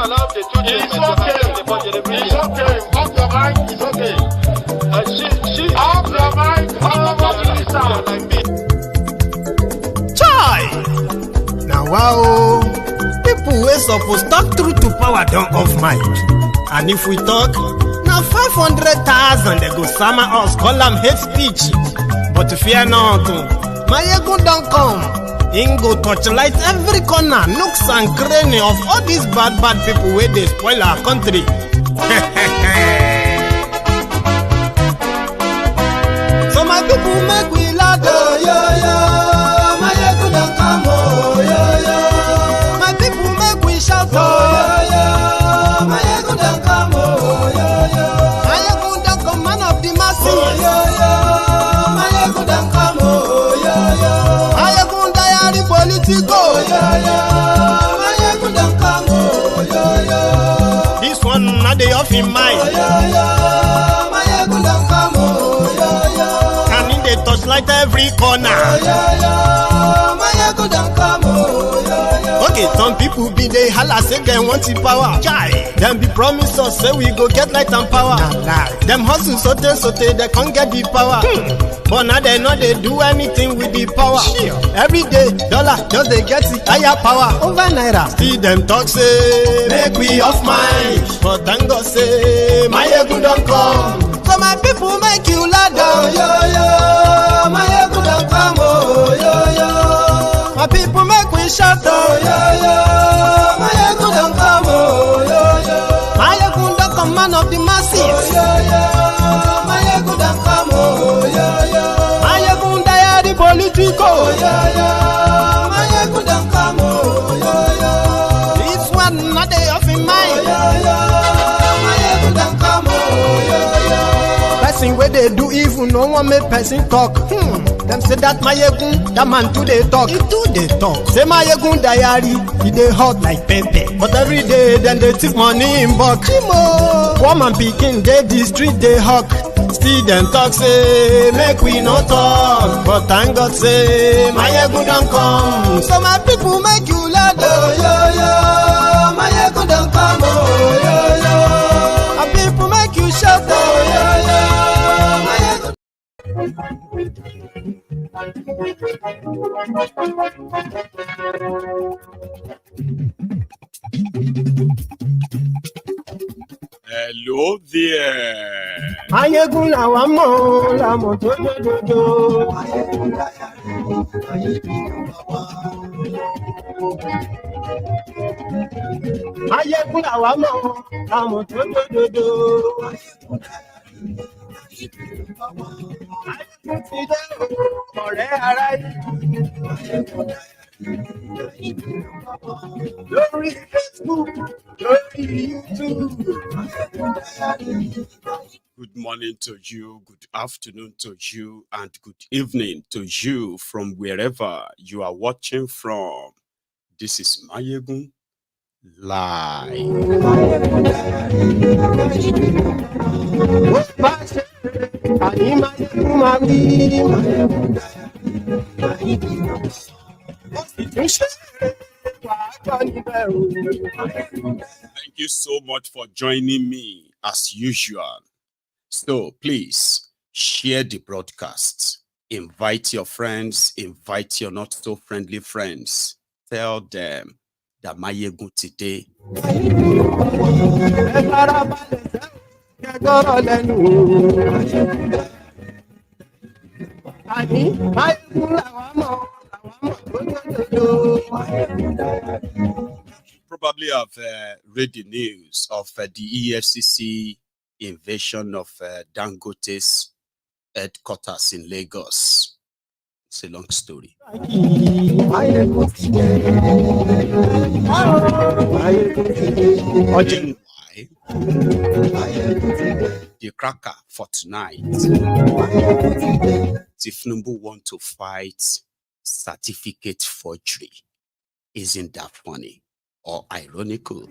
allow the two It's okay. It's okay. Off your mind. It's okay. Off your mind. Chai! Now wow, people wey suppose talk truth to power don't off mic. And if we talk, now 500,000 they go summer us, call them hate speech. But fear not, my ego don't come. Ingo torchlight every corner, nooks and cranny of all these bad people where they spoil our country. So my people make we laugh, oh, yo, yo. My ego don't come, oh, yo, yo. My people make we shout, oh, yo, yo. My ego don't come, oh, yo, yo. My ego don't come, man of the masses, oh, yo, yo. My ego don't come, oh, yo, yo. My ego diary politico, oh, yo, yo. My ego don't come, oh, yo, yo. This one not the off in mind, oh, yo, yo. My ego don't come, oh, yo, yo. Can in the touchlight every corner, oh, yo, yo. My ego don't come, oh, yo, yo. Okay, some people be they holla say they want the power. Chai, them be promise us say we go get light and power. Nah. Them hustle sote they can't get the power. But now they know they do anything with the power. Sure. Every day, dollar just they get the higher power over naira. See them talk say make we off mind, but thank God say my ego don't come. So my people make you ladder, oh, yo yo. My ego don't come, oh yo yo. My people make we shout, oh yo yo. My ego don't come, oh yo yo. My ego don't come, man of the masses, oh yo yo. My ego don't come, oh yo yo. My ego diary politico, oh yo yo. My ego don't come, oh yo yo. This one not they off in mind, oh yo yo. My ego don't come, oh yo yo. Person where they do evil, no one make person talk. Them say that my yegun, that man too they talk. He too they talk. Say my yegun diary, he they hot like pepper. But every day then they take money in bulk. Poor man picking, they the street they hawk. Still them talk say make we no talk. But thank God say my yegun don't come. So my people make you laugh, oh yo yo. My yegun don't come, oh yo yo. My people make you shout, oh yo yo. My yegun. Hello there. Mayegun la wa mo la mo to do. Mayegun la wa mo la mo to do. Ọ̀rẹ́ ara yìí lórí Facebook, lórí YouTube. Good morning to you, good afternoon to you, and good evening to you from wherever you are watching from. This is Mayegun Live. Thank you so much for joining me as usual. So please share the broadcast. Invite your friends, invite your not so friendly friends. Tell them that Mayegun today. Probably have read the news of the EFCC invasion of Dangote's headquarters in Lagos. It's a long story. The cracker for tonight. Thiefnubu want to fight certificate forgery. Isn't that funny or ironical?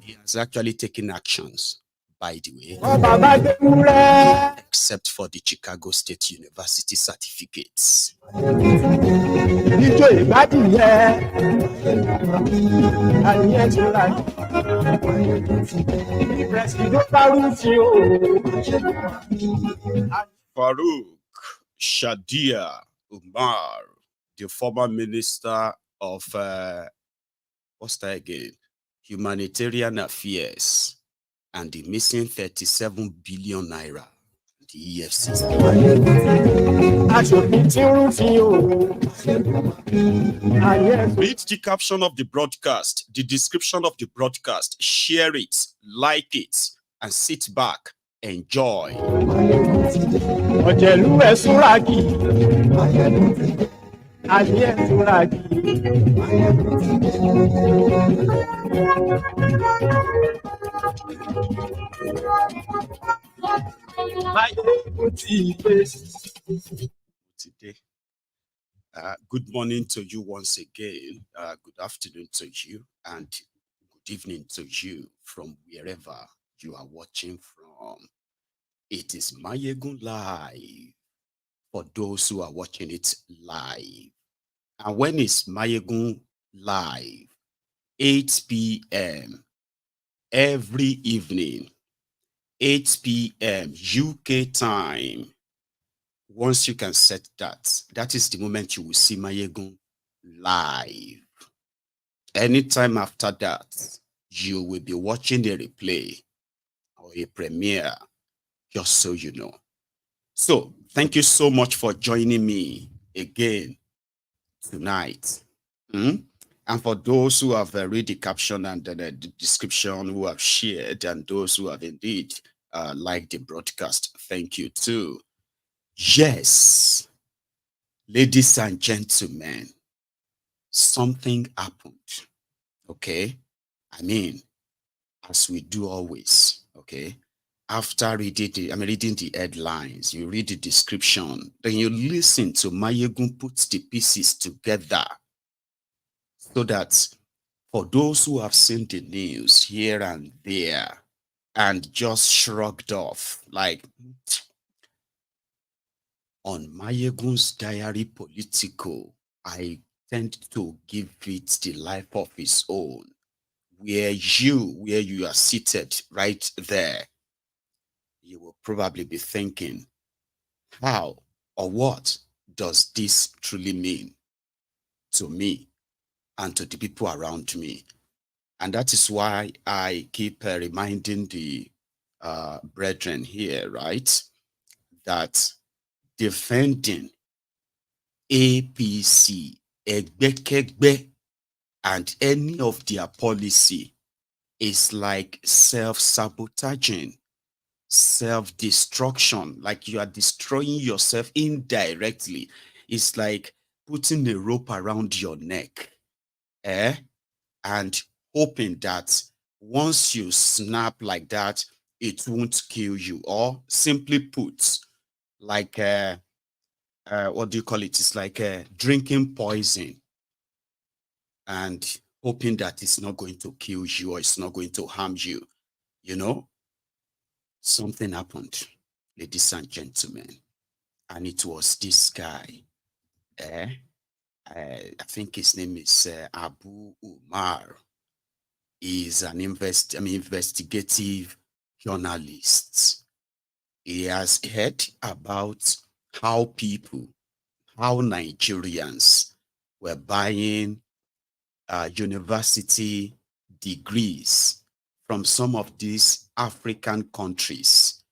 He has actually taken actions by the way, except for the Chicago State University certificates. Farouk, Sadiya, Umar, the former minister of what's that again? Humanitarian Affairs, and the missing 37 billion naira, the EFCC. Read the caption of the broadcast, the description of the broadcast, share it, like it, and sit back, enjoy. Today. Good morning to you once again. Good afternoon to you, and good evening to you from wherever you are watching from. It is Mayegun Live for those who are watching it live. And when it's Mayegun Live, 8 p.m. every evening, 8 p.m. UK time. Once you can set that, that is the moment you will see Mayegun live. Anytime after that, you will be watching a replay or a premiere, just so you know. So, thank you so much for joining me again tonight. And for those who have read the caption and the description, who have shared, and those who have indeed liked the broadcast, thank you too. Yes, ladies and gentlemen, something happened, okay? I mean, as we do always, okay? After reading the headlines, you read the description, then you listen to Mayegun put the pieces together so that for those who have seen the news here and there and just shrugged off, like, on Mayegun's diary political, I tend to give it the life of its own, where you are seated right there, you will probably be thinking, how or what does this truly mean to me and to the people around me? And that is why I keep reminding the brethren here, right, that defending APC, Egbekegbe, and any of their policy is like self-sabotaging, self-destruction, like you are destroying yourself indirectly. It's like putting a rope around your neck, and hoping that once you snap like that, it won't kill you. Or simply put, like what do you call it? It's like drinking poison and hoping that it's not going to kill you or it's not going to harm you. You know, something happened, ladies and gentlemen, and it was this guy. I think his name is Abu Umar. He's an investigative journalist. He has heard about how Nigerians were buying university degrees from some of these African countries.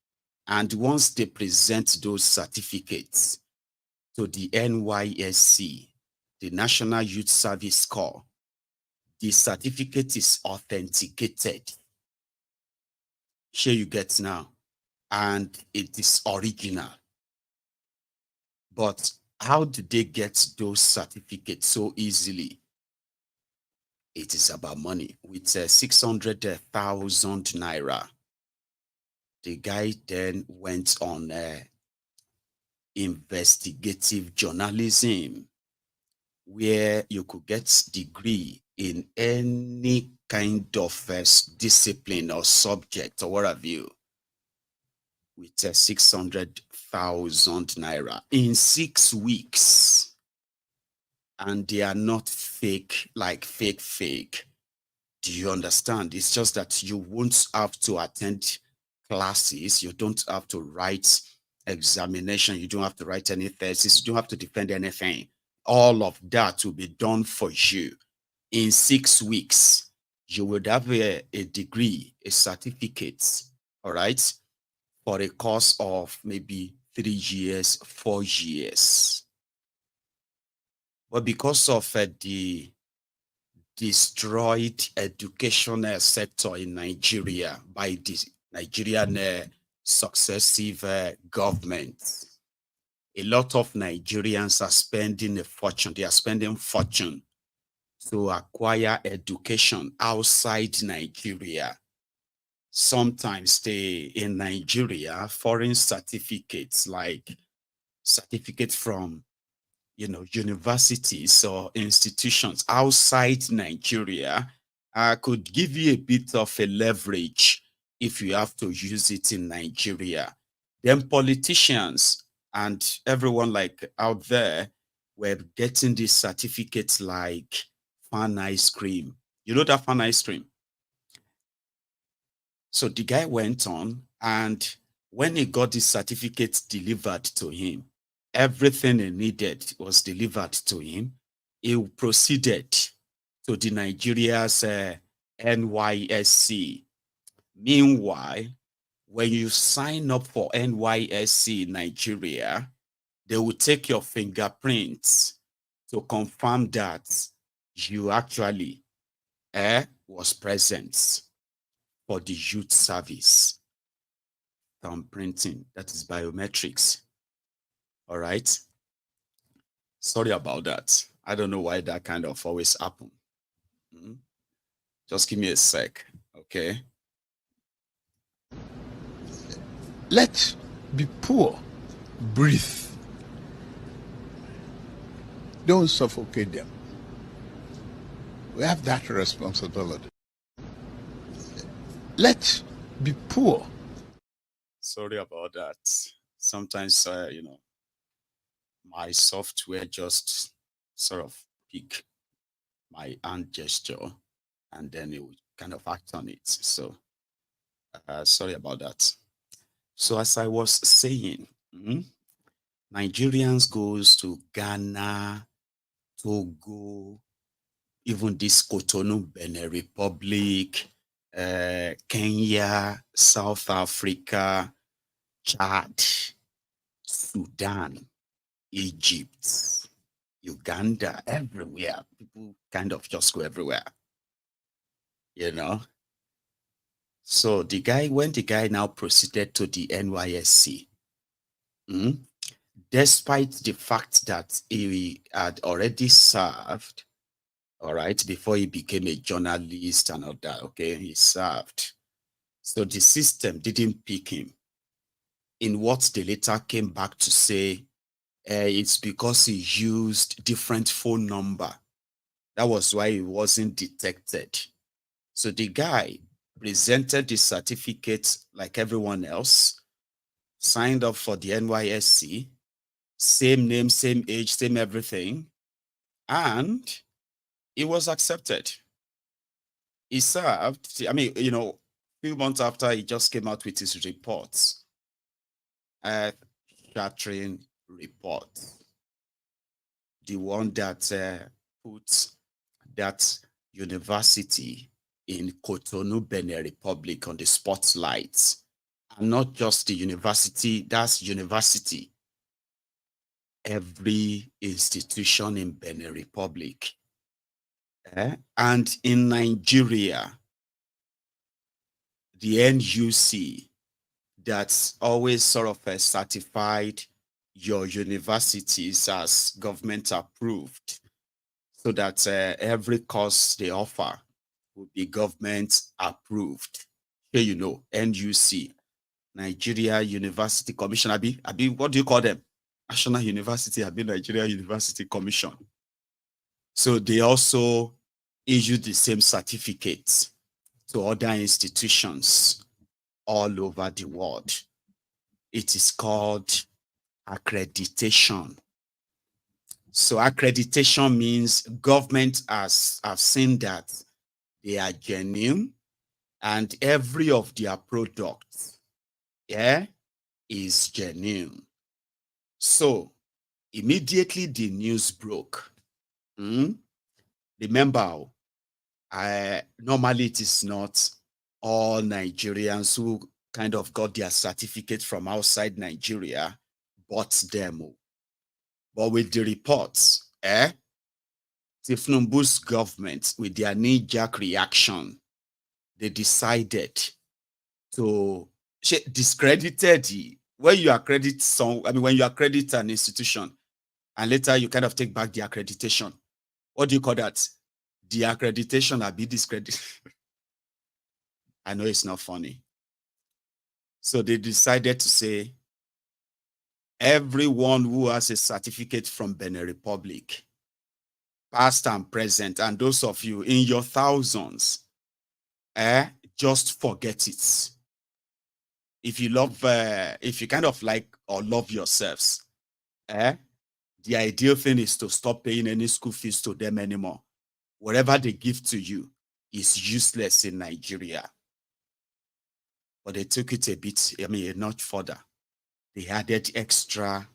And once they present those certificates to the NYSC, the National Youth Service Corps, the certificate is authenticated. Here you get now. And it is original. But how do they get those certificates so easily? It is about money. With 600,000 naira, the guy then went on investigative journalism, where you could get degree in any kind of discipline or subject or what have you. with 600,000 naira in 6 weeks. And they are not fake, like fake. Do you understand? It's just that you won't have to attend classes. You don't have to write examination. You don't have to write any thesis. You don't have to defend anything. All of that will be done for you. In 6 weeks, you would have a degree, a certificate, all right, for a course of maybe 3 years, 4 years. But because of the destroyed educational sector in Nigeria by the Nigerian successive governments, a lot of Nigerians are spending a fortune. They are spending fortune to acquire education outside Nigeria. Sometimes they in Nigeria, foreign certificates like certificates from universities or institutions outside Nigeria could give you a bit of a leverage if you have to use it in Nigeria. Then politicians and everyone like out there were getting these certificates like fan ice cream. You know that fan ice cream? So the guy went on, and when he got his certificate delivered to him, everything he needed was delivered to him. He proceeded to the Nigeria's NYSC. Meanwhile, when you sign up for NYSC in Nigeria, they will take your fingerprints to confirm that you actually was present for the youth service. Thumbprinting, that is biometrics. All right. Sorry about that. I don't know why that kind of always happen. Just give me a sec, okay? Let's be poor. Breathe. Don't suffocate them. We have that responsibility. Let's be poor. Sorry about that. Sometimes, my software just sort of pick my hand gesture and then it will kind of act on it. So, sorry about that. So, as I was saying, Nigerians goes to Ghana, Togo, even this Cotonou, Benin Republic, Kenya, South Africa, Chad, Sudan, Egypt, Uganda, everywhere. People kind of just go everywhere, So when the guy now proceeded to the NYSC, despite the fact that he had already served, all right, before he became a journalist and all that, okay, he served. So the system didn't pick him. In what they later came back to say, it's because he used different phone number. That was why he wasn't detected. So the guy presented the certificate like everyone else, signed up for the NYSC, same name, same age, same everything, and he was accepted. He served, a few months after, he just came out with his reports, shattering report. The one that puts that university in Cotonou, Benin Republic on the spotlight. And not just the university, that's university. Every institution in Benin Republic. And in Nigeria, the NUC, that's always sort of certified your universities as government approved, so that every course they offer will be government approved. Here, NUC, Nigeria University Commission, what do you call them? National University, Nigeria University Commission. So they also issue the same certificates to other institutions all over the world. It is called accreditation. So accreditation means government has seen that they are genuine and every of their products, is genuine. So immediately the news broke. Remember, normally it is not all Nigerians who kind of got their certificate from outside Nigeria bought them. But with the reports, Thiefnubu's government, with their knee-jerk reaction, they decided to discredited when you accredit when you accredit an institution and later you kind of take back the accreditation. What do you call that? The accredition will be discredited. I know it's not funny. So they decided to say everyone who has a certificate from Benin Republic, past and present, and those of you in your thousands, just forget it. If you love, if you kind of like or love yourselves, the ideal thing is to stop paying any school fees to them anymore. Whatever they give to you is useless in Nigeria. But they took it a bit, a notch further. They added extra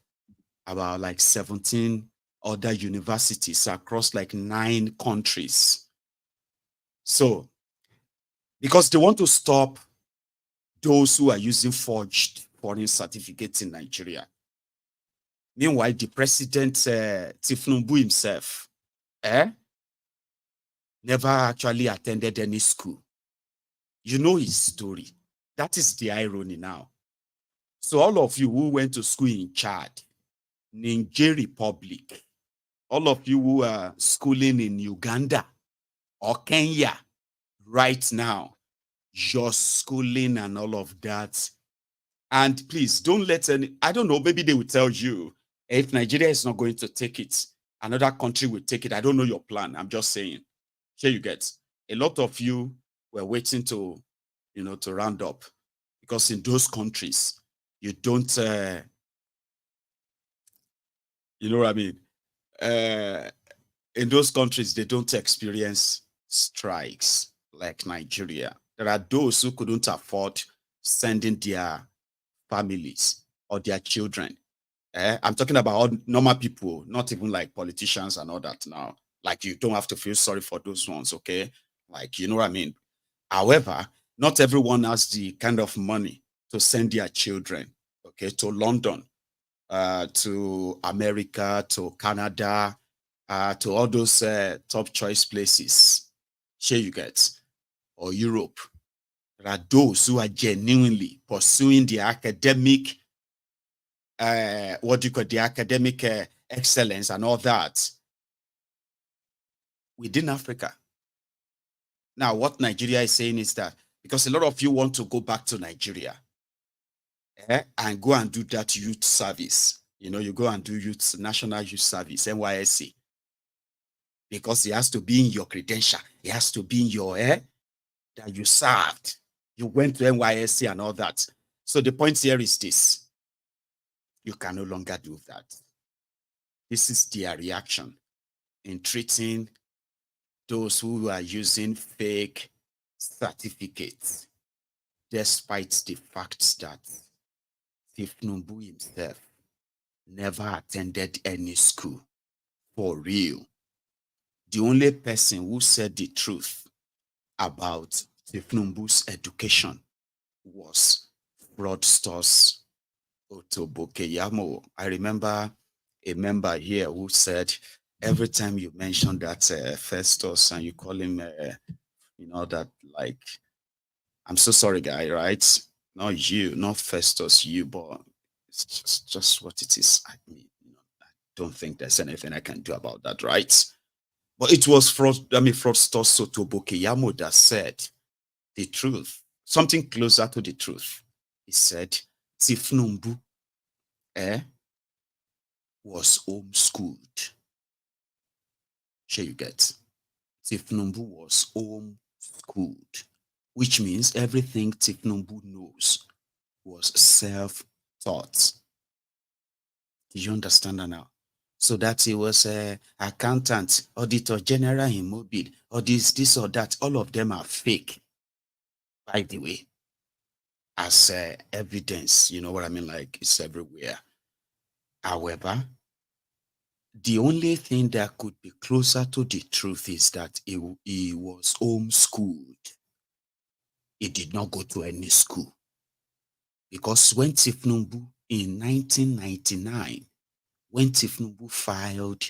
about like 17 other universities across like 9 countries. So, because they want to stop those who are using forged foreign certificates in Nigeria. Meanwhile, the president, Thiefnubu himself, never actually attended any school. You know his story. That is the irony now. So all of you who went to school in Chad, Niger Republic, all of you who are schooling in Uganda or Kenya right now, your schooling and all of that. And please don't let any, I don't know, maybe they will tell you if Nigeria is not going to take it, another country will take it. I don't know your plan. I'm just saying. Here you get. A lot of you were waiting to, to round up because in those countries, you don't, you know what I mean? In those countries, they don't experience strikes like Nigeria. There are those who couldn't afford sending their families or their children. I'm talking about all normal people, not even like politicians and all that now. Like you don't have to feel sorry for those ones, okay? Like, you know what I mean? However, not everyone has the kind of money to send their children, okay, to London, to America, to Canada, to all those top choice places. Here you get, or Europe. There are those who are genuinely pursuing the academic, the academic excellence and all that within Africa. Now, what Nigeria is saying is that because a lot of you want to go back to Nigeria and go and do that youth service, you go and do national youth service, NYSC, because it has to be in your credential. It has to be in your that you served. You went to NYSC and all that. So the point here is this. You can no longer do that. This is their reaction in treating those who are using fake certificates, despite the fact that Thiefnubu himself never attended any school for real. The only person who said the truth about Thiefnubu's education was fraudsters Otobokeyamo. I remember a member here who said every time you mention that Festus and you call him, that like, I'm so sorry, guy, right? Not you, not Festus, you, but it's just what it is. I don't think there's anything I can do about that, right? But it was fraudster Otobokeyamo that said the truth, something closer to the truth. He said, Thiefnubu was homeschooled. Here you get. Thiefnubu was homeschooled, which means everything Thiefnubu knows was self-taught. thought. Do you understand that now? So that he was a accountant, auditor general in Mobile, or this or that. All of them are fake, by the way, as evidence. You know what I mean? Like, it's everywhere. However, the only thing that could be closer to the truth is that he was homeschooled. He did not go to any school. Because when Thiefnubu in 1999, when Thiefnubu filed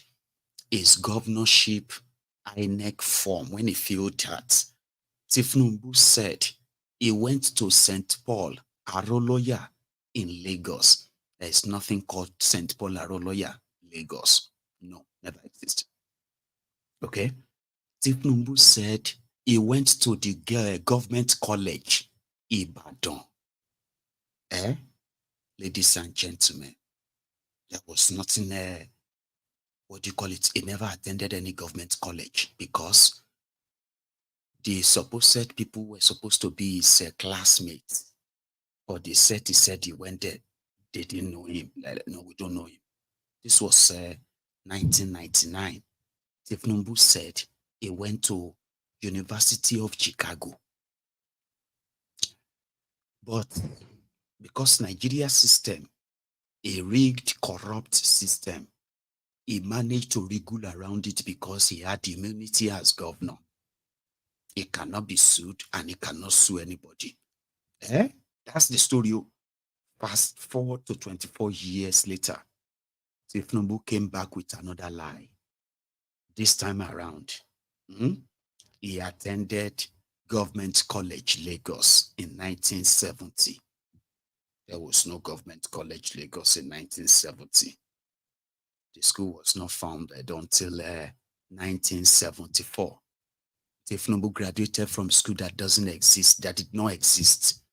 his governorship INEC form, when he filled that, Thiefnubu said he went to St. Paul Aroloya in Lagos. There is nothing called St. Paul Aroloya, Lagos. No, never existed. Okay? Thiefnubu said he went to the government college, Ibadan. Ladies and gentlemen, there was nothing, what do you call it? He never attended any government college because the supposed people were supposed to be his classmates. But he said he went there. They didn't know him. No, we don't know him. This was 1999. Thiefnubu said he went to University of Chicago. But because Nigeria system, a rigged, corrupt system, he managed to wriggle around it because he had immunity as governor. He cannot be sued and he cannot sue anybody. That's the story. Fast forward to 24 years later, Thiefnubu came back with another lie. This time around, he attended Government College Lagos in 1970. There was no Government College Lagos in 1970. The school was not founded until 1974. Thiefnubu graduated from school that doesn't exist, that did not exist.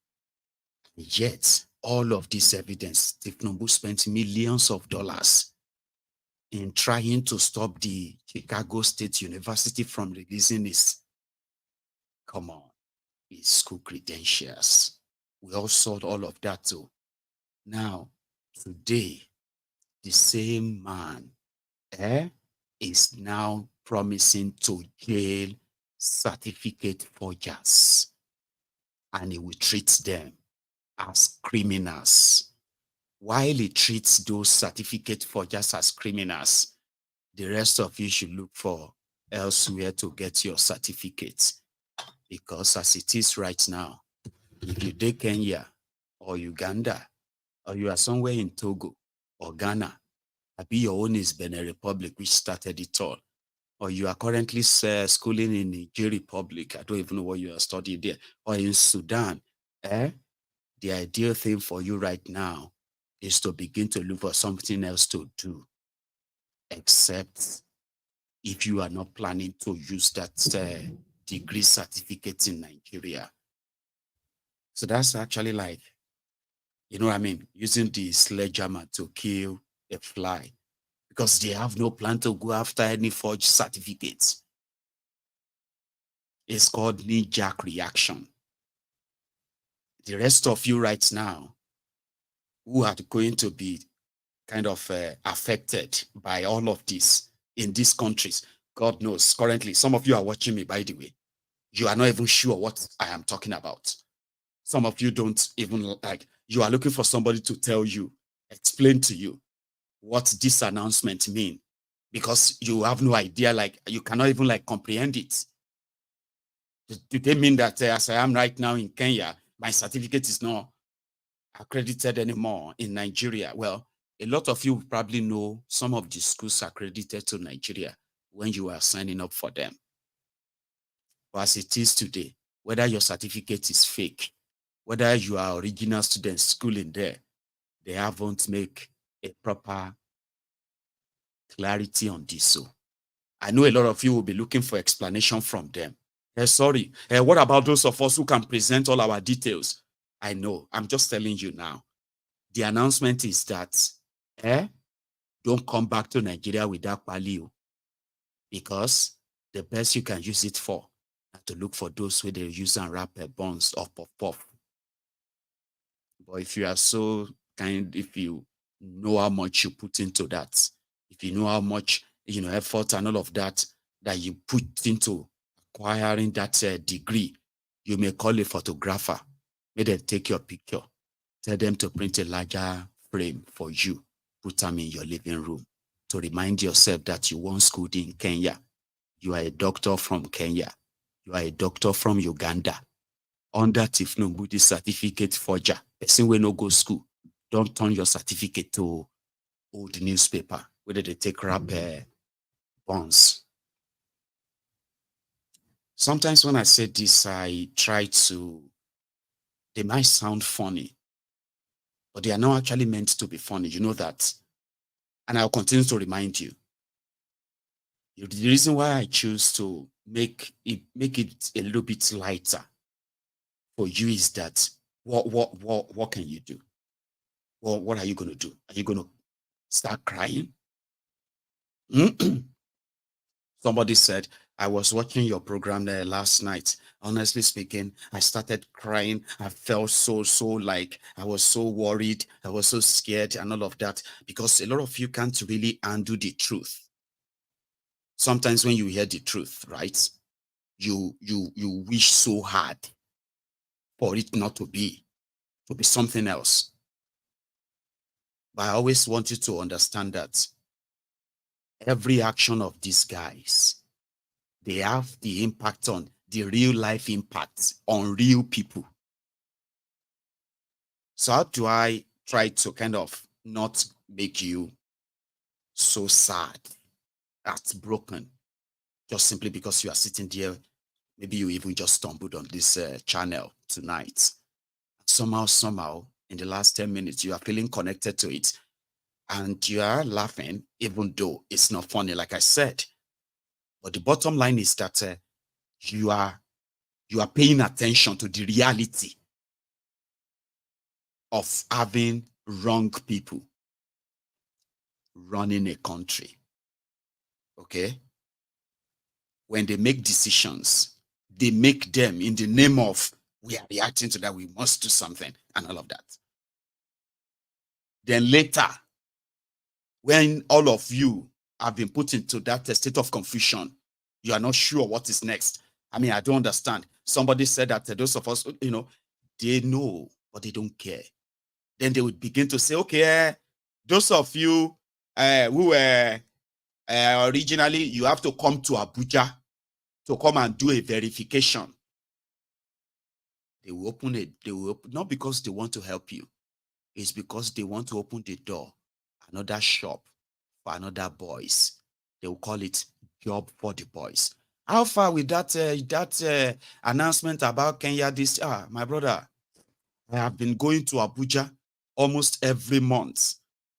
Yet, all of this evidence, Thiefnubu spent millions of dollars in trying to stop the Chicago State University from releasing his school credentials. We all saw all of that too. Now, today, the same man is now promising to jail certificate forgers, and he will treat them as criminals. While he treats those certificate forgers as criminals, the rest of you should look for elsewhere to get your certificates. Because as it is right now, if you take Kenya or Uganda, or you are somewhere in Togo or Ghana, maybe your own is Benin Republic, which started it all, or you are currently schooling in Niger Republic, I don't even know what you are studying there, or in Sudan, the ideal thing for you right now is to begin to look for something else to do, except if you are not planning to use that degree certificate in Nigeria. So that's actually like, you know what I mean, using the sledgehammer to kill a fly, because they have no plan to go after any forged certificates. It's called knee-jerk reaction. The rest of you right now, who are going to be kind of affected by all of this in these countries, God knows, currently, some of you are watching me, by the way. You are not even sure what I am talking about. Some of you don't even you are looking for somebody to tell you, explain to you what this announcement means, because you have no idea, you cannot even comprehend it. Do they mean that as I am right now in Kenya, my certificate is not accredited anymore in Nigeria? Well, a lot of you probably know some of the schools accredited to Nigeria when you are signing up for them. But as it is today, whether your certificate is fake, whether you are original student schooling there, they haven't made a proper clarity on this. So I know a lot of you will be looking for explanation from them. Sorry, what about those of us who can present all our details? I know, I'm just telling you now. The announcement is that don't come back to Nigeria without Palio, because the best you can use it for is to look for those where they use and wrap buns of puff. But if you are so if you know how much you put into that, if you know how much effort and all of that you put into acquiring that degree, you may call a photographer, may them take your picture, tell them to print a larger frame for you, put them in your living room to remind yourself that you once schooled in Kenya. You are a doctor from Kenya. You are a doctor from Uganda. Under Thiefnubu, the certificate forger, person will no go school. Don't turn your certificate to old newspaper, whether they take rap bonds. Sometimes when I say this, I try to, they might sound funny, but they are not actually meant to be funny. You know that. And I'll continue to remind you. The reason why I choose to make it a little bit lighter for you is that what can you do? Well, what are you going to do? Are you going to start crying? Somebody said, I was watching your program there last night. Honestly speaking, I started crying. I felt so like I was so worried. I was so scared and all of that, because a lot of you can't really handle the truth. Sometimes when you hear the truth, right, you wish so hard for it not to be something else. But I always want you to understand that every action of these guys, they have the impact on the real life impact on real people. So how do I try to kind of not make you so sad, heartbroken, just simply because you are sitting there? Maybe you even just stumbled on this channel tonight. Somehow, in the last 10 minutes, you are feeling connected to it. And you are laughing, even though it's not funny, like I said. But the bottom line is that you are paying attention to the reality of having wrong people running a country. Okay? When they make decisions, they make them in the name of, we are reacting to that, we must do something, and all of that. Then later, when all of you have been put into that state of confusion, you are not sure what is next. I mean, I don't understand. Somebody said that those of us, they know, but they don't care. Then they would begin to say, okay, those of you who were originally, you have to come to Abuja to come and do a verification. They will open it. They will open, not because they want to help you. It's because they want to open the door, another shop for another boys. They will call it job for the boys. How far with that announcement about Kenya this? My brother, I have been going to Abuja almost every month.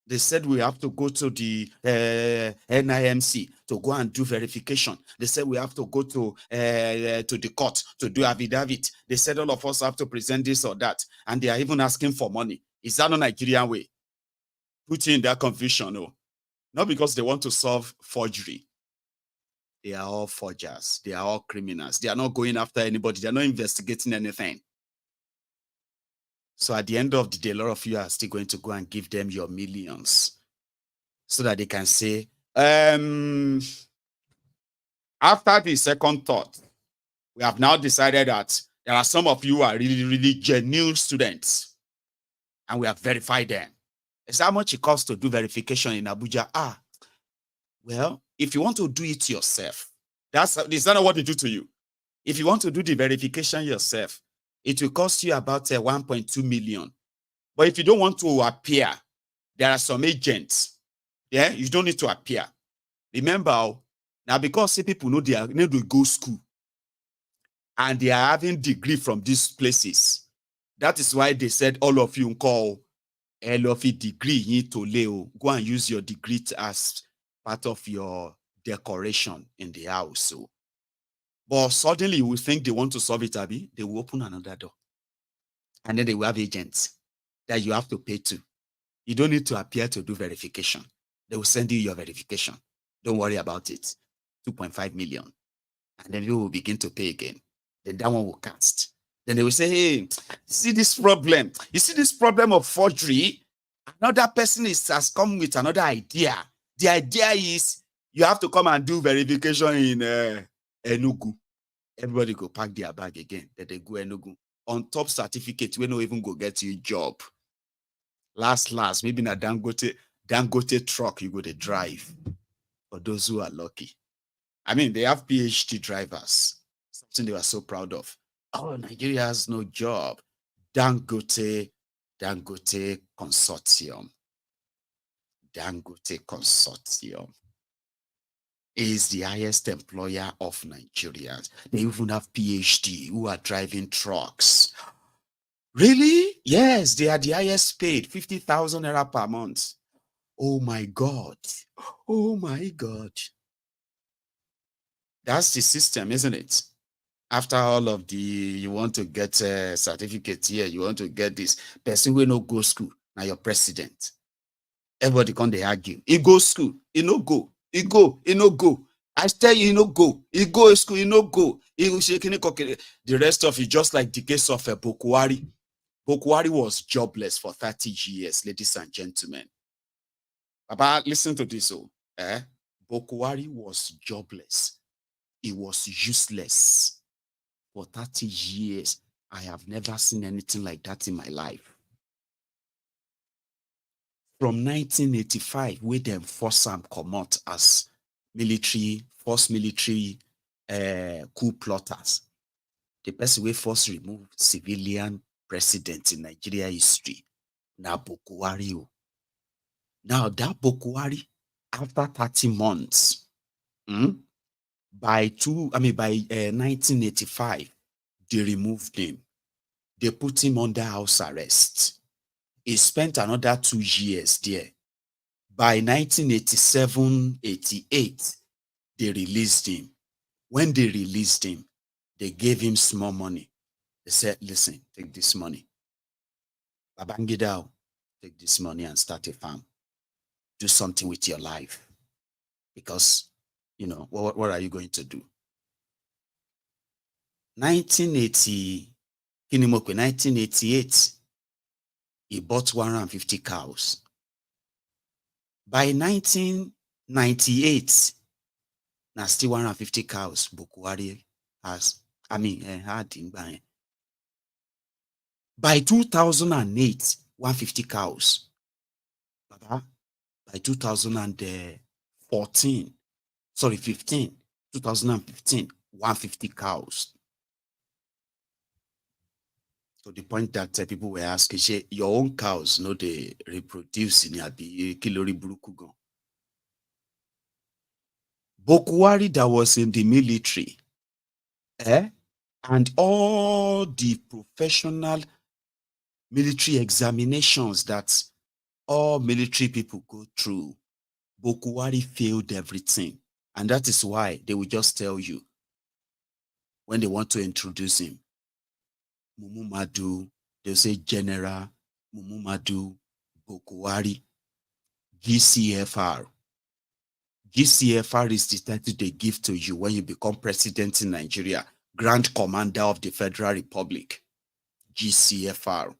They said we have to go to the NIMC to go and do verification. They said we have to go to the court to do affidavit. They said all of us have to present this or that. And they are even asking for money. Is that a Nigerian way? Put you in that confusion, no. Not because they want to solve forgery. They are all forgers. They are all criminals. They are not going after anybody. They are not investigating anything. So at the end of the day, a lot of you are still going to go and give them your millions so that they can say, after the second thought, we have now decided that there are some of you who are really, really genuine students, and we have verified them. It's how much it costs to do verification in Abuja. Well, if you want to do it yourself, is that not what they do to you? If you want to do the verification yourself, it will cost you about 1.2 million. But if you don't want to appear, there are some agents. Yeah, you don't need to appear. Remember, now because people know they need to go school and they are having degree from these places, that is why they said all of you call LFE degree you need to Leo. Go and use your degree as part of your decoration in the house. So, but suddenly you will think they want to solve it, Abby. They will open another door. And then they will have agents that you have to pay to. You don't need to appear to do verification. They will send you your verification. Don't worry about it. 2.5 million. And then you will begin to pay again. Then that one will cast. Then they will say, hey, see this problem. You see this problem of forgery? Another person has come with another idea. The idea is you have to come and do verification in Enugu. Everybody go pack their bag again. Then they go Enugu. On top certificate, we no even go get you a job. Last, maybe in a Dangote truck you go to drive. For those who are lucky. I mean, they have PhD drivers. Something they were so proud of. Oh, Nigeria has no job. Dangote Consortium. Dangote Consortium is the highest employer of Nigerians. They even have PhD who are driving trucks. Really? Yes, they are the highest paid, 50,000 naira per month. Oh my God. Oh my God. That's the system, isn't it? After all of you want to get a certificate here, you want to get this. Person will not go school. Now you're president. Everybody come they argue. He go school, he no go. He go, he no go. I tell you, he no go. He go to school, he no go. The rest of it, just like the case of Bokwari. Bokwari was jobless for 30 years, ladies and gentlemen. Papa, listen to this. Bokwari was jobless. He was useless for 30 years. I have never seen anything like that in my life. From 1985, we then force him come out as forced military coup plotters. The person we first remove civilian president in Nigeria history, now Bokwari. Now that Bokwari, after 30 months, by 1985, they removed him. They put him under house arrest. He spent another 2 years there. By 1987-88, they released him. When they released him, they gave him small money. They said, listen, take this money. Babangida, take this money and start a farm. Do something with your life. Because, you know, what are you going to do? 1988, he bought 150 cows. By 1998, now still 150 cows, Bokwari had in By 2008, 150 cows. By 2015, 150 cows. To the point that people were asking, your own cows, no, they reproduce in Yabi Kilori Burukugo. Bokwari that was in the military, and all the professional military examinations that all military people go through, Bokwari failed everything. And that is why they will just tell you when they want to introduce him, Mumumadu, they'll say General Mumumadu Bokwari, GCFR. GCFR is the title they give to you when you become president in Nigeria, Grand Commander of the Federal Republic, GCFR.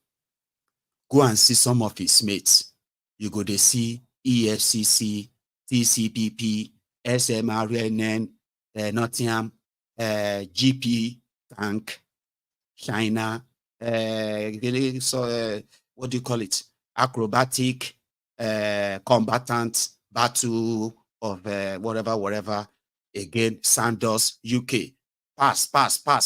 Go and see some of his mates. You go to see EFCC, TCPP, SMRNN, Nottingham, GP, Tank, China, what do you call it? Acrobatic, combatant, battle of whatever. Again, Sandos, UK. Pass.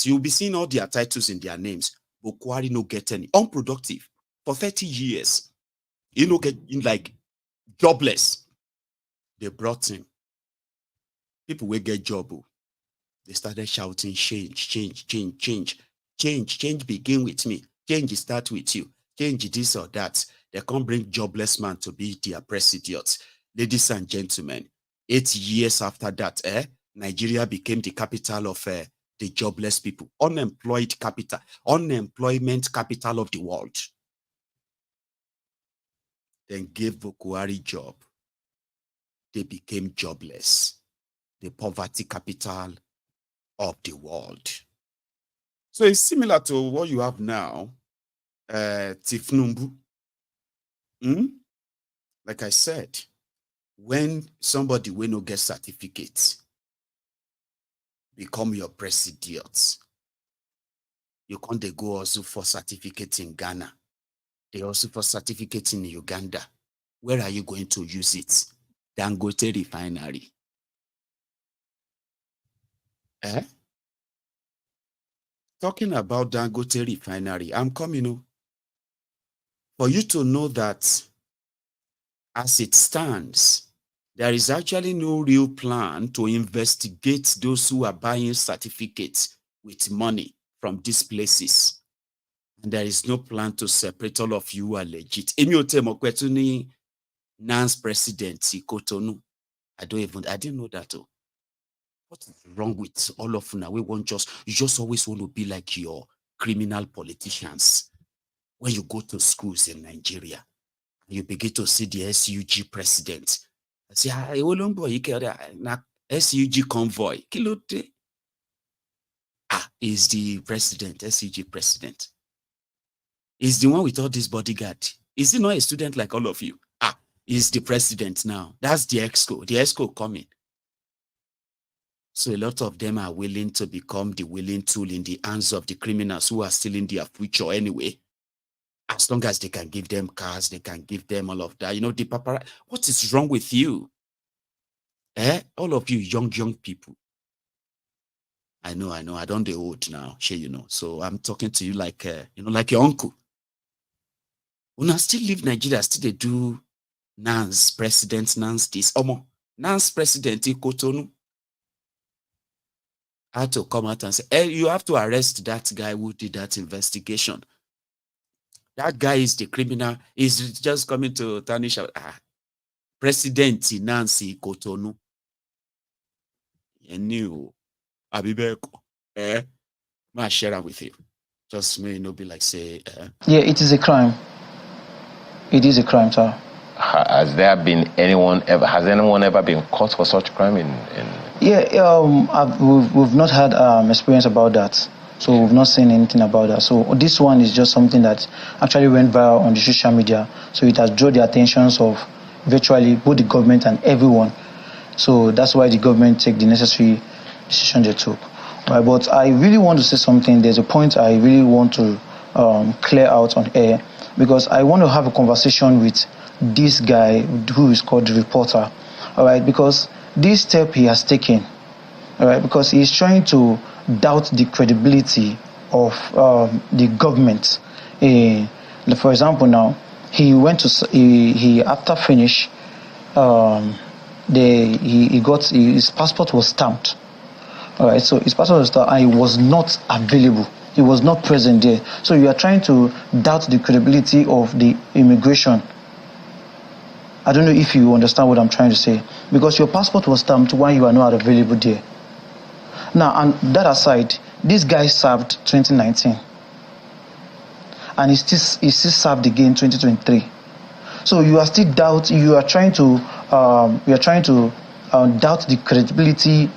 You'll be seeing all their titles in their names. Bokwari no get any. Unproductive. For 30 years. You know, get like jobless. They brought him. People will get job. They started shouting, change begin with me. Change start with you. Change this or that. They can't bring jobless man to be their president. Ladies and gentlemen, 8 years after that, Nigeria became the capital of the jobless people. Unemployment capital of the world. Then gave Bokwari job. They became jobless. The poverty capital of the world. So it's similar to what you have now, Thiefnubu. like I said, when somebody will not get certificates, become your president, you can't they go also for certificate in Ghana. They also for certificate in Uganda. Where are you going to use it? Dangote refinery. Talking about Dangote refinery, I'm coming. For you to know that as it stands, there is actually no real plan to investigate those who are buying certificates with money from these places. And there is no plan to separate all of you who are legit. NANS president, Kotonu. I didn't know that. What is wrong with all of you now? You just always want to be like your criminal politicians. When you go to schools in Nigeria, you begin to see the SUG president. I say, SUG convoy. Is the president, SUG president. Is the one with all this bodyguard. Is he not a student like all of you? Is the president now. That's the EXCO coming. So a lot of them are willing to become the willing tool in the hands of the criminals who are stealing their future anyway. As long as they can give them cars, they can give them all of that. You know, the paparazzi. What is wrong with you? All of you young people. I know. I don't the old now, So I'm talking to you like, like your uncle. When I still live Nigeria, still they do NANS president, NANS this. NANS president, Kotonu. I had to come out and say, you have to arrest that guy who did that investigation. That guy is the criminal. He's just coming to tarnish out. President Nancy Kotonu. You knew. Abibeko. I'll share that with you. Just may not be like say. Yeah, it is a crime. It is a crime, sir. Has there been anyone ever been caught for such crime in? Yeah, we've not had experience about that. So we've not seen anything about that. So this one is just something that actually went viral on the social media. So it has drawn the attentions of virtually both the government and everyone. So that's why the government take the necessary decision they took. Right, but I really want to say something. There's a point I really want to clear out on air, because I want to have a conversation with this guy who is called the reporter. All right, because this step he has taken, all right, because he's trying to doubt the credibility of the government. For example, now he went to he after finish, he got his passport was stamped. All right, so his passport was stamped and he was not available. He was not present there. So you are trying to doubt the credibility of the immigration. I don't know if you understand what I'm trying to say, because your passport was stamped when you are not available there. Now, and that aside, this guy served 2019, and he still served again 2023. So you are still trying to doubt the credibility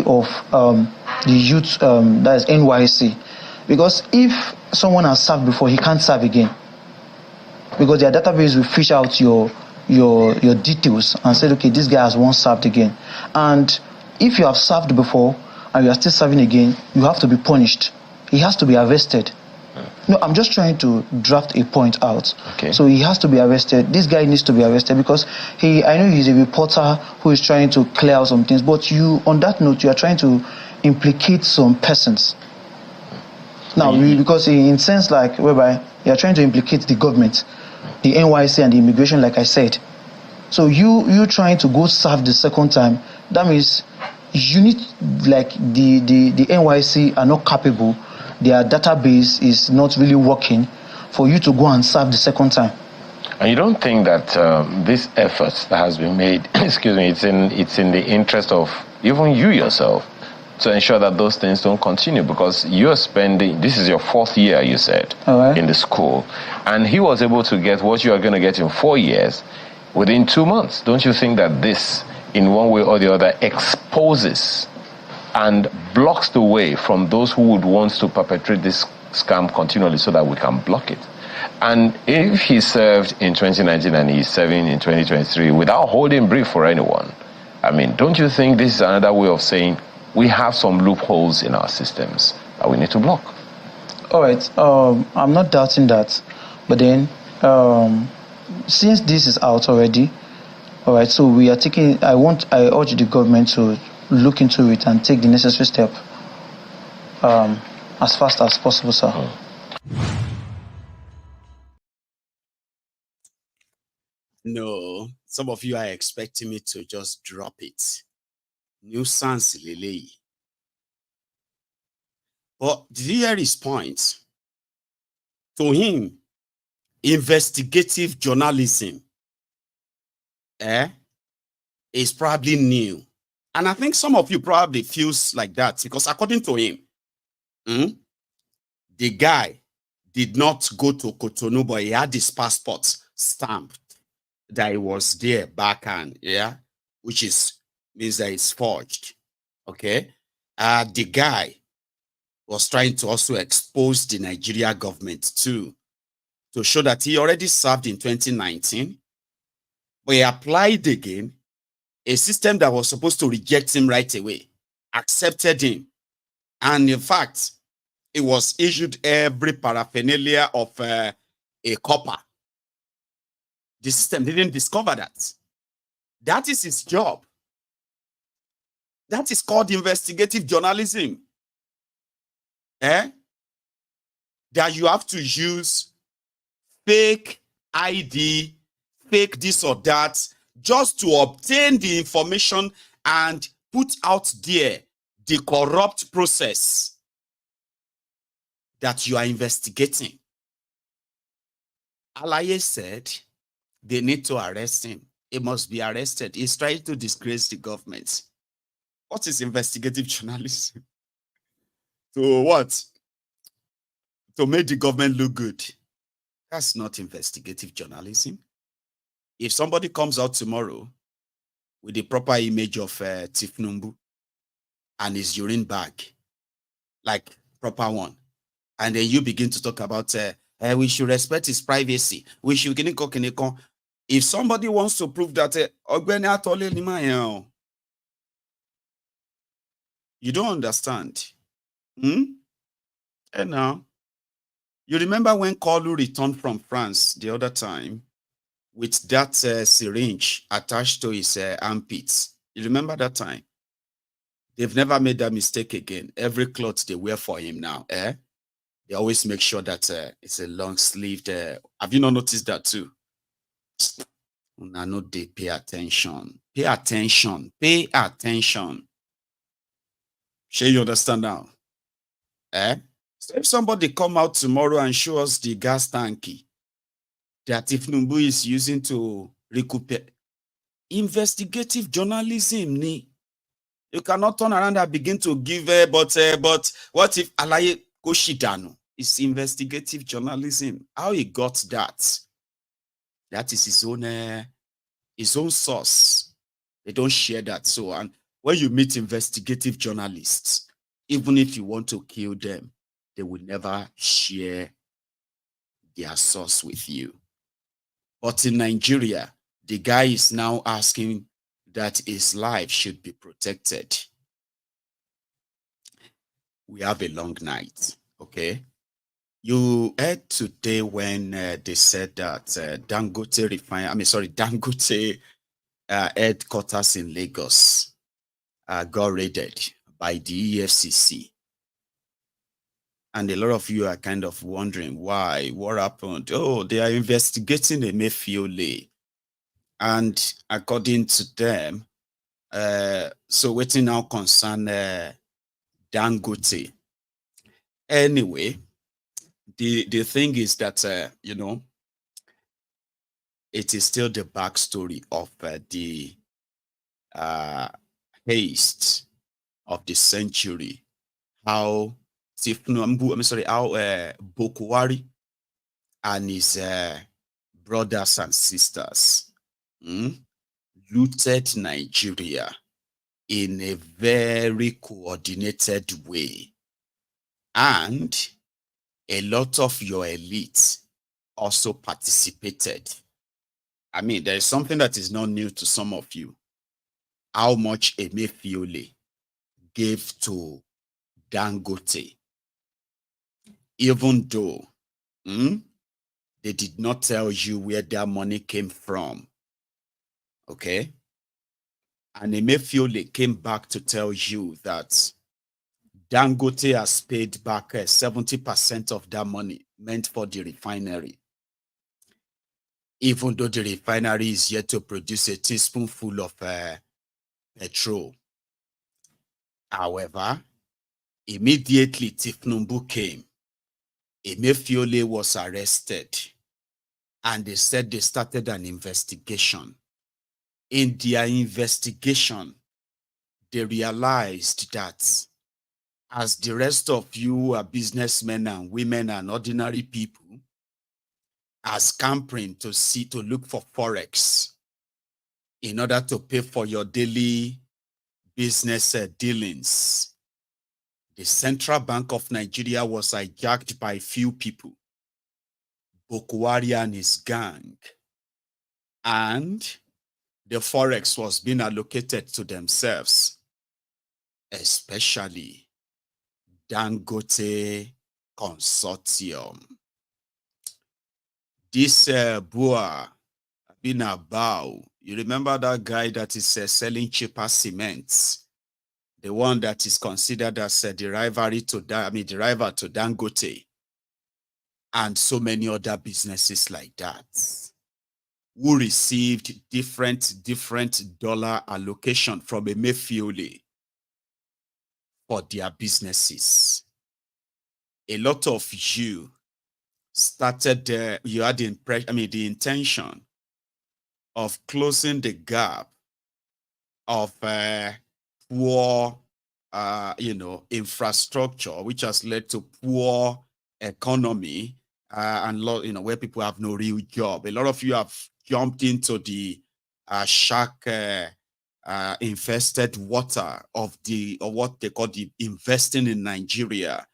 of the youth, that is NYC, because if someone has served before, he can't serve again, because their database will fish out your details and say, okay, this guy has once served again. And if you have served before and you are still serving again, you have to be punished. He has to be arrested. No, I'm just trying to draft a point out. Okay. So he has to be arrested. This guy needs to be arrested because I know he's a reporter who is trying to clear out some things, but on that note, you are trying to implicate some persons. Now, because in sense like whereby you are trying to implicate the government, the NYC and the immigration, like I said. So you trying to go serve the second time, that means you need, like, the NYC are not capable, their database is not really working for you to go and serve the second time. And you don't think that this effort that has been made, excuse me, it's in the interest of even you yourself to ensure that those things don't continue, because you're spending, this is your 4th year, you said, in the school, and he was able to get what you are going to get in 4 years within 2 months. Don't you think that this, in one way or the other, exposes and blocks the way from those who would want to perpetrate this scam continually, so that we can block it? And if he served in 2019 and he's serving in 2023 without holding brief for anyone, I mean, don't you think this is another way of saying we have some loopholes in our systems that we need to block? All right. I'm not doubting that. But then, since this is out already, all right, so we are taking, I urge the government to look into it and take the necessary step as fast as possible, sir. No, some of you are expecting me to just drop it. Nuisance lily. But did you hear his point? To him, investigative journalism is probably new. And I think some of you probably feels like that because according to him, the guy did not go to Cotonou, but he had his passport stamped that he was there backhand, which means that it's forged. Okay. The guy was trying to also expose the Nigeria government too, to show that he already served in 2019, but he applied again. A system that was supposed to reject him right away accepted him. And in fact, it was issued every paraphernalia of a copper. The system didn't discover that. That is his job. That is called investigative journalism. That you have to use fake ID, fake this or that, just to obtain the information and put out there the corrupt process that you are investigating. Alaye said they need to arrest him. He must be arrested. He's trying to disgrace the government. What is investigative journalism? To what? To make the government look good. That's not investigative journalism. If somebody comes out tomorrow with the proper image of Thiefnubu and his urine bag, like proper one, and then you begin to talk about we should respect his privacy, we should if somebody wants to prove that you don't understand. And now, you remember when Kolu returned from France the other time with that syringe attached to his armpits? You remember that time? They've never made that mistake again. Every cloth they wear for him now, they always make sure that it's a long-sleeved. Have you not noticed that too? No, they pay attention. Pay attention. Pay attention. Sure, you understand now? So if somebody come out tomorrow and show us the gas tanky that Thiefnubu is using to recuperate, investigative journalism, you cannot turn around and begin to give but what if Alaye Koshidano is investigative journalism? How he got that? That is his own source. They don't share that. So, and when you meet investigative journalists, even if you want to kill them, they will never share their source with you. But in Nigeria, the guy is now asking that his life should be protected. We have a long night, okay? You heard today when they said that Dangote headquarters in Lagos got raided by the EFCC. And a lot of you are kind of wondering why, what happened? Oh, they are investigating Emefiole. And according to them, so waiting now concern Dangote. Anyway, the thing is that, it is still the backstory of the haste of the century. How Bokwari and his brothers and sisters looted Nigeria in a very coordinated way. And a lot of your elites also participated. I mean, there is something that is not new to some of you. How much Emefiole gave to Dangote, even though they did not tell you where their money came from. Okay? And Emefiole came back to tell you that Dangote has paid back 70% of that money meant for the refinery, even though the refinery is yet to produce a teaspoonful of petrol. However, immediately Thiefnubu came, Emefiole was arrested, and they said they started an investigation. In their investigation, they realized that as the rest of you are businessmen and women and ordinary people are scampering to look for forex in order to pay for your daily business dealings, the Central Bank of Nigeria was hijacked by few people, Bokwari and his gang, and the forex was being allocated to themselves, especially Dangote Consortium. This Boa been about, you remember that guy that is selling cheaper cements, the one that is considered as the rival to Dangote, and so many other businesses like that, who received different dollar allocation from Emefiole for their businesses. A lot of you started, you had the intention of closing the gap of poor, infrastructure, which has led to poor economy and where people have no real job. A lot of you have jumped into the shark infested water of what they call the investing in Nigeria,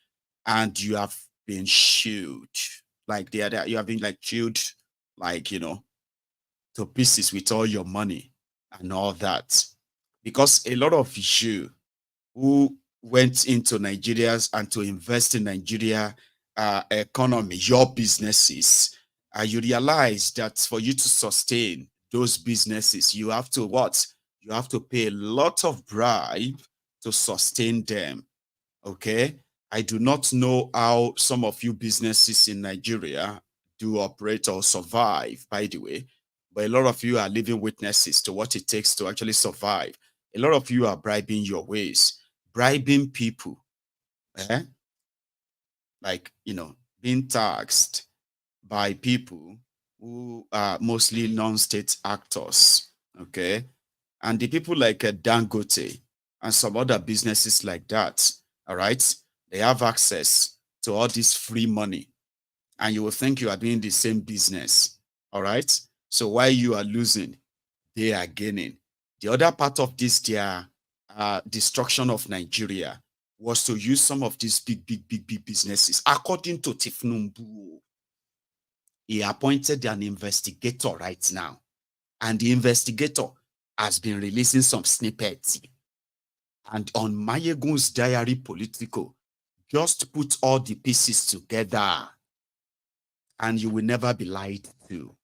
and you have been shooed you have been chewed to pieces with all your money and all that, because a lot of you who went into Nigeria's and to invest in Nigeria economy, your businesses, you realize that for you to sustain those businesses, you have to what? You have to pay a lot of bribe to sustain them. Okay? I do not know how some of you businesses in Nigeria do operate or survive, by the way, but a lot of you are living witnesses to what it takes to actually survive. A lot of you are bribing your ways, bribing people, being taxed by people who are mostly non-state actors, okay? And the people like Dangote and some other businesses like that, all right? They have access to all this free money, and you will think you are doing the same business, all right? So while you are losing, they are gaining. The other part of this, their destruction of Nigeria, was to use some of these big businesses. According to Thiefnubu, he appointed an investigator right now, and the investigator has been releasing some snippets. And on Mayegun's diary political, just put all the pieces together and you will never be lied to.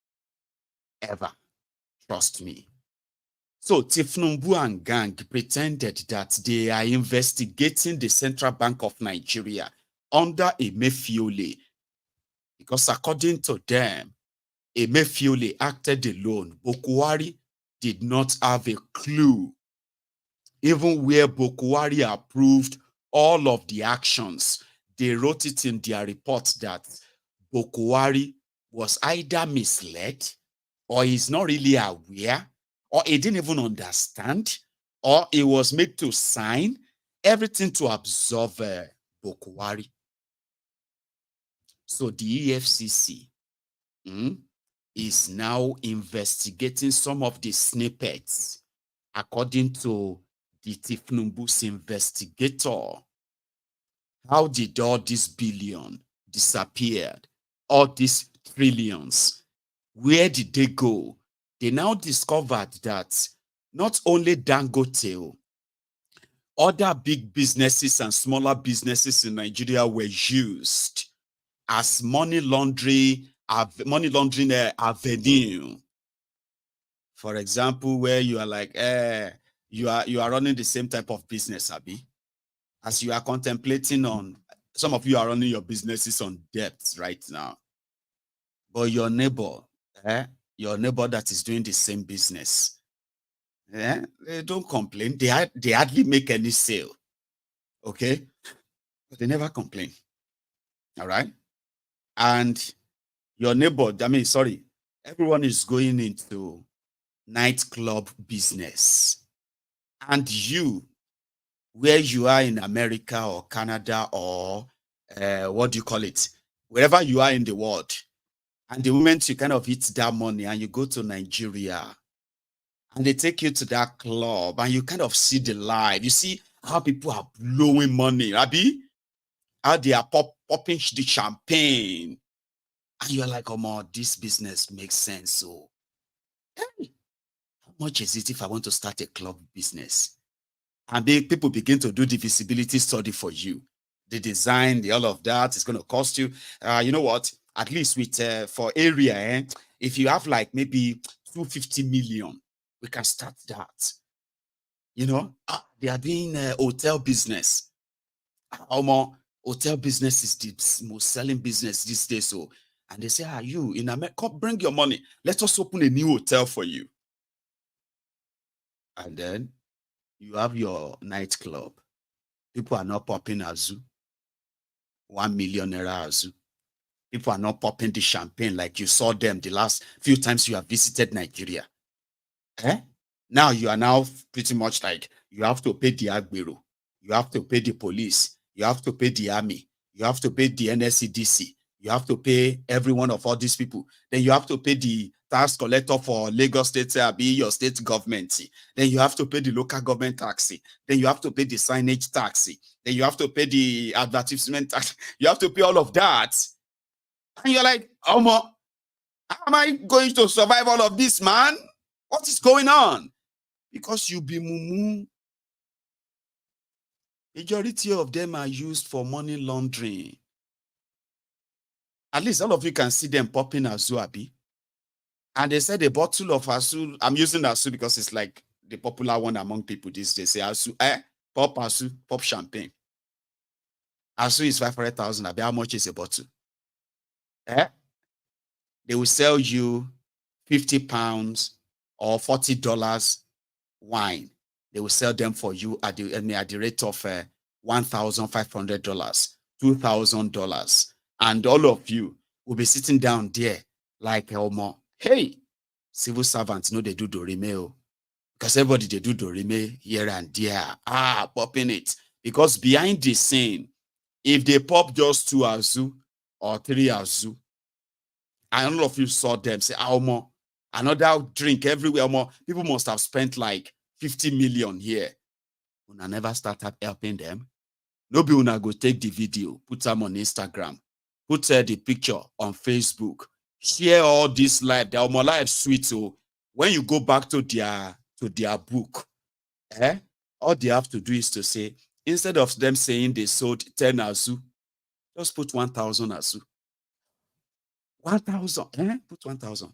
Ever. Trust me. So Thiefnubu and gang pretended that they are investigating the Central Bank of Nigeria under Emefiole, because according to them, Emefiole acted alone. Bokwari did not have a clue, even where Bokwari approved all of the actions. They wrote it in their report that Bokwari was either misled, or he's not really aware, or he didn't even understand, or he was made to sign everything to absolve Bokwari. So the EFCC is now investigating some of the snippets, according to the Thiefnubu's investigator. How did all this billion disappeared? All this trillions. Where did they go? They now discovered that not only Dangote, other big businesses and smaller businesses in Nigeria were used as money laundering avenue. For example, where you are like, you are running the same type of business, Abi, as you are contemplating on. Some of you are running your businesses on debts right now, but your neighbor that is doing the same business, they don't complain. They hardly make any sale, okay, but they never complain. All right, and your neighbor, everyone is going into nightclub business, and you, where you are in America or Canada or what do you call it, wherever you are in the world, and the moment you kind of hit that money and you go to Nigeria and they take you to that club and you kind of see the life, you see how people are blowing money, Abi, how they are popping the champagne, and you're like, oh, this business makes sense. So hey, how much is it if I want to start a club business? And people begin to do the visibility study for you. The design, all of that is going to cost you. You know what? At least with for area, if you have like maybe 250 million, we can start that. You know, they are doing hotel business. Hotel business is the most selling business these days. So, and they say, you in America, bring your money. Let us open a new hotel for you. And then you have your nightclub. People are not popping Azu. 1 million naira Azu. People are not popping the champagne like you saw them the last few times you have visited Nigeria. Now you are now pretty much like you have to pay the Agbero, you have to pay the police, you have to pay the army, you have to pay the NSCDC, you have to pay every one of all these people. Then you have to pay the tax collector for Lagos State, be your state government. Then you have to pay the local government tax. Then you have to pay the signage tax. Then you have to pay the advertisement tax. You have to pay all of that. And you're like, how am I going to survive all of this, man? What is going on? Because you be mumu. Majority of them are used for money laundering. At least all of you can see them popping Azu, Abi. And they said a bottle of Azu, I'm using Azu because it's like the popular one among people these days. Say Azu, pop Azu, pop champagne. Azu is 500,000. Abi, how much is a bottle? They will sell you 50 pounds or $40 wine. They will sell them for you at the rate of $1,500, $2,000. And all of you will be sitting down there like, hey, civil servants know they do Dorime. Because everybody, they do Dorime here and there. Popping it. Because behind the scene, if they pop just 2 Azu or 3 Azu, and all of you saw them say, another drink everywhere, people must have spent like 50 million here. Una never started helping them. Nobody una go take the video, put them on Instagram, put the picture on Facebook, share all this life. Their life sweet. So when you go back to their book, all they have to do is to say, instead of them saying they sold 10 Azu, just put 1,000 Azu. 1,000, put 1,000.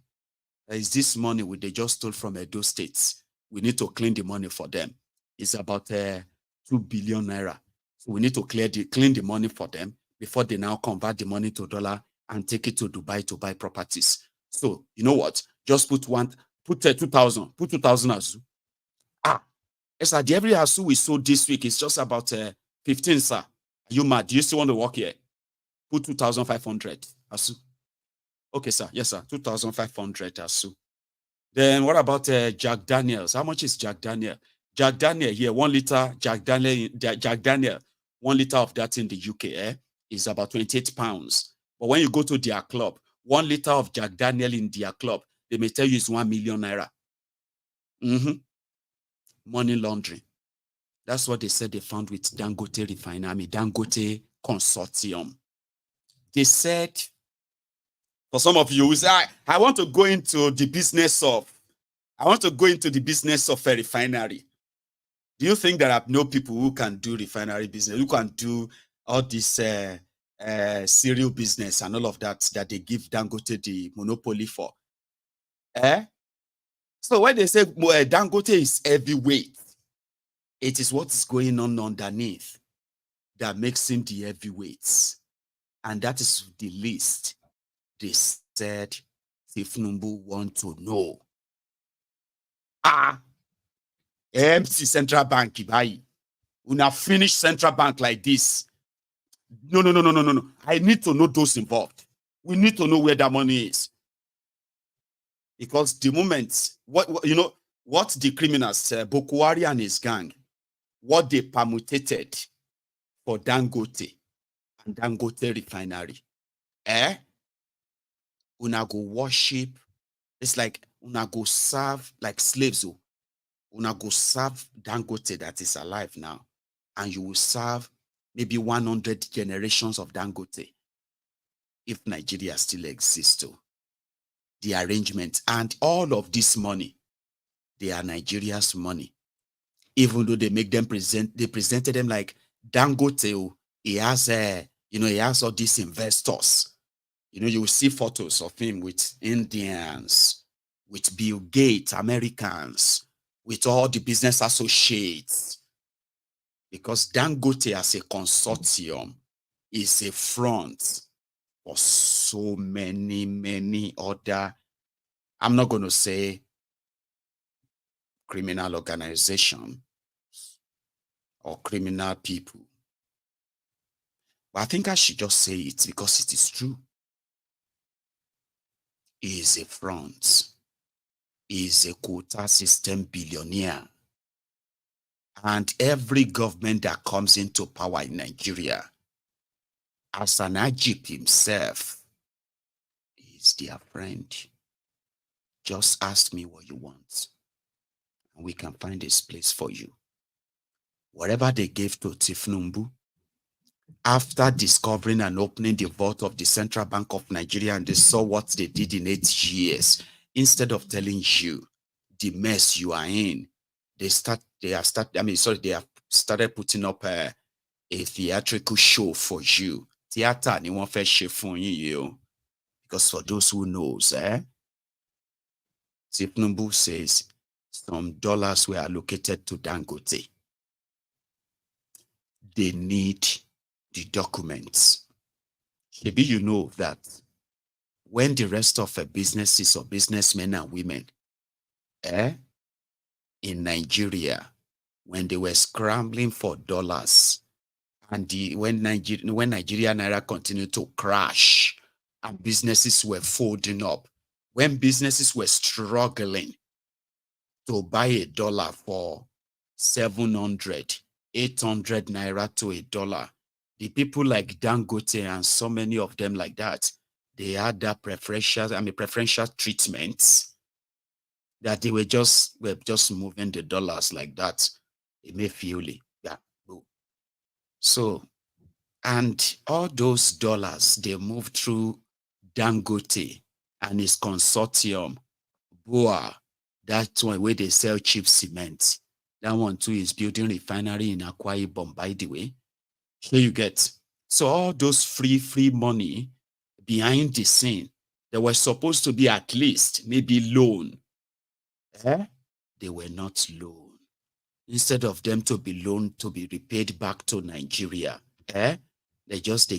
Is this money they just stole from Edo states? We need to clean the money for them. It's about 2 billion naira. So we need to clean the money for them before they now convert the money to dollar and take it to Dubai to buy properties. So you know what? Just put 2,000. Put 2,000 Azu. Yes, sir. Every Azu we sold this week is just about 15, sir. Are you mad? Do you still want to work here? Put 2,500 Azu. Okay, sir. Yes, sir. 2,500 Azu. Then what about Jack Daniels? How much is Jack Daniel? Jack Daniel here, 1 liter Jack Daniel, 1 liter of that in the UK is about 28 pounds. But when you go to their club, 1 liter of Jack Daniel in their club, they may tell you it's 1 million naira. Money laundering. That's what they said they found with Dangote Refinery, Dangote Consortium. They said For some of you who say, I want to go into the business of, a refinery. Do you think there are no people who can do refinery business, who can do all this cereal business and all of that they give Dangote the monopoly for? So when they say Dangote is heavyweight, it is what is going on underneath that makes him the heavyweights. And that is the list they said Thiefnubu want to know. MC Central Bank, Ibai. Una finish Central Bank like this. No. I need to know those involved. We need to know where that money is. Because the moment, what the criminals, Boko Haram and his gang, what they permutated for Dangote and Dangote refinery. Una go worship. It's like una go serve like slaves. Una go serve Dangote that is alive now. And you will serve maybe 100 generations of Dangote if Nigeria still exists. The arrangement and all of this money, they are Nigeria's money. Even though they make them they presented them like Dangote, he has he has all these investors. You will see photos of him with Indians, with Bill Gates, Americans, with all the business associates. Because Dangote as a consortium is a front for so many other, I'm not going to say criminal organization or criminal people. But I think I should just say it because it is true. He is a front. He is a quota system billionaire. And every government that comes into power in Nigeria, as an Ajip himself, is their friend. Just ask me what you want, and we can find this place for you. Whatever they gave to Thiefnubu, after discovering and opening the vault of the Central Bank of Nigeria, and they saw what they did in 8 years, instead of telling you the mess you are in, they have started putting up a theatrical show for you. Theater ni wọ́n fẹ́ ṣe fún yín. Because for those who knows, Thiefnubu says some dollars were allocated to Dangote. They need the documents. Maybe you know that when the rest of businesses or businessmen and women in Nigeria, when they were scrambling for dollars, and when Nigeria Naira continued to crash and businesses were folding up, when businesses were struggling to buy a dollar for 700, 800 Naira to a dollar, the people like Dangote and so many of them like that, they had that preferential treatments that they were just moving the dollars like that. Immediately. Yeah. So, and all those dollars, they moved through Dangote and his consortium, Boa, that's one where they sell cheap cement. That one too is building refinery in Akwa Ibom, by the way. Here you get. So all those free money behind the scene, they were supposed to be at least maybe loan. They were not loan. Instead of them to be loaned to be repaid back to Nigeria, they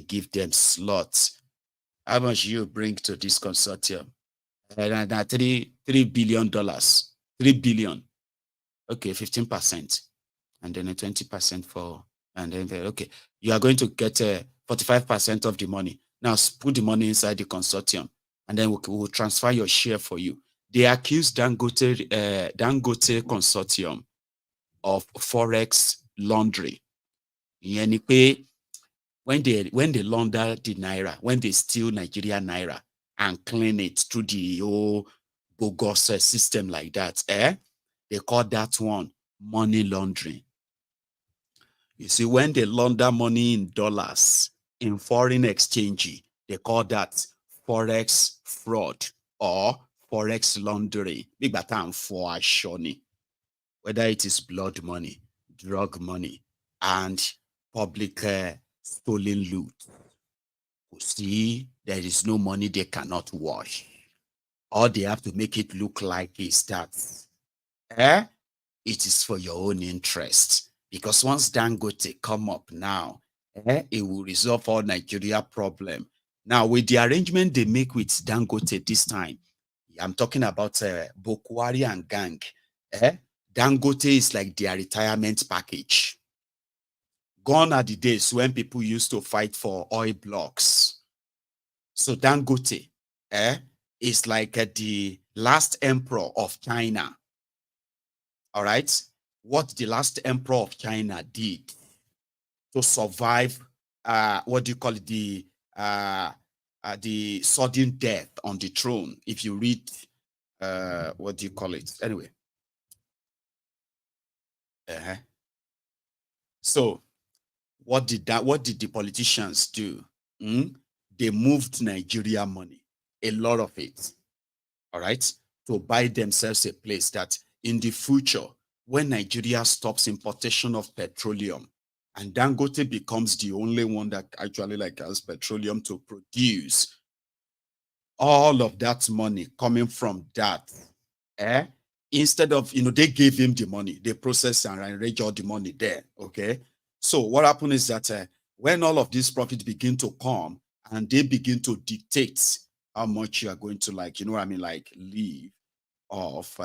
give them slots. How much you bring to this consortium? $3 billion. $3 billion. Okay, 15%. And then a 20% for, and then, okay, you are going to get 45% of the money. Now put the money inside the consortium, and then we'll transfer your share for you. They accused Dangote consortium of forex laundering. When they launder the naira, when they steal Nigeria naira and clean it through the old bogus system like that, they call that one money laundering. You see, when they launder money in dollars in foreign exchange, they call that forex fraud or forex laundering. Big batan for shoni. Whether it is blood money, drug money, and public stolen loot. You see, there is no money they cannot wash. All they have to make it look like is that it is for your own interest. Because once Dangote come up now, it will resolve all Nigeria problem. Now, with the arrangement they make with Dangote this time, I'm talking about Bokwari and gang. Dangote is like their retirement package. Gone are the days when people used to fight for oil blocks. So Dangote is like the last emperor of China. All right? What the last emperor of China did to survive, what do you call it, the sudden death on the throne. If you read, what do you call it? Anyway. So what did the politicians do? They moved Nigeria money, a lot of it, all right, to buy themselves a place that in the future, when Nigeria stops importation of petroleum and Dangote becomes the only one that actually has petroleum to produce, all of that money coming from that, instead of, they gave him the money, they processed and arranged all the money there, okay? So what happened is that when all of these profits begin to come and they begin to dictate how much you are going to live off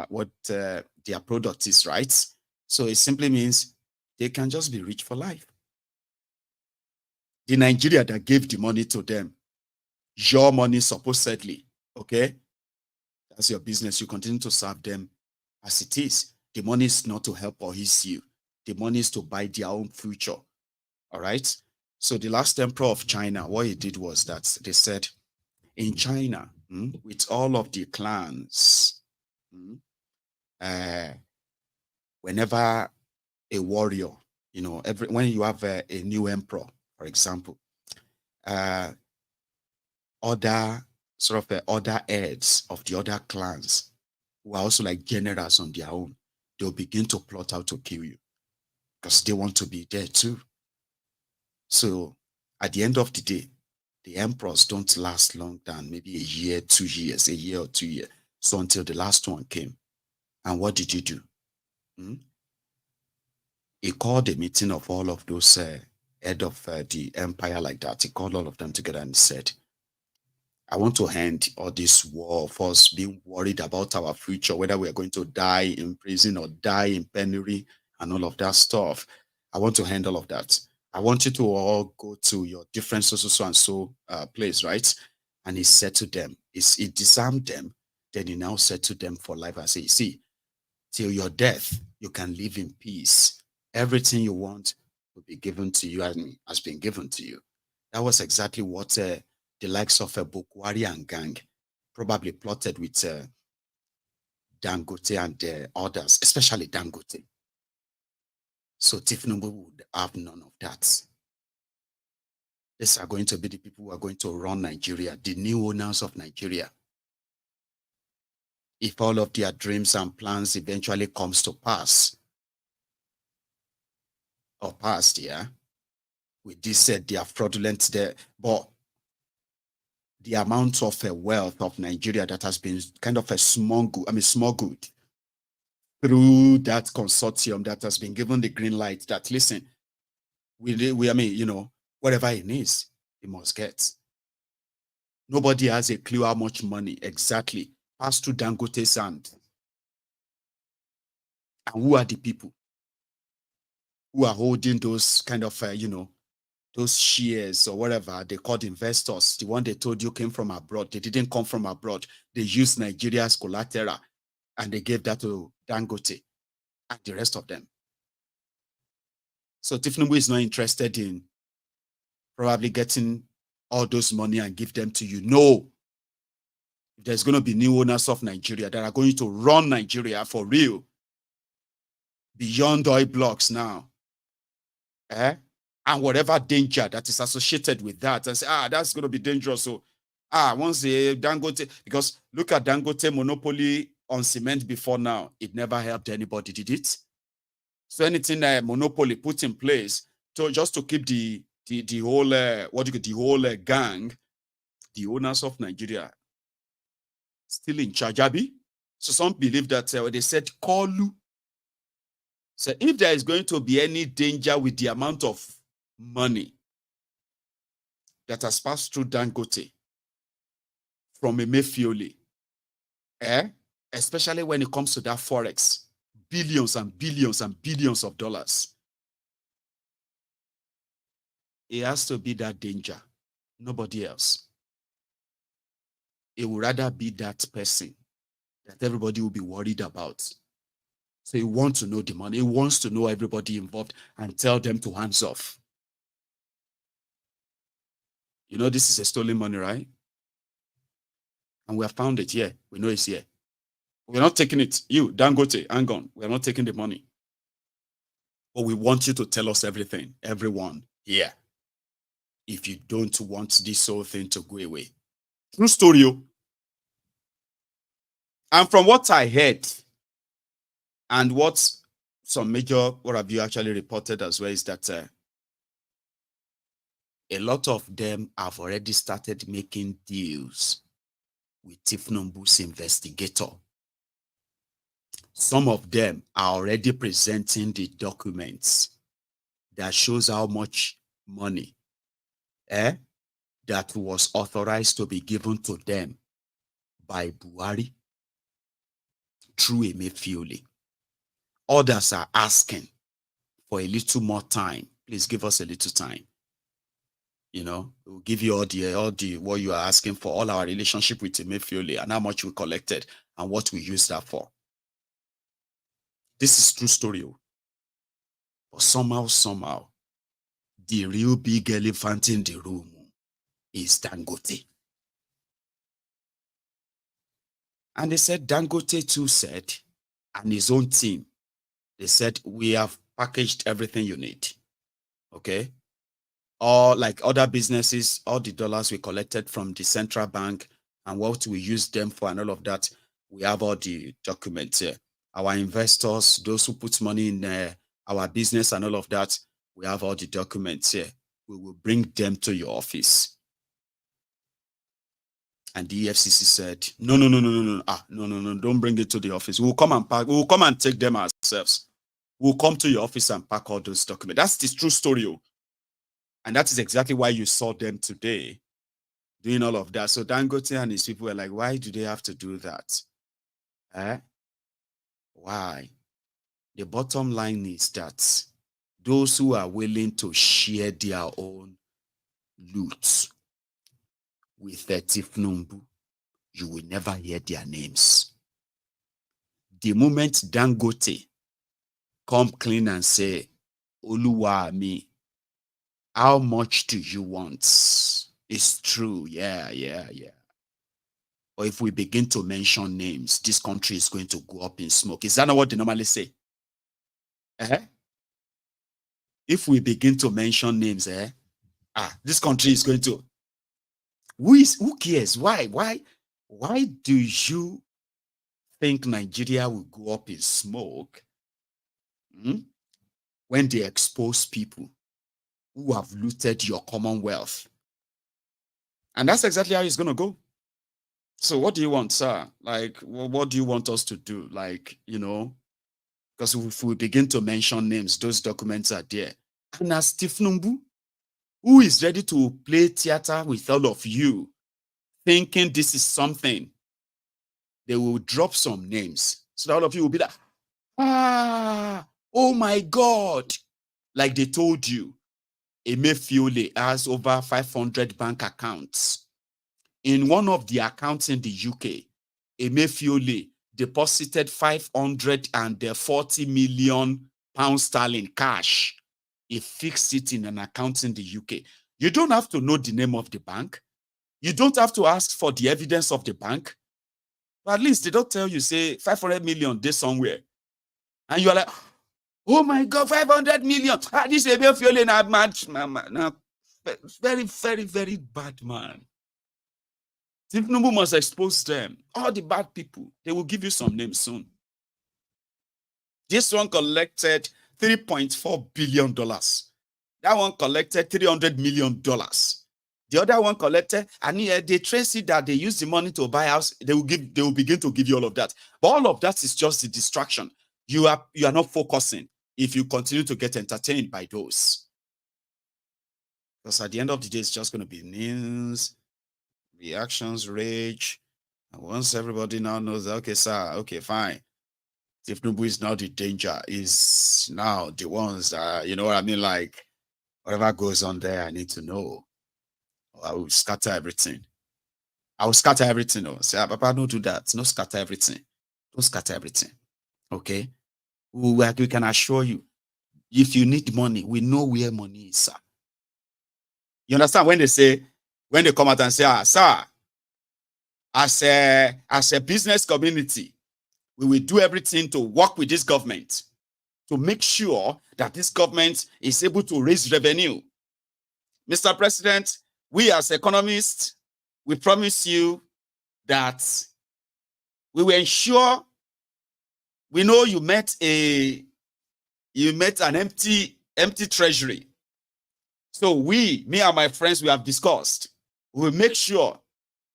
what their product is, right? So it simply means they can just be rich for life. The Nigeria that gave the money to them, your money supposedly, okay? That's your business. You continue to serve them as it is. The money is not to help or ease you. The money is to buy their own future. All right? So the last emperor of China, what he did was that they said, in China, with all of the clans, whenever a warrior, when you have a new emperor, for example, other heads of the other clans who are also like generals on their own, they'll begin to plot how to kill you because they want to be there too. So at the end of the day, the emperors don't last long than maybe a year, 2 years, a year or 2 years. So until the last one came. And what did you do? He called a meeting of all of those head of the empire like that. He called all of them together and said, I want to end all this war of us being worried about our future, whether we are going to die in prison or die in penury and all of that stuff. I want to end all of that. I want you to all go to your different so and so place, right? And he said to them, he disarmed them. Then he now said to them for life and say, see, till your death, you can live in peace. Everything you want will be given to you and has been given to you. That was exactly what the likes of Bokwari and gang probably plotted with Dangote and others, especially Dangote. So Thiefnubu would have none of that. These are going to be the people who are going to run Nigeria, the new owners of Nigeria. If all of their dreams and plans eventually comes to pass, or past, with this their fraudulent there, but the amount of wealth of Nigeria that has been kind of a small good through that consortium that has been given the green light that, listen, whatever it needs, it must get. Nobody has a clue how much money exactly passed through Dangote's hand. And who are the people who are holding those kind of, those shares or whatever they called investors? The one they told you came from abroad. They didn't come from abroad. They used Nigeria's collateral and they gave that to Dangote and the rest of them. So Thiefnubu is not interested in probably getting all those money and give them to you. No. There's going to be new owners of Nigeria that are going to run Nigeria for real. Beyond oil blocks now. And whatever danger that is associated with that. And say, that's going to be dangerous. So Once the Dangote, because look at Dangote monopoly on cement before now, it never helped anybody, did it? So anything that monopoly put in place just to keep the whole gang, the owners of Nigeria, still in charge. So some believe that they said Kolu. So if there is going to be any danger with the amount of money that has passed through Dangote from Emefiole, especially when it comes to that forex, billions and billions and billions of dollars, it has to be that danger, nobody else. It would rather be that person that everybody will be worried about. So he wants to know the money. He wants to know everybody involved and tell them to hands off. You know, this is a stolen money, right? And we have found it here. We know it's here. We're not taking it. You, Dangote, hang on. We're not taking the money. But we want you to tell us everything, everyone here. If you don't want this whole thing to go away. True story. And from what I heard, and what some what have you actually reported as well, is that a lot of them have already started making deals with Thiefnubu's investigator. Some of them are already presenting the documents that shows how much money that was authorized to be given to them by Buhari through Emefiole. Others are asking for a little more time. Please give us a little time. You know, we'll give you all the what you are asking for, all our relationship with Emefiole and how much we collected and what we used that for. This is true story. But somehow, the real big elephant in the room is Dangote. And they said Dangote too said, and his own team, they said, we have packaged everything you need. Okay? Or like other businesses, all the dollars we collected from the central bank and what we used them for and all of that, we have all the documents here. Our investors, those who put money in our business and all of that, we have all the documents here. We will bring them to your office. And the EFCC said, no, don't bring it to the office. We'll come and pack. We'll come and take them ourselves. We'll come to your office and pack all those documents. That's the true story. And that is exactly why you saw them today doing all of that. So Dangote and his people were like, why do they have to do that? Why? The bottom line is that those who are willing to share their own loot with Thiefnubu, you will never hear their names. The moment Dangote come clean and say, Oluwa mi, how much do you want? It's true, yeah. Or if we begin to mention names, this country is going to go up in smoke. Is that not what they normally say? If we begin to mention names, this country is going to. Who cares? Why do you think Nigeria will go up in smoke when they expose people who have looted your commonwealth? And that's exactly how it's going to go. So what do you want, sir? Like, what do you want us to do? Like, you know, because if we begin to mention names, those documents are there. And as Thiefnubu, who is ready to play theater with all of you, thinking this is something, they will drop some names. So all of you will be like, oh my God. Like they told you, Emefiole has over 500 bank accounts. In one of the accounts in the UK, Emefiole deposited 540 million pounds sterling cash. He fixed it in an account in the UK. You don't have to know the name of the bank. You don't have to ask for the evidence of the bank. But at least they don't tell you, say, 500 million there somewhere. And you're like, oh my God, 500 million. This is Emefiole na mad. Very, very, very bad man. Thiefnubu must expose them. All the bad people, they will give you some names soon. This one collected $3.4 billion. That one collected $300 million. The other one collected, and they trace it that they use the money to buy house. They will begin to give you all of that. But all of that is just the distraction. You are not focusing if you continue to get entertained by those. Because at the end of the day, it's just going to be news, reactions, rage. And once everybody now knows that, okay, sir, okay, fine. Thiefnubu is now the danger, is now the ones that, you know what I mean? Like, whatever goes on there, I need to know. I will scatter everything. I will scatter everything. Oh. Say, Papa, don't do that. No scatter everything. Don't scatter everything. Okay? We can assure you, if you need money, we know where money is, sir. You understand when they come out and say, sir, as a business community, we will do everything to work with this government to make sure that this government is able to raise revenue. Mr. President, we as economists, we promise you that we will ensure. We know you met an empty treasury. So me and my friends, we have discussed. We will make sure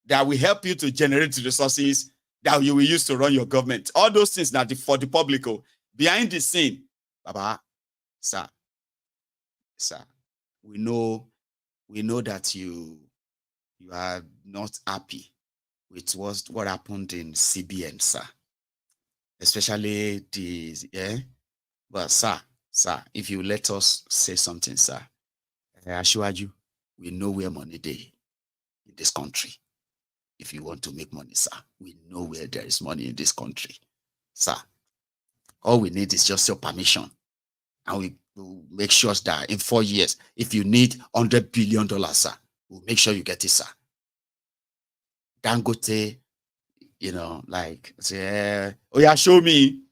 that we help you to generate the resources that you will use to run your government. All those things now for the public. Behind the scene, Baba, sir, we know that you are not happy with what happened in CBN, sir. Especially but sir, if you let us say something, sir, I assure you, we know where money is in this country. If you want to make money, sir, we know where there is money in this country. Sir, all we need is just your permission. And we will make sure that in 4 years, if you need $100 billion, sir, we'll make sure you get it, sir. Dangote, you know, like, say, oh yeah, show me.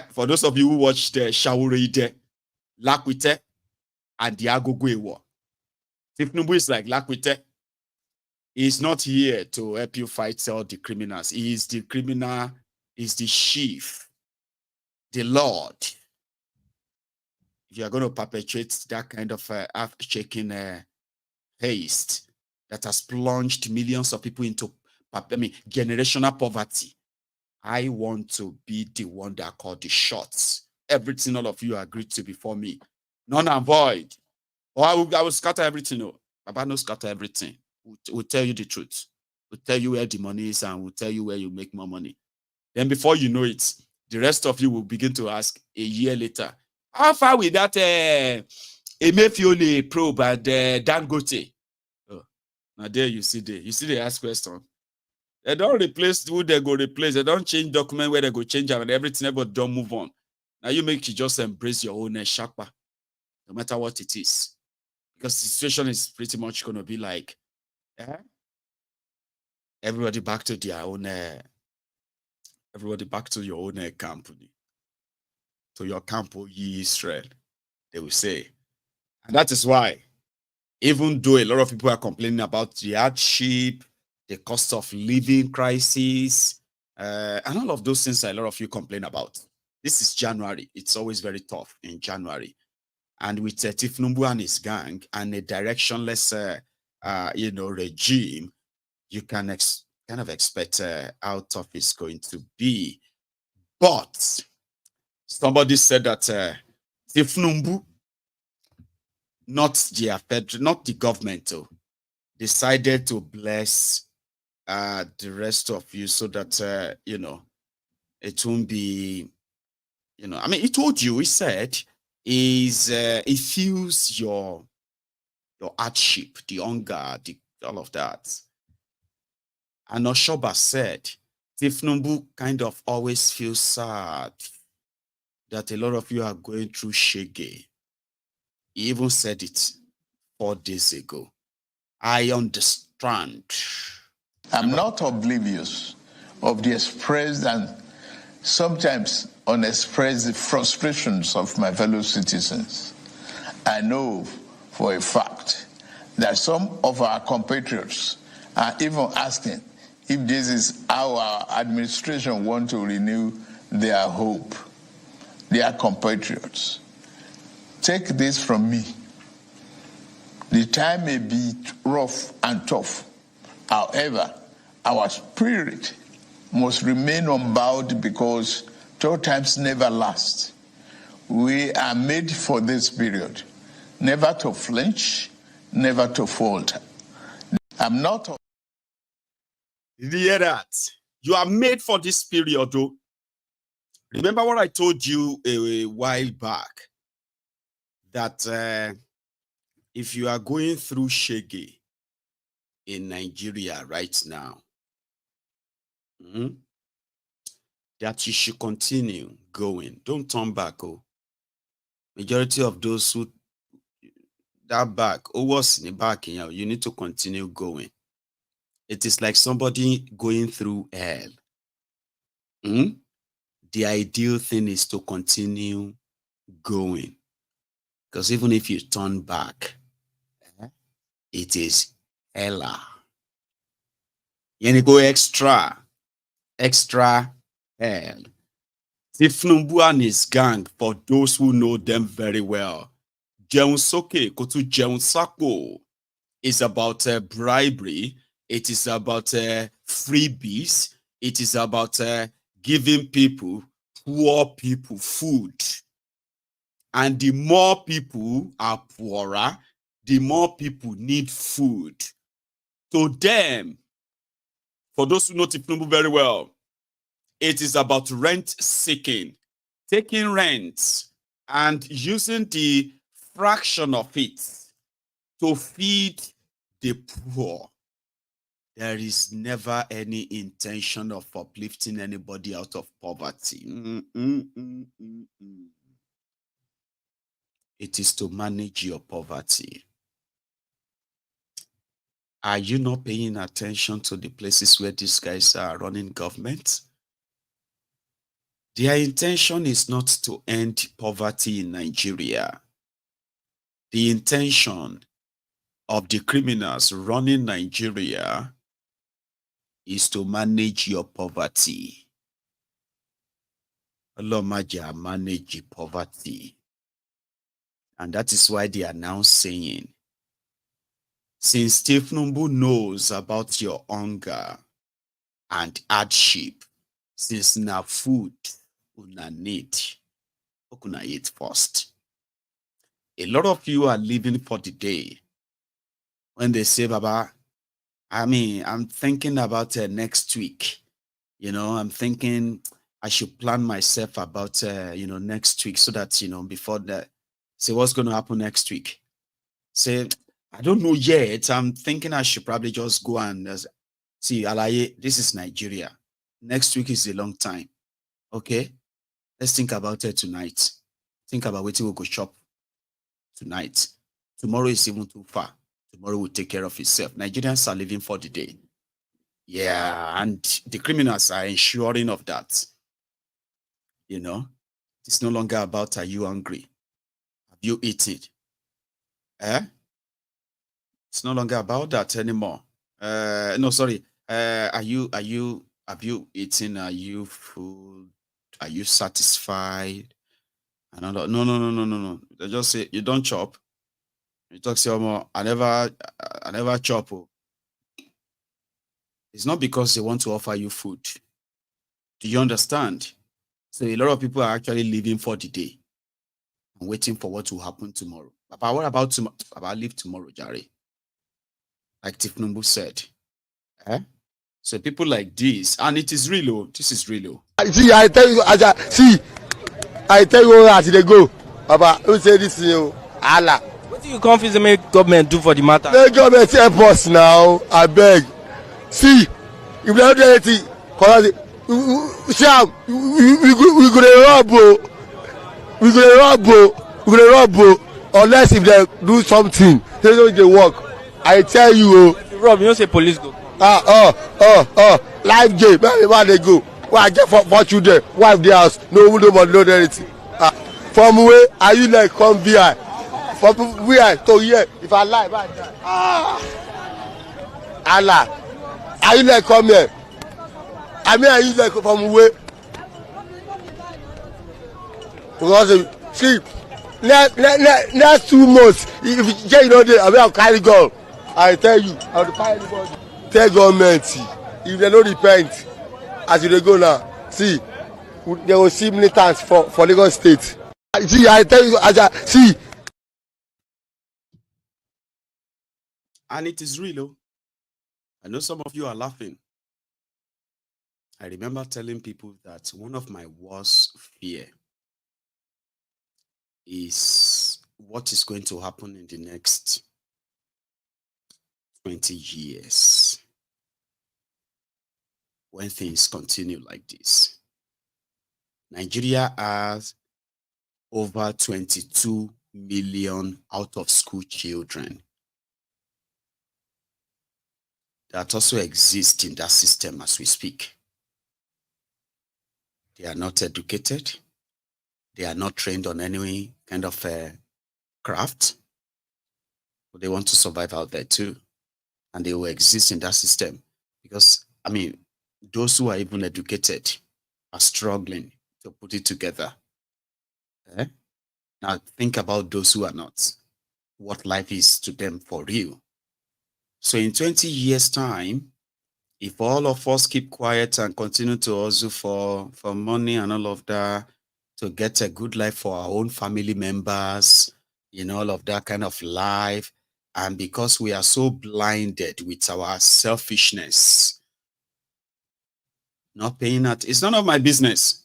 For those of you who watched the Shauride, Lakwite, and the Agogwe war. Thiefnubu is like Lakwite. He's not here to help you fight all the criminals. He is the criminal, he's the chief, the Lord. If you are going to perpetuate that kind of shaking haste that has plunged millions of people into generational poverty, I want to be the one that called the shots. Everything all of you agreed to before me. None and void. Or I will scatter everything. No. Baba no scatter everything. We'll tell you the truth. We'll tell you where the money is and we'll tell you where you make more money. Then before you know it, the rest of you will begin to ask a year later, how far with that Emefiole probe and Dangote? Oh, now there you see they ask question. They don't replace who they go replace. They don't change document where they go change and everything, but don't move on. Now you make you just embrace your own shakpa, no matter what it is. Because the situation is pretty much going to be like, everybody back to their own, everybody back to your own company. To your camp, O ye Israel, they will say. And that is why, even though a lot of people are complaining about the hardship, the cost of living crisis, and all of those things a lot of you complain about. This is January. It's always very tough in January. And with Thiefnubu and his gang and a directionless, regime, you can kind of expect how tough it's going to be. But somebody said that Thiefnubu, not the government, decided to bless the rest of you so that, it won't be, he told you, he said, it feels your hardship, the hunger, all of that. And Oshoba said, Thiefnubu kind of always feels sad that a lot of you are going through shege. He even said it 4 days ago. I understand. I'm not oblivious of the expressed and sometimes unexpressed frustrations of my fellow citizens. I know for a fact that some of our compatriots are even asking if this is how our administration want to renew their hope, their compatriots. Take this from me. The time may be rough and tough. However, our spirit must remain unbowed because tough times never last. We are made for this period, never to flinch, never to falter. I'm not. Did you hear that? You are made for this period, though. Remember what I told you a while back, that if you are going through shege in Nigeria right now, that you should continue going. Don't turn back. Oh, majority of those who that back, oh, what's in the back, you need to continue going. It is like somebody going through hell. The ideal thing is to continue going. Because even if you turn back, it is hella. You go extra hell. Thiefnubu and his gang, for those who know them very well, Jeun Soke Kotu Jeun Sako is about bribery. It is about freebies. It is about giving poor people food. And the more people are poorer, the more people need food. To them, for those who know Thiefnubu very well, it is about rent seeking, taking rent and using the fraction of it to feed the poor. There is never any intention of uplifting anybody out of poverty. It is to manage your poverty. Are you not paying attention to the places where these guys are running government? Their intention is not to end poverty in Nigeria. The intention of the criminals running Nigeria is to manage your poverty. Allah manage poverty. And that is why they are now saying, since Thiefnubu knows about your hunger and hardship, since na food una need, una eat first. A lot of you are living for the day when they say, Baba, I'm thinking about next week. I'm thinking I should plan myself about, next week so that, before that, say what's going to happen next week. Say, I don't know yet. I'm thinking I should probably just go and see, Alaye, this is Nigeria. Next week is a long time. Okay? Let's think about it tonight. Think about what we go shop tonight. Tomorrow is even too far. Tomorrow will take care of itself. Nigerians are living for the day. Yeah, and the criminals are ensuring of that. It's no longer about, are you hungry? Have you eaten? It's no longer about that anymore. No, sorry. Have you eaten? Are you full? Are you satisfied? No. They just say you don't chop. You talk, say, I never chop. It's not because they want to offer you food. Do you understand? So a lot of people are actually living for the day and waiting for what will happen tomorrow. But what about tomorrow? I'll leave tomorrow, Jare. Like Thiefnubu said. So people like this, and it is real. This is real. See, I tell you, as they go. Baba, who say this to you? Allah. What do you confuse the government do for the matter? The government help us now. I beg. See, if they don't do anything, we gonna rob, unless if they do something, they don't get work. I tell you, Rob, you don't say police go. Life game, where they go? Why I get for children, wife the house, nobody know anything. From where are you like come VI? From VI to here, if I lie, I die. Allah. Are you like come here? I mean, are you like from where? Because see, next 2 months, if you know there, I will carry gun. I tell you, I will carry gun. Tell government, if they don't repent, as they go now, see, they will see militants for Lagos State. See, I tell you, see. And it is real, oh. I know some of you are laughing. I remember telling people that one of my worst fear is what is going to happen in the next 20 years when things continue like this. Nigeria has over 22 million out of school children that also exist in that system as we speak. They are not educated. They are not trained on any kind of craft. But they want to survive out there too. And they will exist in that system. Because, I mean, those who are even educated are struggling to put it together. Now think about those who are not. What life is to them for real. So in 20 years' time, if all of us keep quiet and continue to hustle for money and all of that, to get a good life for our own family members, you know, all of that kind of life, and because we are so blinded with our selfishness, not paying that, it's none of my business.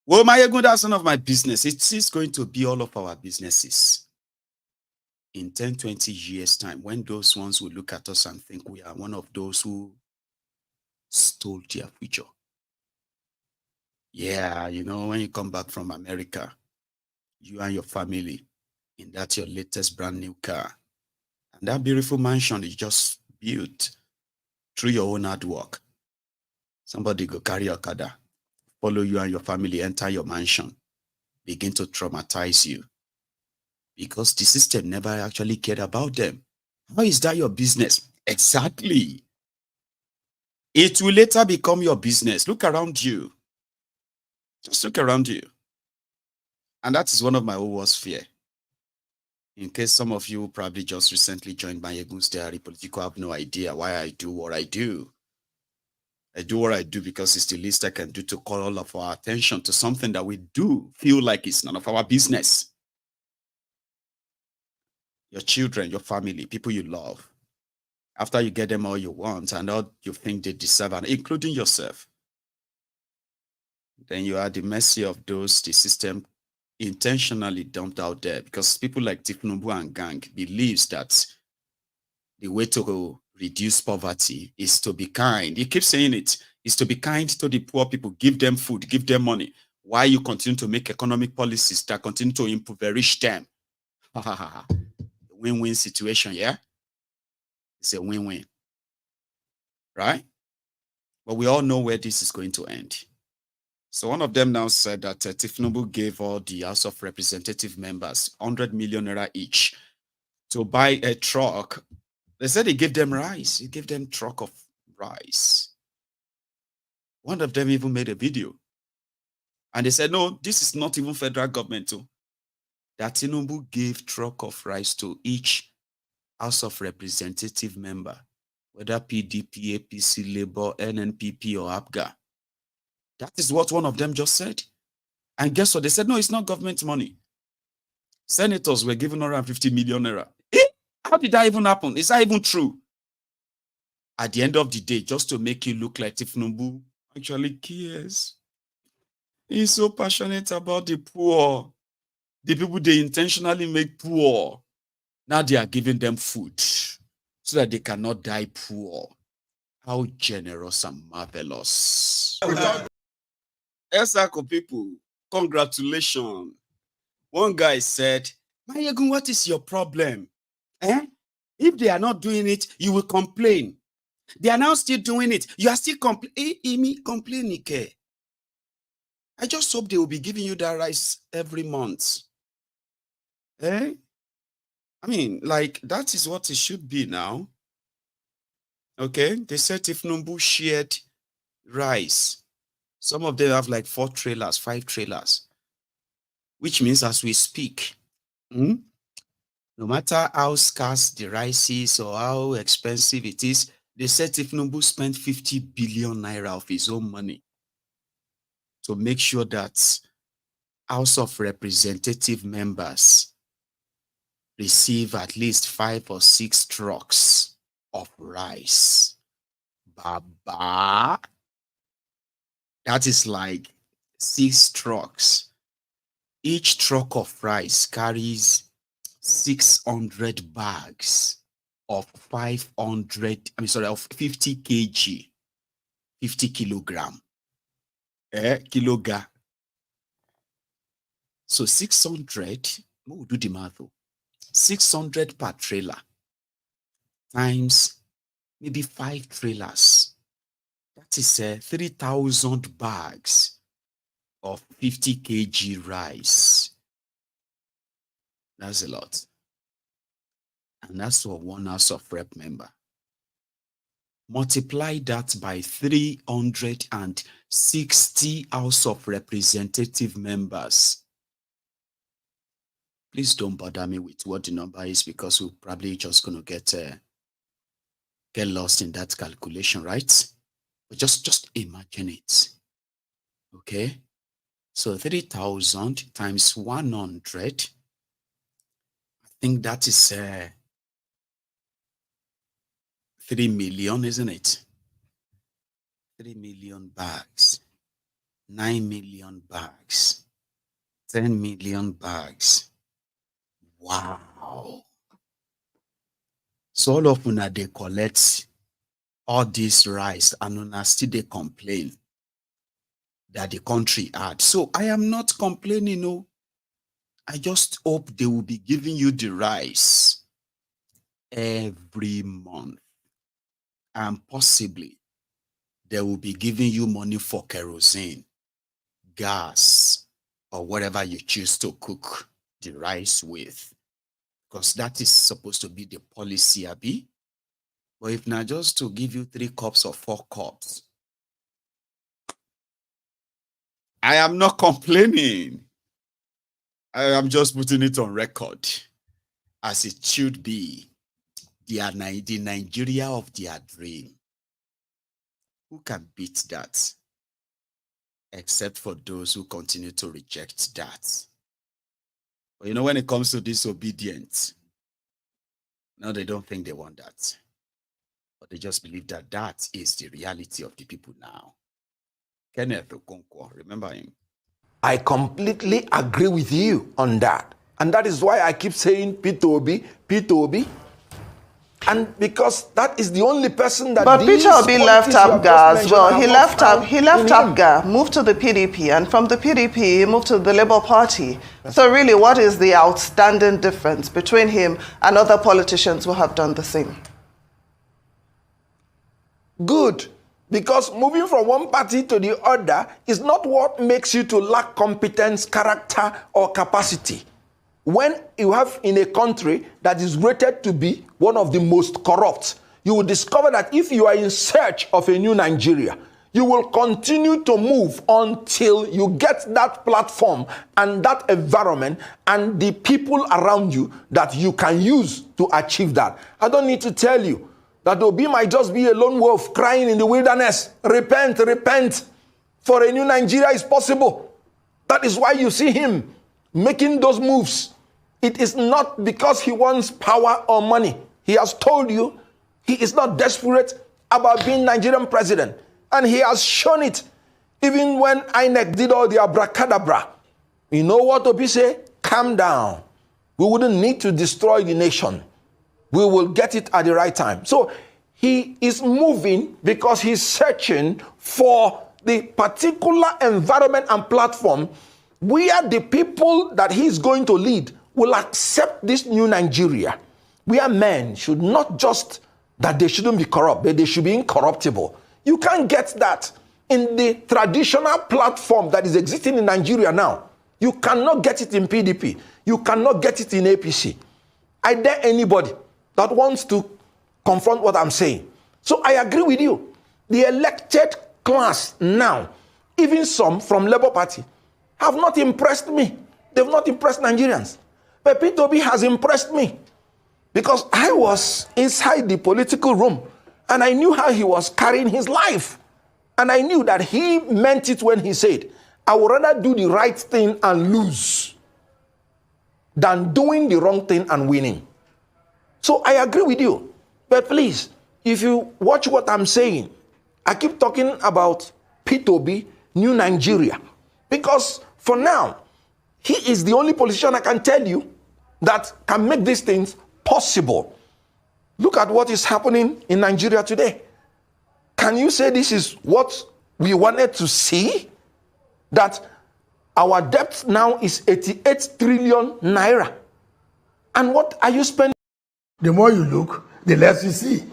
Well, my ego, that's none of my business. It is going to be all of our businesses. In 10, 20 years' time, when those ones will look at us and think we are one of those who stole their future. Yeah, you know, when you come back from America, you and your family in that your latest brand new car, and that beautiful mansion is just built through your own hard work. Somebody go carry your car, follow you and your family, enter your mansion, begin to traumatize you. Because the system never actually cared about them. How is that your business? Exactly. It will later become your business. Look around you. Just look around you. And that is one of my worst fear. In case some of you probably just recently joined my Egun's Diary Political, have no idea why I do what I do. I do what I do because it's the least I can do to call all of our attention to something that we do feel like it's none of our business. Your children, your family, people you love. After you get them all you want and all you think they deserve, and including yourself, then you are at the mercy of those the system intentionally dumped out there, because people like Thiefnubu and gang believes that the way to reduce poverty is to be kind. He keeps saying it, is to be kind to the poor people, give them food, give them money. Why you continue to make economic policies that continue to impoverish them? Win-win situation, yeah? It's a win-win, right? But we all know where this is going to end. So one of them now said that Thiefnubu gave all the House of Representative members 100 million naira each to buy a truck. They said he gave them rice. He gave them truck of rice. One of them even made a video. And they said, no, this is not even federal government too. That Tinubu gave truck of rice to each House of Representative member, whether PDP, APC, Labour, NNPP, or APGA. That is what one of them just said. And guess what? They said, no, it's not government money. Senators were given 150 million naira. How did that even happen? Is that even true? At the end of the day, just to make you look like Thiefnubu actually cares. He's so passionate about the poor. The people they intentionally make poor. Now they are giving them food so that they cannot die poor. How generous and marvelous. Esako people, congratulations. One guy said, Mayegun, what is your problem? If they are not doing it, you will complain. They are now still doing it. You are still complaining. I just hope they will be giving you that rice every month. I mean, like, that is what it should be now. Okay, they said Thiefnubu shared rice. Some of them have like 4 trailers, 5 trailers, which means as we speak, no matter how scarce the rice is or how expensive it is, they said Thiefnubu spent 50 billion naira of his own money to make sure that House of Representative members receive at least 5 or 6 trucks of rice. Baba. That is like 6 trucks. Each truck of rice carries 600 bags of 50 kg, 50 kilogram. Kilogram. So 600, we'll do the math. 600 per trailer times maybe 5 trailers. That is 3,000 bags of 50 kg rice. That's a lot. And that's for one House of Rep member. Multiply that by 360 House of Representative members. Please don't bother me with what the number is, because we're probably just going to get lost in that calculation, right? But just imagine it. Okay? So 3,000 times 100, I think that is 3 million, isn't it? 3 million bags, 9 million bags, 10 million bags. Wow. So all of una they collect all this rice and una still they complain that the country had. So I am not complaining, no. I just hope they will be giving you the rice every month. And possibly they will be giving you money for kerosene, gas, or whatever you choose to cook the rice with, because that is supposed to be the policy, Abi. But if not, just to give you 3 cups or 4 cups, I am not complaining. I am just putting it on record as it should be. The Nigeria of their dream. Who can beat that? Except for those who continue to reject that. But you know, when it comes to disobedience, no, they don't think they want that. But they just believe that that is the reality of the people now. Kenneth Okonkwo, remember him? I completely agree with you on that. And that is why I keep saying P2B, P2B. And because that is the only person that. But Peter Obi left Abga as well. He left Abga, moved to the PDP, and from the PDP he moved to the Labour Party. So really, what is the outstanding difference between him and other politicians who have done the same? Good. Because moving from one party to the other is not what makes you to lack competence, character, or capacity. When you have in a country that is rated to be one of the most corrupt, you will discover that if you are in search of a new Nigeria, you will continue to move until you get that platform and that environment and the people around you that you can use to achieve that. I don't need to tell you that Obi might just be a lone wolf crying in the wilderness. Repent, repent, for a new Nigeria is possible. That is why you see him making those moves. It is not because he wants power or money. He has told you he is not desperate about being Nigerian president. And he has shown it. Even when INEC did all the abracadabra. You know what Obi say? Calm down. We wouldn't need to destroy the nation. We will get it at the right time. So he is moving because he's searching for the particular environment and platform where the people that he's going to lead will accept this new Nigeria, where men should not just that they shouldn't be corrupt, but they should be incorruptible. You can't get that in the traditional platform that is existing in Nigeria now. You cannot get it in PDP. You cannot get it in APC. I dare anybody that wants to confront what I'm saying. So I agree with you. The elected class now, even some from Labour Party, have not impressed me. They've not impressed Nigerians. But P2B has impressed me because I was inside the political room and I knew how he was carrying his life. And I knew that he meant it when he said, I would rather do the right thing and lose than doing the wrong thing and winning. So I agree with you. But please, if you watch what I'm saying, I keep talking about P2B, New Nigeria. Because for now, he is the only politician I can tell you that can make these things possible. Look at what is happening in Nigeria today. Can you say this is what we wanted to see? That our debt now is 88 trillion naira. And what are you spending? The more you look, the less you see.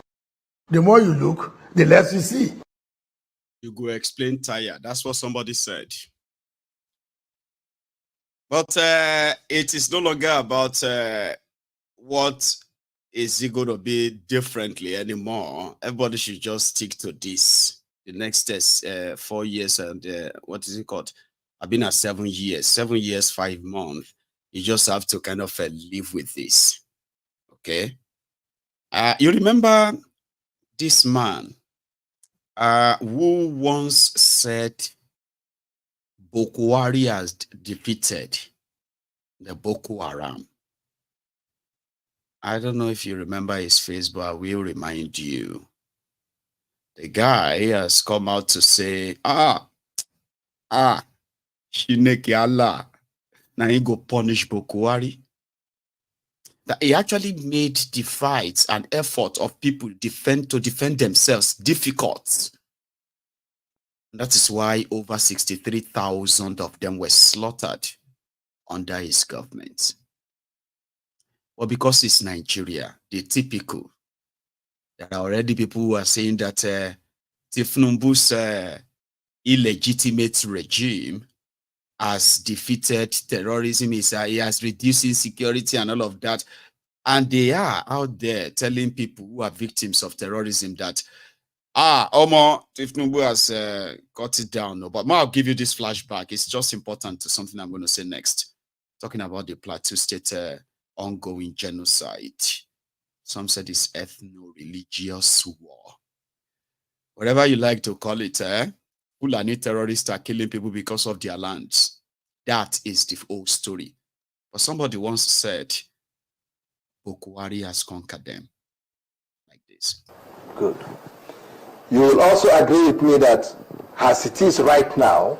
The more you look, the less you see. You go explain tire. That's what somebody said. But it is no longer about what is it going to be differently anymore. Everybody should just stick to this. The next 4 years and what is it called? I've been at 7 years. 7 years, 5 months. You just have to kind of live with this. Okay? You remember this man who once said Boko Haram has defeated the Boko Haram. I don't know if you remember his face, but I will remind you. The guy has come out to say, Shineke Allah, now he go punish Boko Haram. That he actually made the fights and effort of people to defend themselves difficult. That is why over 63,000 of them were slaughtered under his government. Well, because it's Nigeria, the typical. There are already people who are saying that Thiefnubu's illegitimate regime has defeated terrorism, he has reduced insecurity and all of that. And they are out there telling people who are victims of terrorism that, Omar, Thiefnubu has got it down. No, but I'll give you this flashback. It's just important to something I'm going to say next. Talking about the Plateau State ongoing genocide. Some said it's ethno-religious war. Whatever you like to call it, Fulani terrorists are killing people because of their lands. That is the old story. But somebody once said, Boko Haram has conquered them. Like this. Good. You will also agree with me that as it is right now,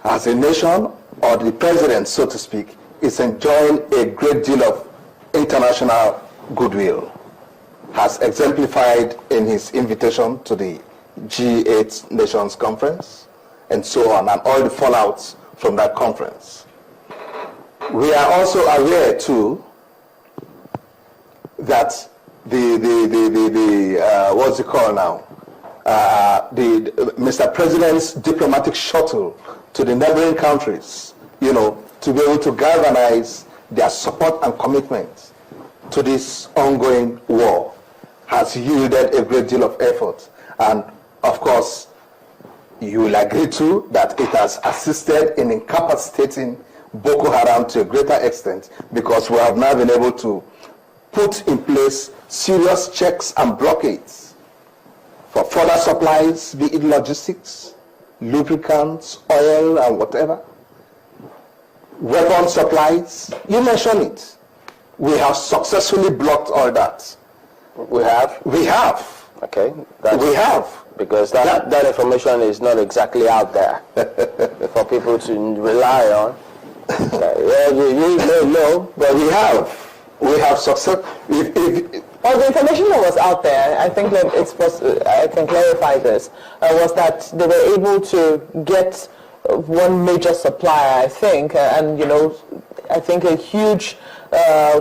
as a nation, or the president, so to speak, is enjoying a great deal of international goodwill, has exemplified in his invitation to the G8 Nations Conference, and so on, and all the fallouts from that conference. We are also aware, too, that what's it called now? Mr. President's diplomatic shuttle to the neighboring countries, you know, to be able to galvanize their support and commitment to this ongoing war has yielded a great deal of effort. And of course, you will agree too that it has assisted in incapacitating Boko Haram to a greater extent, because we have now been able to put in place serious checks and blockades for further supplies, be it logistics, lubricants, oil, and whatever. Weapon supplies, you mentioned it. We have successfully blocked all that. We have? We have. Okay. We have. Because that information is not exactly out there for people to rely on. You may know, but we have. We have success. Well, the information that was out there, I think that I can clarify this, was that they were able to get one major supplier, I think, and, you know, I think a huge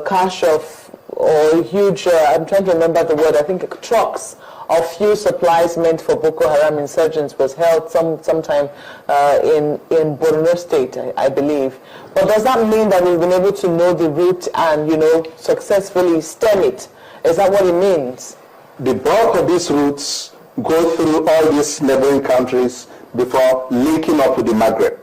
cache of, or a huge, I'm trying to remember the word, I think trucks of few supplies meant for Boko Haram insurgents was held sometime in Borno State, I believe. But does that mean that we've been able to know the route and, you know, successfully stem it? Is that what it means? the bulk of these routes go through all these neighboring countries before linking up with the Maghreb.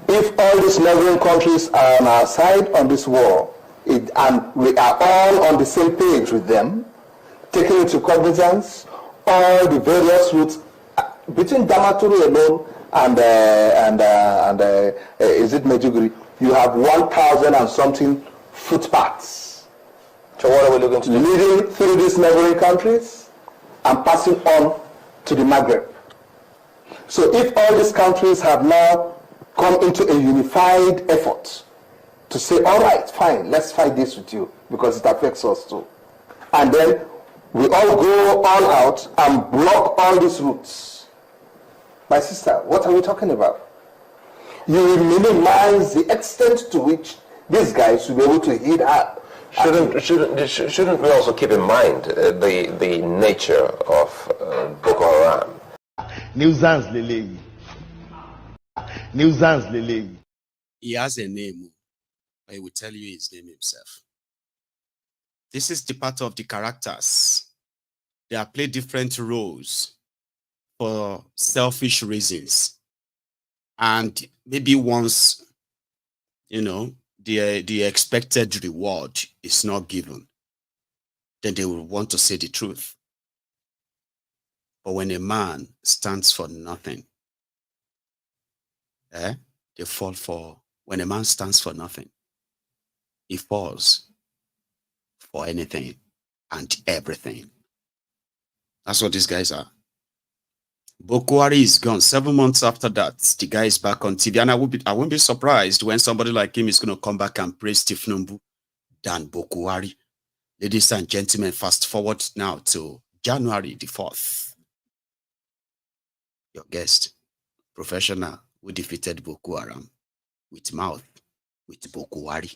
If all these neighboring countries are on our side on this war, and we are all on the same page with them, taking into cognizance all the various routes between Damaturu alone and is it Medjugorje? You have 1,000 and something footpaths. So what are we looking to do? Leading through these neighboring countries and passing on to the Maghreb. So if all these countries have now come into a unified effort to say, all right, fine, let's fight this with you because it affects us too. And then we all go all out and block all these routes. My sister, what are we talking about? You will minimize the extent to which these guys will be able to hit hard. Shouldn't we also keep in mind the nature of Boko Haram? Nuisance Lele. Nuisance Lele. He has a name. I will tell you his name himself. This is the part of the characters. They are play different roles for selfish reasons. And maybe once, the expected reward is not given, then they will want to say the truth. But when a man stands for nothing, they fall for, when a man stands for nothing, he falls for anything and everything. That's what these guys are. Boko Haram is gone. 7 months after that, the guy is back on TV. And I won't be surprised when somebody like him is going to come back and praise Thiefnubu than Boko Haram. Ladies and gentlemen, fast forward now to January the 4th. Your guest, professional who defeated Boko Haram with mouth, with Boko Haram.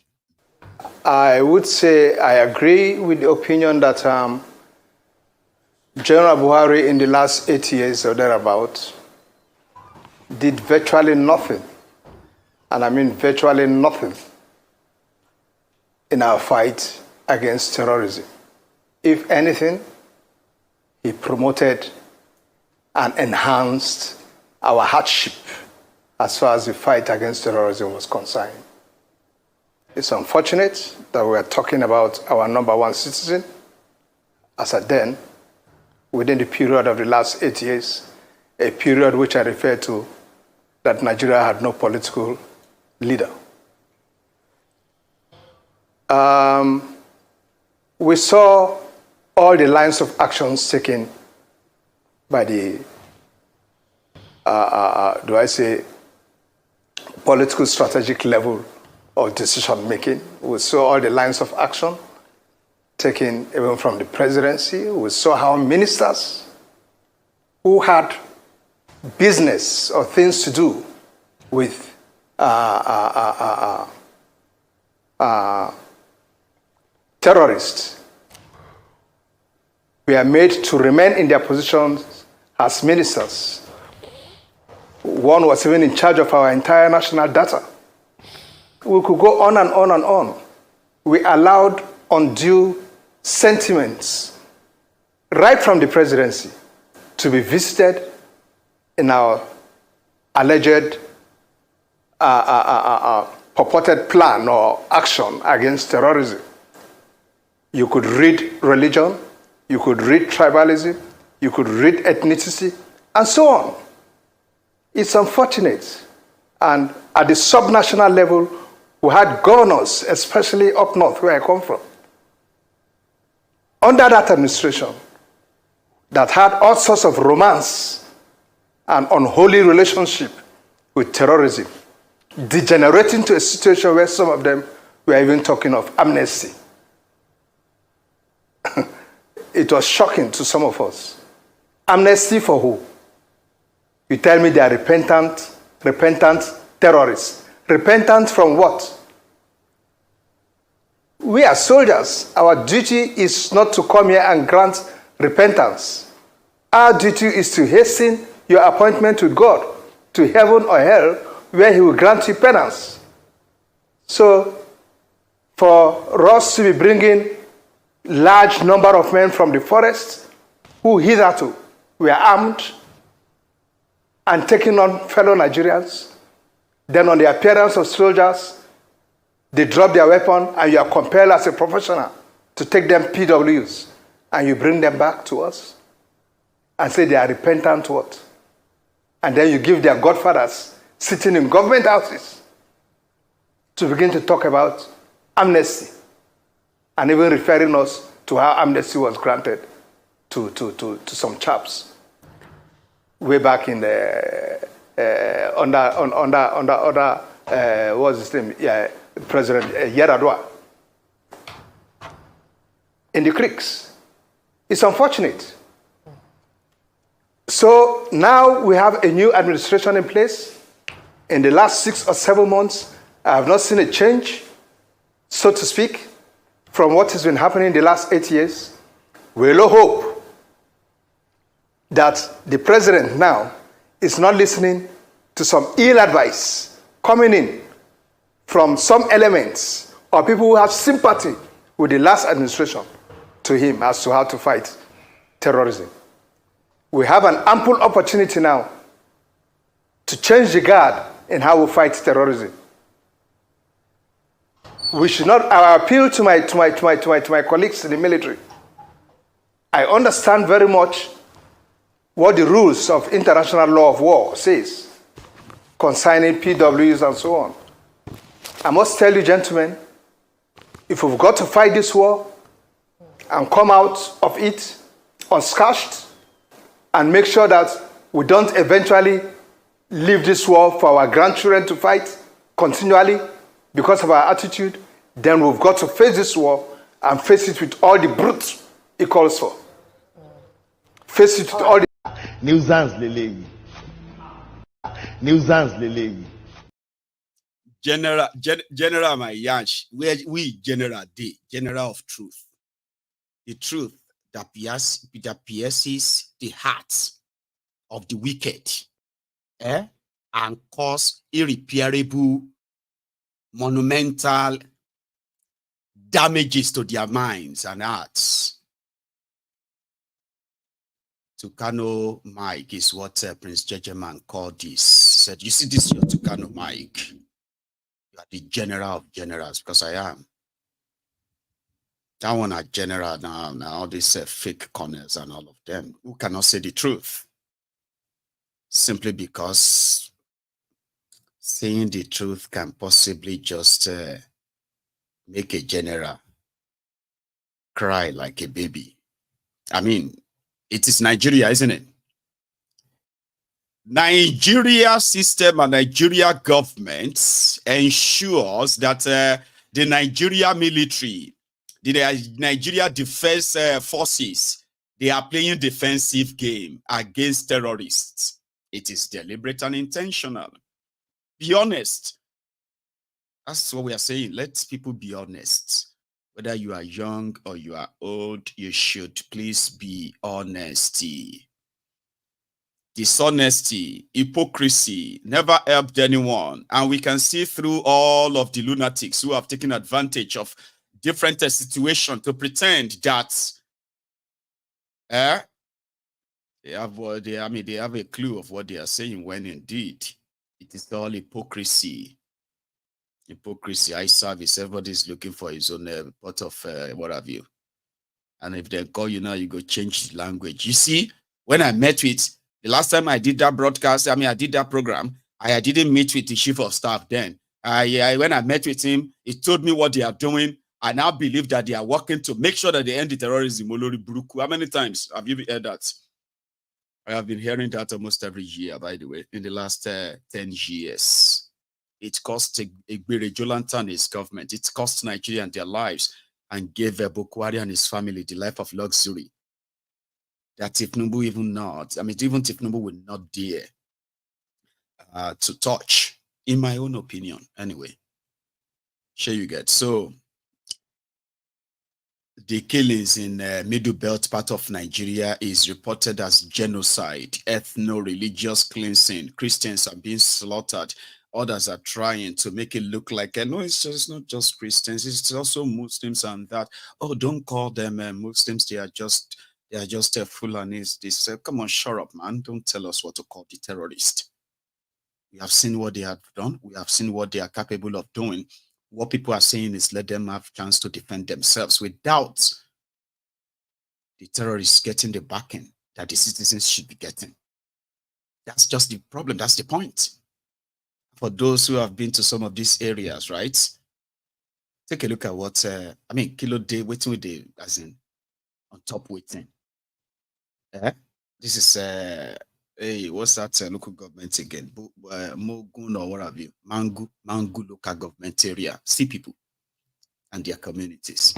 I would say I agree with the opinion that General Buhari in the last 8 years or thereabout did virtually nothing, and I mean virtually nothing, in our fight against terrorism. If anything, he promoted and enhanced our hardship as far as the fight against terrorism was concerned. It's unfortunate that we are talking about our #1 citizen as at then, within the period of the last 8 years, a period which I refer to that Nigeria had no political leader. We saw all the lines of actions taken by the, political strategic level of decision making. We saw all the lines of action taken even from the presidency. We saw how ministers who had business or things to do with terrorists were made to remain in their positions as ministers. One was even in charge of our entire national data. We could go on and on and on. We allowed undue sentiments right from the presidency to be visited in our alleged purported plan or action against terrorism. You could read religion, you could read tribalism, you could read ethnicity, and so on. It's unfortunate. And at the subnational level, we had governors, especially up north where I come from, under that administration, that had all sorts of romance and unholy relationship with terrorism, degenerating to a situation where some of them were even talking of amnesty. It was shocking to some of us. Amnesty for who? You tell me they are repentant terrorists. Repentant from what? We are soldiers. Our duty is not to come here and grant repentance. Our duty is to hasten your appointment with God to heaven or hell, where he will grant you penance. So, for us to be bringing large number of men from the forest who hitherto were armed and taking on fellow Nigerians. Then on the appearance of soldiers, they drop their weapon and you are compelled as a professional to take them PWs and you bring them back to us and say they are repentant what? And then you give their godfathers sitting in government houses to begin to talk about amnesty and even referring us to how amnesty was granted to some chaps way back in the under what's his name? Yeah, President Yaradua in the creeks. It's unfortunate. So now we have a new administration in place. In the last 6 or 7 months, I have not seen a change, so to speak, from what has been happening in the last 8 years. We will hope that the president now is not listening to some ill advice coming in from some elements or people who have sympathy with the last administration to him as to how to fight terrorism. We have an ample opportunity now to change the guard in how we fight terrorism. We should not. I appeal to my colleagues in the military. I understand very much what the rules of international law of war says concerning PWs and so on. I must tell you, gentlemen, if we've got to fight this war and come out of it unscathed and make sure that we don't eventually leave this war for our grandchildren to fight continually because of our attitude, then we've got to face this war and face it with all the brute it calls for. Face it with all the... Nuisance Lele. Nuisance Lele. General my yansh, we general of truth. The truth that pierces the hearts of the wicked, and cause irreparable, monumental damages to their minds and hearts. Tucano Mike is what Prince Jejeman called this. Said, you see this, your Tucano Mike. You are the general of generals, because I am. That one are general now all these fake corners and all of them who cannot say the truth. Simply because saying the truth can possibly just make a general cry like a baby. I mean, it is Nigeria, isn't it? Nigeria system and Nigeria government ensures that the Nigeria military, the Nigeria defense forces, they are playing defensive game against terrorists. It is deliberate and intentional. Be honest. That's what we are saying. Let people be honest. Whether you are young or you are old, you should please be honest. Dishonesty, hypocrisy never helped anyone. And we can see through all of the lunatics who have taken advantage of different situations to pretend that they have a clue of what they are saying, when indeed it is all hypocrisy. Hypocrisy, eye service. Everybody's looking for his own pot of what have you. And if they call you now, you go change the language. You see, when I met with, the last time I did that broadcast, I did that program, I didn't meet with the chief of staff then. When I met with him, he told me what they are doing. I now believe that they are working to make sure that they end the terrorism. How many times have you heard that? I have been hearing that almost every year, by the way, in the last 10 years. It cost Egbere Jolanta and his government. It cost Nigerians their lives and gave Bukwari and his family the life of luxury that Thiefnubu even Thiefnubu would not dare to touch, in my own opinion. Anyway, sure you get. So, the killings in Middle Belt part of Nigeria is reported as genocide, ethno-religious cleansing. Christians are being slaughtered. others are trying to make it look like, no, it's just not just Christians, it's also Muslims and that. Oh, don't call them Muslims, they are just Fulanis. They say, come on, shut up, man. Don't tell us what to call the terrorist. We have seen what they have done. We have seen what they are capable of doing. What people are saying is let them have a chance to defend themselves without the terrorists getting the backing that the citizens should be getting. That's just the problem. That's the point. For those who have been to some of these areas, right? Take a look at what, Kilo Day, waiting with the, as in, on top waiting. This is, hey, what's that local government again? Mogun or what have you? Mangu local government area. See people and their communities.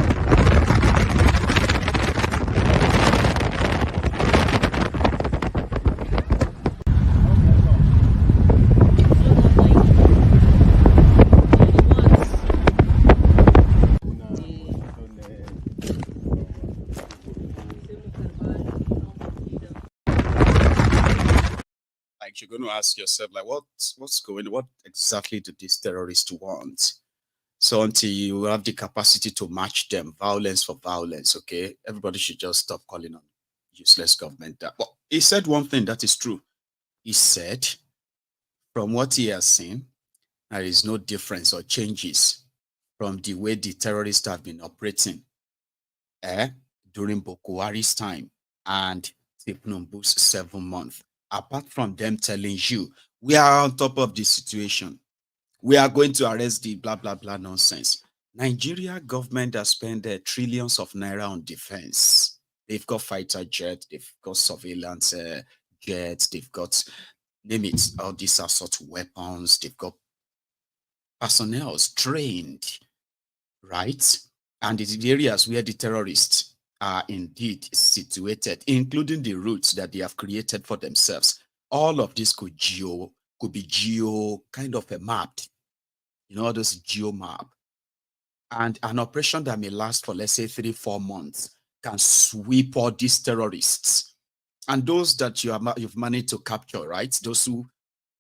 You're going to ask yourself, like, what's going on? What exactly do these terrorists want? So until you have the capacity to match them, violence for violence, okay, everybody should just stop calling on useless government. But he said one thing that is true. He said, from what he has seen, there is no difference or changes from the way the terrorists have been operating during Boko Haram's time and Thiefnubu's 7 months. Apart from them telling you, we are on top of the situation, we are going to arrest the blah, blah, blah nonsense. Nigeria government has spent trillions of naira on defense. They've got fighter jets, they've got surveillance jets, they've got, name it, all these assault weapons, they've got personnel trained, right? And in the areas where the terrorists are indeed situated, including the routes that they have created for themselves. All of this could be geo kind of a map, all those geo map. And an operation that may last for, let's say, 3-4 months can sweep all these terrorists. And those that you've managed to capture, right? Those who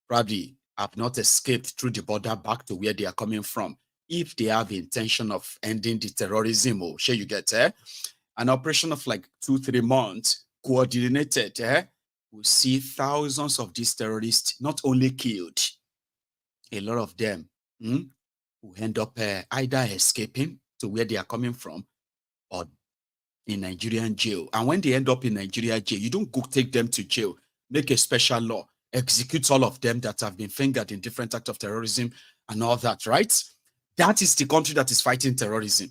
probably have not escaped through the border back to where they are coming from. If they have the intention of ending the terrorism, sure you get an operation of like 2-3 months, coordinated, we'll see thousands of these terrorists not only killed, a lot of them will end up either escaping to where they are coming from or in Nigerian jail. And when they end up in Nigerian jail, you don't go take them to jail, make a special law, execute all of them that have been fingered in different acts of terrorism and all that, right? That is the country that is fighting terrorism.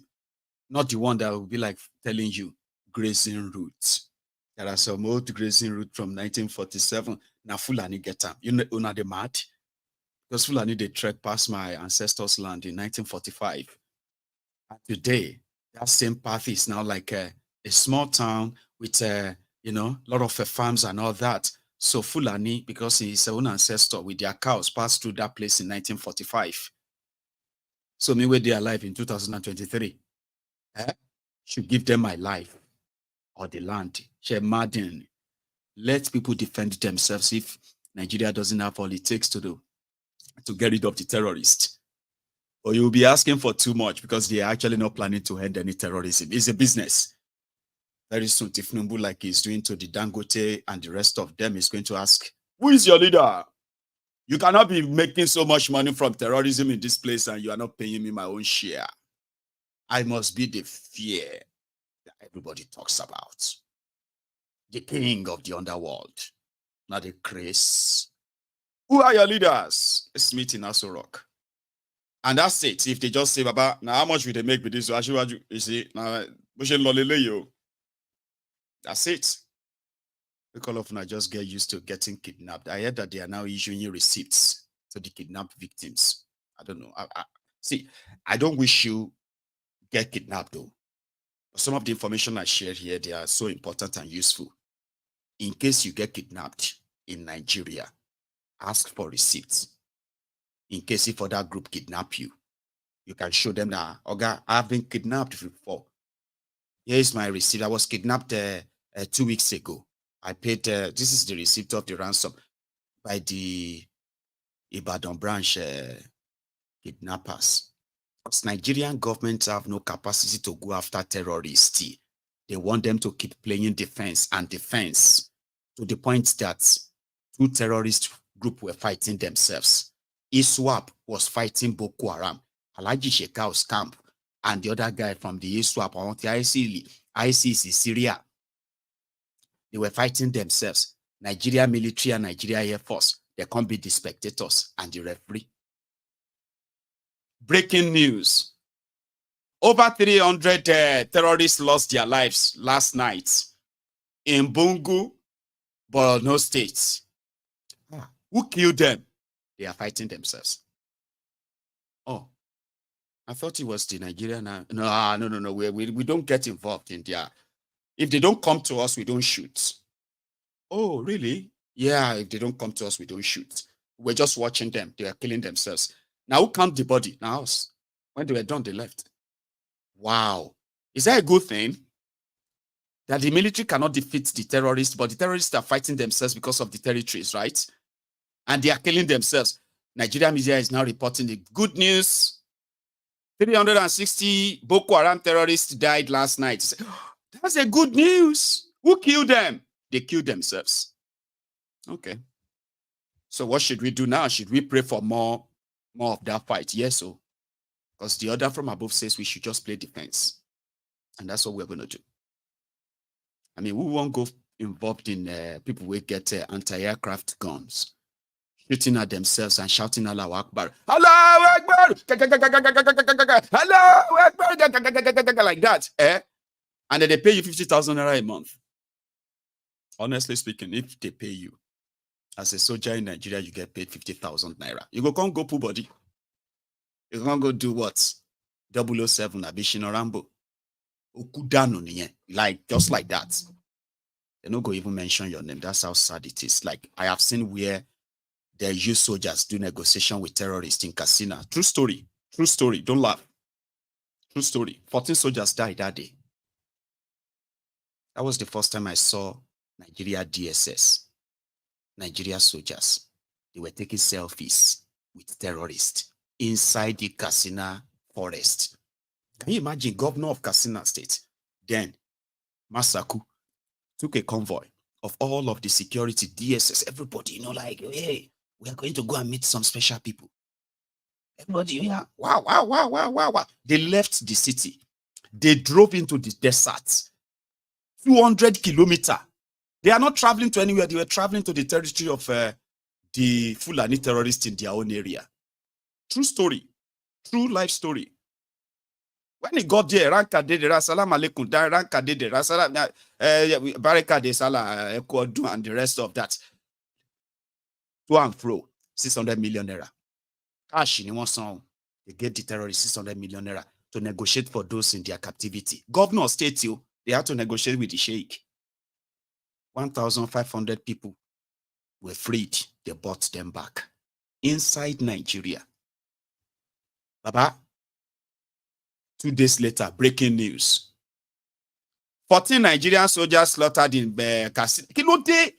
Not the one that will be like telling you grazing routes. There are some old grazing route from 1947. Now Fulani get them. You know they mad? Because Fulani, they trekked past my ancestors' land in 1945. And today, that same path is now like a small town with a lot of farms and all that. So Fulani, because he's his own ancestor with their cows, passed through that place in 1945. So me where they alive in 2023. Should give them my life or the land. Madden. Let people defend themselves if Nigeria doesn't have all it takes to do to get rid of the terrorists. Or you'll be asking for too much because they are actually not planning to end any terrorism. It's a business. Very soon, Thiefnubu, like he's doing to the Dangote and the rest of them, is going to ask, who is your leader? You cannot be making so much money from terrorism in this place and you are not paying me my own share. I must be the fear that everybody talks about. The king of the underworld, not the Chris. Who are your leaders? Let's meet in Aso Rock. And that's it. If they just say, Baba, now how much will they make with this? You see, now, that's it. All of them just get used to getting kidnapped. I heard that they are now issuing receipts to the kidnapped victims. I don't know. See, I don't wish you get kidnapped though. But some of the information I shared here, they are so important and useful. In case you get kidnapped in Nigeria, ask for receipts. In case if other group kidnap you, you can show them that, Oga, I've been kidnapped before. Here's my receipt. I was kidnapped 2 weeks ago. I paid, this is the receipt of the ransom by the Ibadan branch kidnappers. Because Nigerian government have no capacity to go after terrorists. They want them to keep playing defense and defense to the point that two terrorist groups were fighting themselves. ISWAP was fighting Boko Haram, Alhaji Shekau's camp, and the other guy from the ISWAP, on the ICC, Syria. They were fighting themselves. Nigeria military and Nigeria Air Force, they can't be the spectators and the referee. Breaking news. Over 300 terrorists lost their lives last night in Bungu, Borno State. Who killed them? They are fighting themselves. Oh, I thought it was the Nigerian. No. We don't get involved in their. If they don't come to us, we don't shoot. Oh, really? Yeah, if they don't come to us, we don't shoot. We're just watching them. They are killing themselves. Now, who count the body? Now, us. When they were done, they left. Wow. Is that a good thing? That the military cannot defeat the terrorists, but the terrorists are fighting themselves because of the territories, right? And they are killing themselves. Nigeria media is now reporting the good news. 360 Boko Haram terrorists died last night. That's a good news. Who killed them? They killed themselves. Okay. So what should we do now? Should we pray for more of that fight? Yes, so. Because the order from above says we should just play defense. And that's what we're going to do. I mean, we won't go involved in people who get anti-aircraft guns, shooting at themselves and shouting Allahu Akbar. Allahu Akbar! Allahu Akbar! Like that. And then they pay you 50,000 naira a month. Honestly speaking, if they pay you, as a soldier in Nigeria, you get paid 50,000 naira. You can't go pull body. You can't go do what? 007, Abishino Rambo. Like, just like that. They don't go even mention your name. That's how sad it is. Like, I have seen where they use soldiers do negotiation with terrorists in Casino. True story. True story. Don't laugh. True story. 14 soldiers died that day. That was the first time I saw Nigeria DSS, Nigeria soldiers. They were taking selfies with terrorists inside the Katsina forest. Can you imagine, governor of Katsina State, then Masaku, took a convoy of all of the security, DSS, everybody, like, hey, we are going to go and meet some special people. Everybody, yeah, wow. They left the city. They drove into the desert. 200 kilometers. They are not traveling to anywhere. They were traveling to the territory of the Fulani terrorists in their own area. True story. True life story. When he got there, Ranka de Salam alaikum, Ranka de Salam, Baraka de Salah, Ekodu, and the rest of that. To and fro, 600 million naira. Cash in one song, they get the terrorists 600 million naira to negotiate for those in their captivity. Governor State, they had to negotiate with the sheikh. 1,500 people were freed. They brought them back inside Nigeria. Baba, 2 days later, breaking news. 14 Nigerian soldiers slaughtered in Kilote.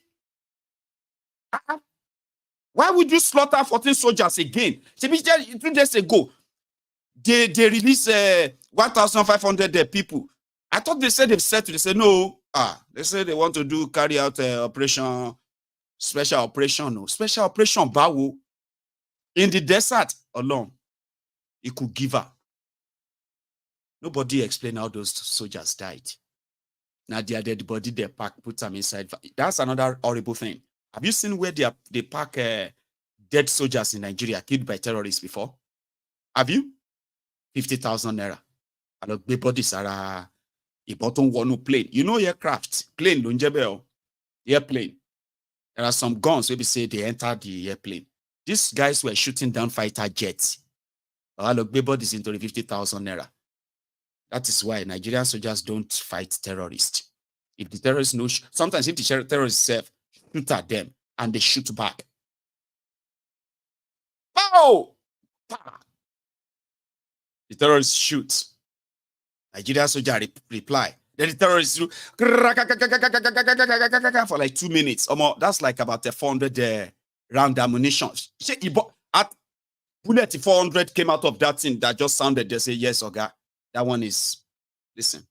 Why would you slaughter 14 soldiers again? 2 days ago, they released 1,500 people. I thought they said they've settled. They said no. They said they want to carry out operation, special operation. No, special operation. Bawo in the desert alone. It could give up. Nobody explained how those soldiers died. Now they are dead body, they pack, put them inside. That's another horrible thing. Have you seen where they pack dead soldiers in Nigeria killed by terrorists before? Have you? 50,000 naira. And the bodies are a bottom one plane. You know aircraft, plane, airplane. There are some guns where we say they entered the airplane. These guys were shooting down fighter jets. Bodies into the 50,000 naira. That is why Nigerian soldiers don't fight terrorists. If the terrorists know, sometimes if the terrorists shoot at them and they shoot back. Pow! The terrorists shoot. Nigerian soldier reply. Then the terrorists do for like 2 minutes. That's like about 400 round ammunition. At bullet 400 came out of that thing that just sounded. They say, yes, Oga. That one is, listen.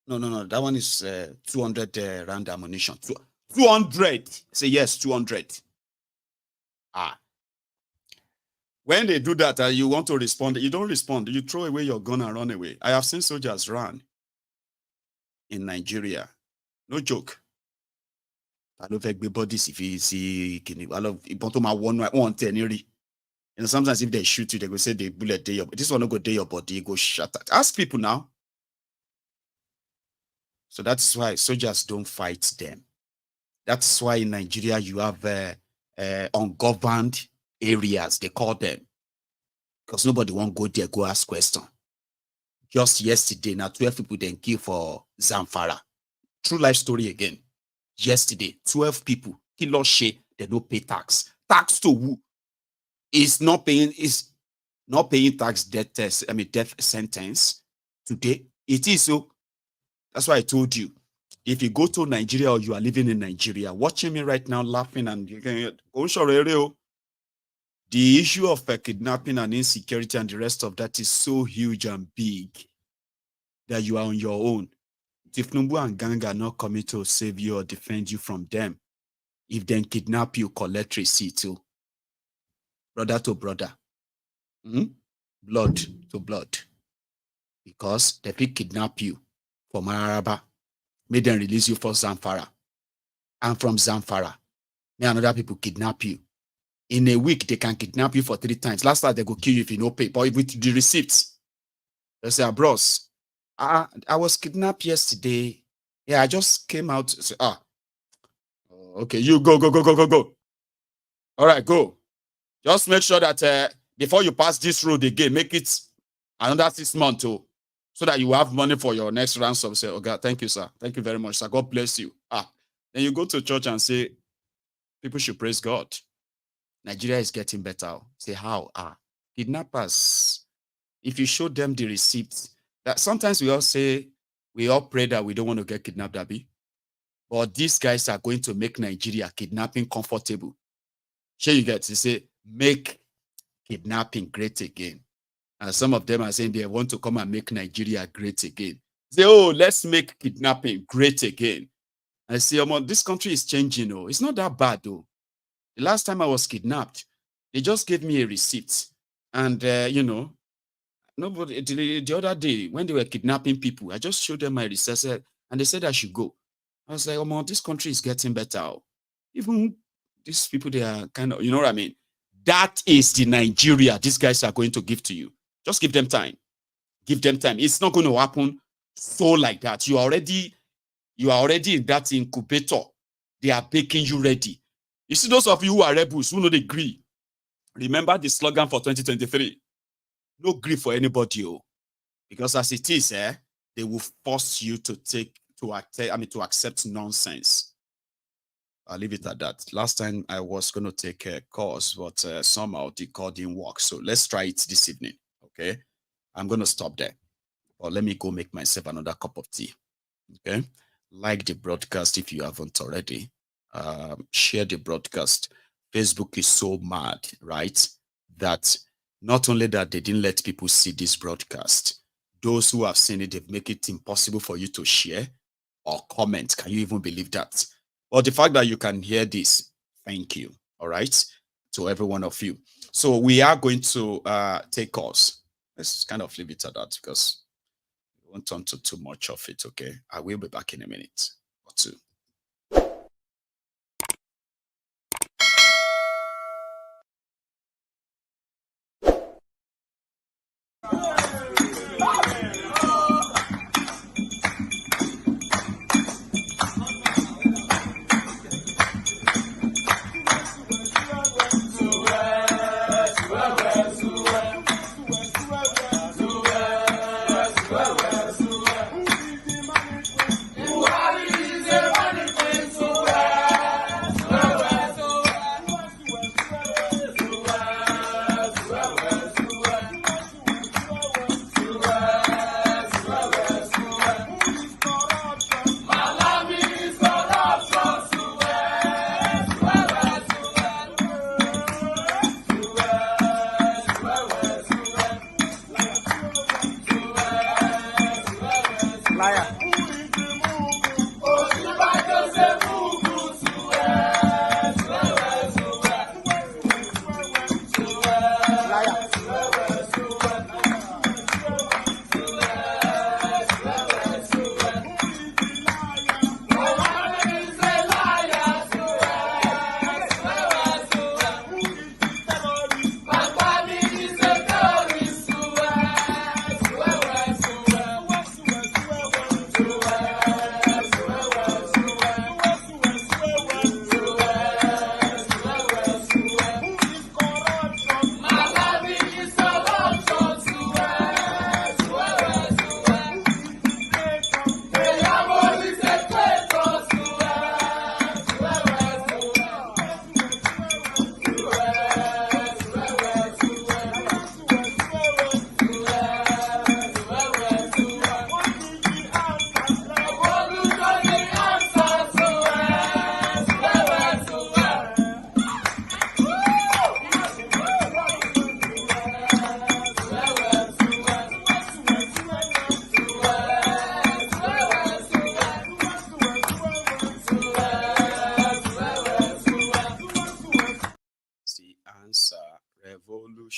No. That one is 200 round ammunition. 200. Say yes, 200. When they do that, you want to respond. You don't respond. You throw away your gun and run away. I have seen soldiers run in Nigeria. No joke. I don't think bodies if you see, I love one. And sometimes if they shoot you, they go say the bullet day your body. This one not go day your body, you go shut up. Ask people now. So that's why soldiers don't fight them. That's why in Nigeria you have ungoverned areas, they call them. Because nobody won't go there, go ask question. Just yesterday, now 12 people then kill for Zamfara. True life story again. Yesterday, 12 people, kilo she, they don't pay tax. Tax to who? Is not paying tax death sentence. Today, it is so. That's why I told you. If you go to Nigeria or you are living in Nigeria, watching me right now laughing and you can go the issue of kidnapping and insecurity and the rest of that is so huge and big that you are on your own. Thiefnubu and gang are not coming to save you or defend you from them. If they kidnap you, collect receipt too. Brother to brother. Blood to blood. Because they will kidnap you from Araba. May them release you for Zamfara. And from Zamfara, may another people kidnap you. In a week, they can kidnap you for 3 times. Last time, they go kill you if you no pay. But with the receipts, they say, bros, I was kidnapped yesterday. Yeah, I just came out. Say, okay, you go. All right, go. Just make sure that before you pass this road again, make it another 6 months too, so that you have money for your next ransom. Say, oh God, thank you, sir. Thank you very much, sir. God bless you. Then you go to church and say, people should praise God. Nigeria is getting better. Say how? Kidnappers. If you show them the receipts, that sometimes we all pray that we don't want to get kidnapped, Abby. But these guys are going to make Nigeria kidnapping comfortable. Sure, you get to say, make kidnapping great again. And some of them are saying they want to come and make Nigeria great again. Say, oh, let's make kidnapping great again. I say, this country is changing. Oh, it's not that bad, though. The last time I was kidnapped, they just gave me a receipt. And, nobody, the other day, when they were kidnapping people, I just showed them my receipt and they said I should go. I was like, this country is getting better. Even these people, they are kind of, you know what I mean? That is the Nigeria these guys are going to give to you. Just give them time. Give them time. It's not going to happen so like that. You are already in that incubator. They are making you ready. You see, those of you who are rebels, who know the agree. Remember the slogan for 2023. No grief for anybody, because as it is, they will force you to accept nonsense. I'll leave it at that. Last time I was going to take a course, but somehow the call didn't work. So let's try it this evening. Okay, I'm going to stop there. Or let me go make myself another cup of tea. Okay, like the broadcast if you haven't already. Share the broadcast. Facebook is so mad, right? That not only that they didn't let people see this broadcast, those who have seen it, they've made it impossible for you to share or comment. Can you even believe that? Well, the fact that you can hear this, thank you. All right, to every one of you. So we are going to take calls. Let's kind of leave it at that because we won't turn to too much of it. Okay, I will be back in a minute or two. Buhari is a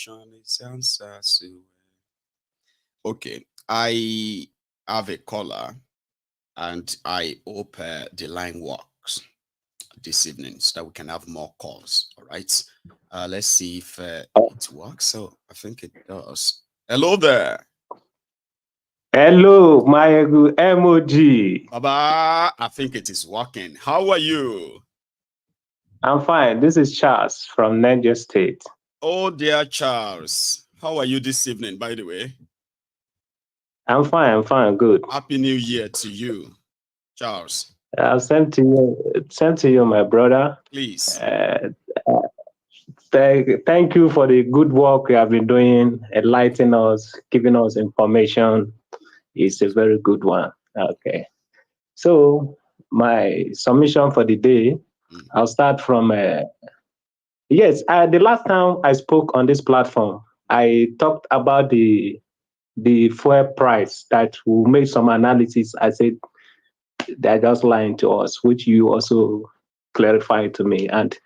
information is answer. So, okay, I have a caller, and I hope the line works this evening so that we can have more calls. All right. Let's see if it works. So I think it does. Hello there. Hello, my good emoji. Baba, I think it is working. How are you? I'm fine. This is Charles from Niger State. Oh, dear Charles. How are you this evening, by the way? I'm fine, good. Happy New Year to you, Charles. I'll send to you, my brother. Please. Thank you for the good work you have been doing, enlightening us, giving us information. It's a very good one. Okay. So my submission for the day, I'll start from, yes, the last time I spoke on this platform, I talked about the fuel price that we made some analysis. I said they're just lying to us, which you also clarified to me. And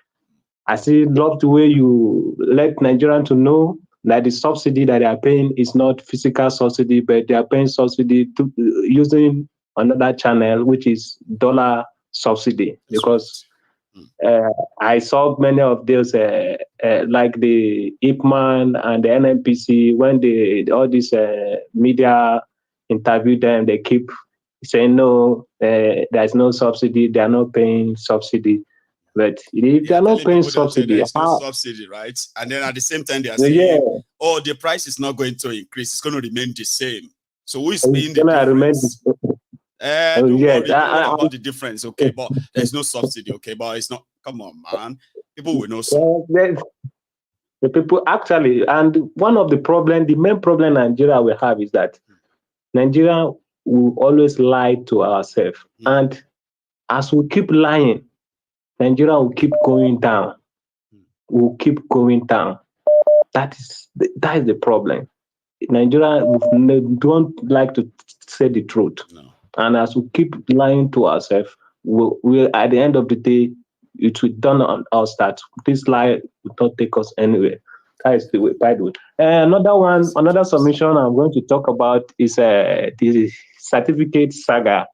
I still love the way you let Nigerians to know that the subsidy that they are paying is not physical subsidy, but they are paying subsidy to, using another channel, which is dollar subsidy. That's because I saw many of those, like the IPMAN and the NNPC, when all these media interview them, they keep saying, no, there's no subsidy, they are not paying subsidy. But if they're not paying subsidy, there's no subsidy, right? And then at the same time, they are saying, oh, the price is not going to increase, it's going to remain the same. So who is paying the difference? Don't worry, don't worry about the difference, okay? But there's no subsidy, okay? But it's not, come on, man. People will know. The people actually, and one of the problem, the main problem Nigeria will have is that Nigeria will always lie to ourselves. And as we keep lying, Nigeria will keep going down. Will keep going down. That is the problem. Nigeria don't like to say the truth. No. And as we keep lying to ourselves, we at the end of the day, it will dawn on us that this lie will not take us anywhere. That is the way, by the way. Another submission I'm going to talk about is the certificate saga.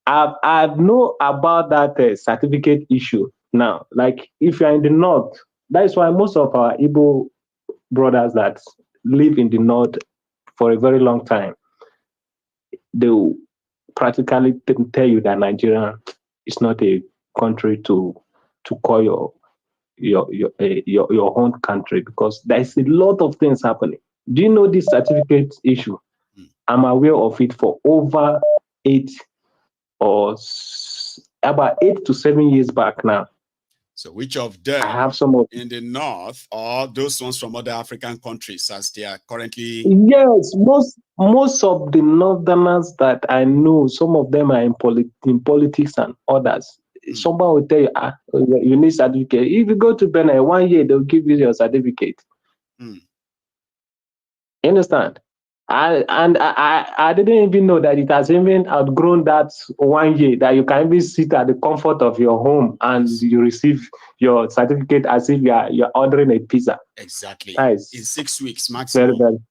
I know about that certificate issue now. Like if you're in the north, that is why most of our Igbo brothers that live in the north for a very long time, they will practically tell you that Nigeria is not a country to call your own country, because there's a lot of things happening. Do you know this certificate issue? I'm aware of it for over about 8 to 7 years back now. So which of them I have some in the north, or those ones from other African countries as they are currently? Yes, most of the northerners that I know, some of them are in politics and others. Someone will tell you, you need certificate. If you go to Benin 1 year, they'll give you your certificate. You understand? I didn't even know that it has even outgrown that 1 year, that you can even sit at the comfort of your home and you receive your certificate as if you're ordering a pizza. Exactly. Nice. In 6 weeks maximum.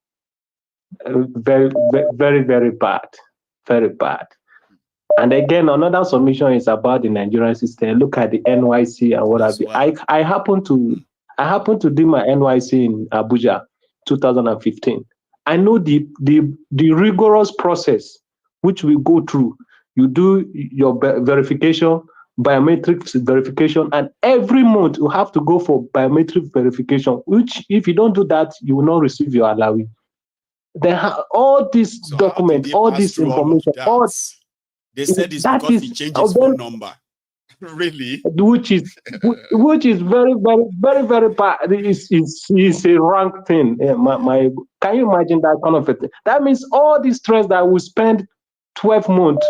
Very bad. Very bad. And again, another submission is about the Nigerian system. Look at the NYC and what have you. I happen to do my NYC in Abuja, 2015. I know the rigorous process which we go through. You do your verification, biometric verification, and every month you have to go for biometric verification, which if you don't do that, you will not receive your allowance. All these documents, all this information, they said it's because he changed his phone number. Really? Which is very bad. It's a wrong thing. Can you imagine that kind of a thing? That means all the stress that we spend 12 months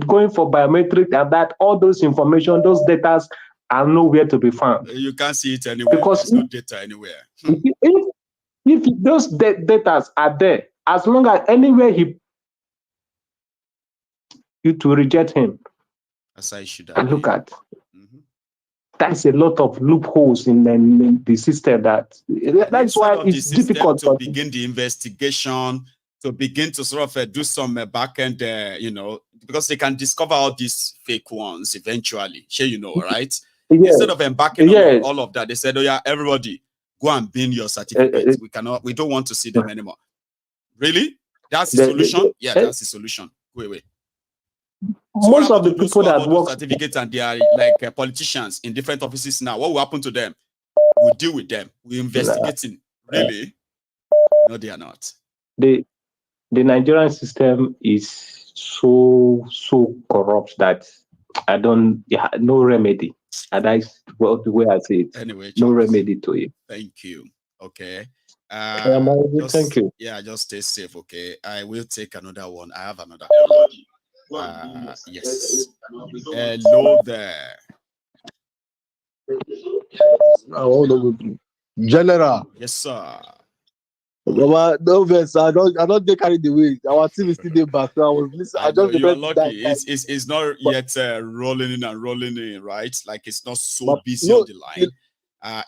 going for biometric, and that all those information, those data are nowhere to be found. You can't see it anywhere. Because there's no data anywhere. If those data are there, as long as anywhere you to reject him. As I should and look at. That's a lot of loopholes in the system. That's why it's difficult to begin the investigation, to begin to sort of do some back end, because they can discover all these fake ones eventually. Sure, right? Instead of embarking on all of that, they said, "Oh yeah, everybody, go and bin your certificates. We don't want to see them anymore." Really? That's the solution? Yeah, that's the solution. Wait. So most of the people that work certificates and they are like politicians in different offices now, what will happen to them? We'll deal with them. We're investigating. Really? No, they are not. The Nigerian system is so corrupt that no remedy. And that's the way I say it. Anyway, no remedy to it. Thank you. Okay. Thank you. Yeah, just stay safe. Okay. I will take another one. I have another. Yes. Hello there. General. Yes, sir. No verse. I don't get carried away. Our team is still there back. So I was listening. You're lucky. It's not yet rolling in and rolling in, right? Like it's not so busy on the line.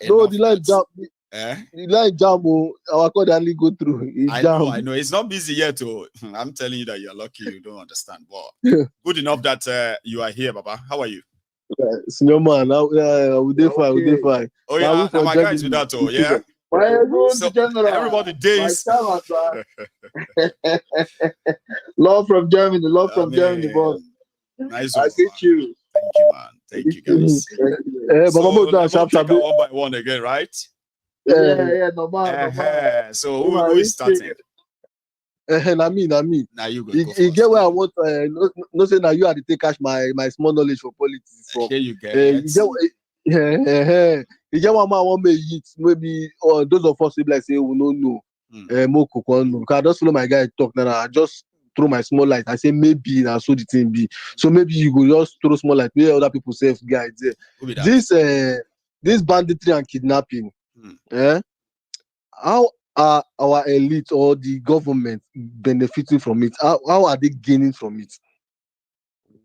The line jam. The line jam. Our code only go through. I know. It's not busy yet. I'm telling you that you're lucky. You don't understand. But good enough that you are here, Baba. How are you? Senior man, we did fine. Oh yeah, now my guys with that. Oh yeah. So everybody days. Love from Germany, Germany, boss. Nice one. I get you. Thank you, man. Thank you, guys. So take it one by one again, right? Yeah, no man. So who is starting? Na me. Now you go. You get where I want. No say now you are to cash my small knowledge for politics. Here you get. You get one man want me eat. Maybe those of us like say we no know. Because I just follow my guy talk now. I just throw my small light. I say maybe now so the thing be. So maybe you go just throw small light. Where other people say guys there. This banditry and kidnapping. How are our elite or the government benefiting from it? How are they gaining from it?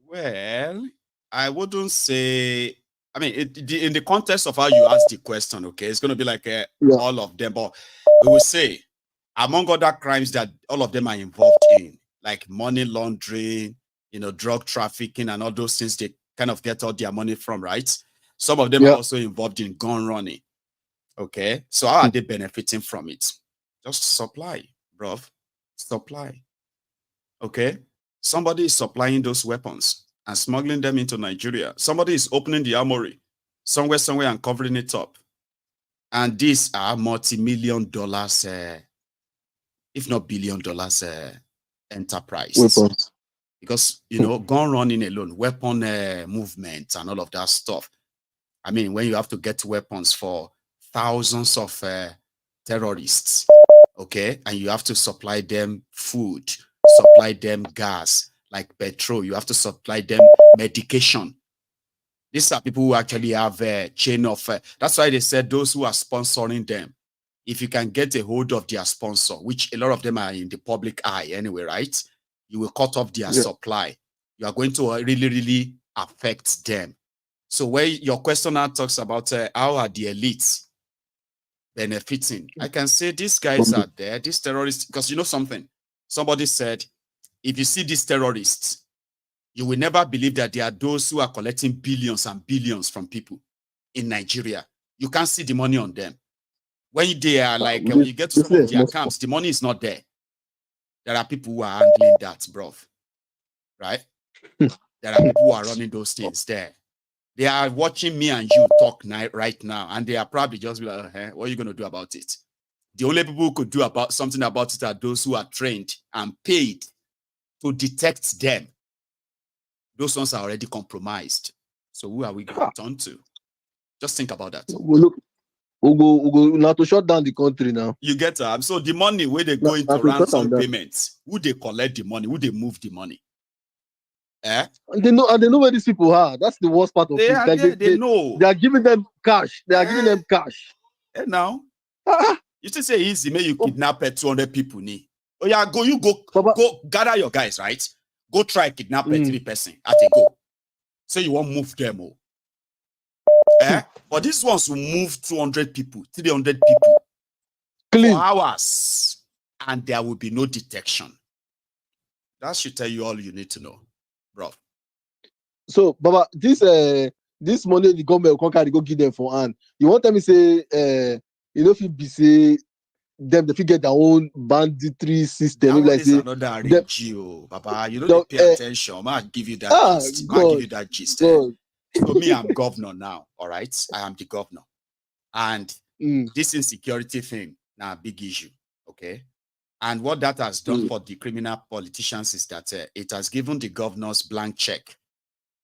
Well, I wouldn't say. I mean, in the context of how you ask the question, okay, it's going to be like all of them. But we will say, among other crimes that all of them are involved in, like money laundering, drug trafficking, and all those things, they kind of get all their money from, right? Some of them are also involved in gun running. Okay, so how are they benefiting from it? Just supply, bro. Supply. Okay, somebody is supplying those weapons and smuggling them into Nigeria. Somebody is opening the armory somewhere and covering it up. And these are multi-million dollars, if not billion dollars enterprise. Weapons. Because, gun running alone, weapon movement and all of that stuff. I mean, when you have to get weapons for thousands of terrorists, okay, and you have to supply them food, supply them gas, like petrol, you have to supply them medication. These are people who actually have a chain of, that's why they said those who are sponsoring them, if you can get a hold of their sponsor, which a lot of them are in the public eye anyway, right? You will cut off their supply. You are going to really, really affect them. So where your question now talks about how are the elites benefiting, I can say these guys are there, these terrorists, because you know something, somebody said, if you see these terrorists, you will never believe that there are those who are collecting billions and billions from people in Nigeria. You can't see the money on them. When they are like, when you get to some of their camps, the money is not there. There are people who are handling that, bro. Right? There are people who are running those things there. They are watching me and you talk right now, and they are probably just like, what are you going to do about it? The only people who could do something about it are those who are trained and paid to detect them. Those ones are already compromised. So who are we going to turn to? Just think about that. We'll go now to shut down the country now. You get so the money where they go into ransom payments, who they collect the money, who they move the money. And they know where these people are. That's the worst part of it. They know. They are giving them cash. They are giving them cash. And now, you still say easy, may you kidnap 200 people. Oh yeah, go gather your guys, right? Go try kidnap 3 person at a go. So you won't move them all. But these ones will move 200 people, 300 people for hours, and there will be no detection. That should tell you all you need to know, bro. So, Baba, this money the government will carry go give them for hand. You want them to say, if you be say them, if you get their own banditry system, That like is another regio, Baba. You don't pay attention. I'll give you that gist. I'll give you that gist. So me, I'm governor now. All right, I am the governor, and this insecurity thing now a big issue. Okay. And what that has done for the criminal politicians is that it has given the governors blank check,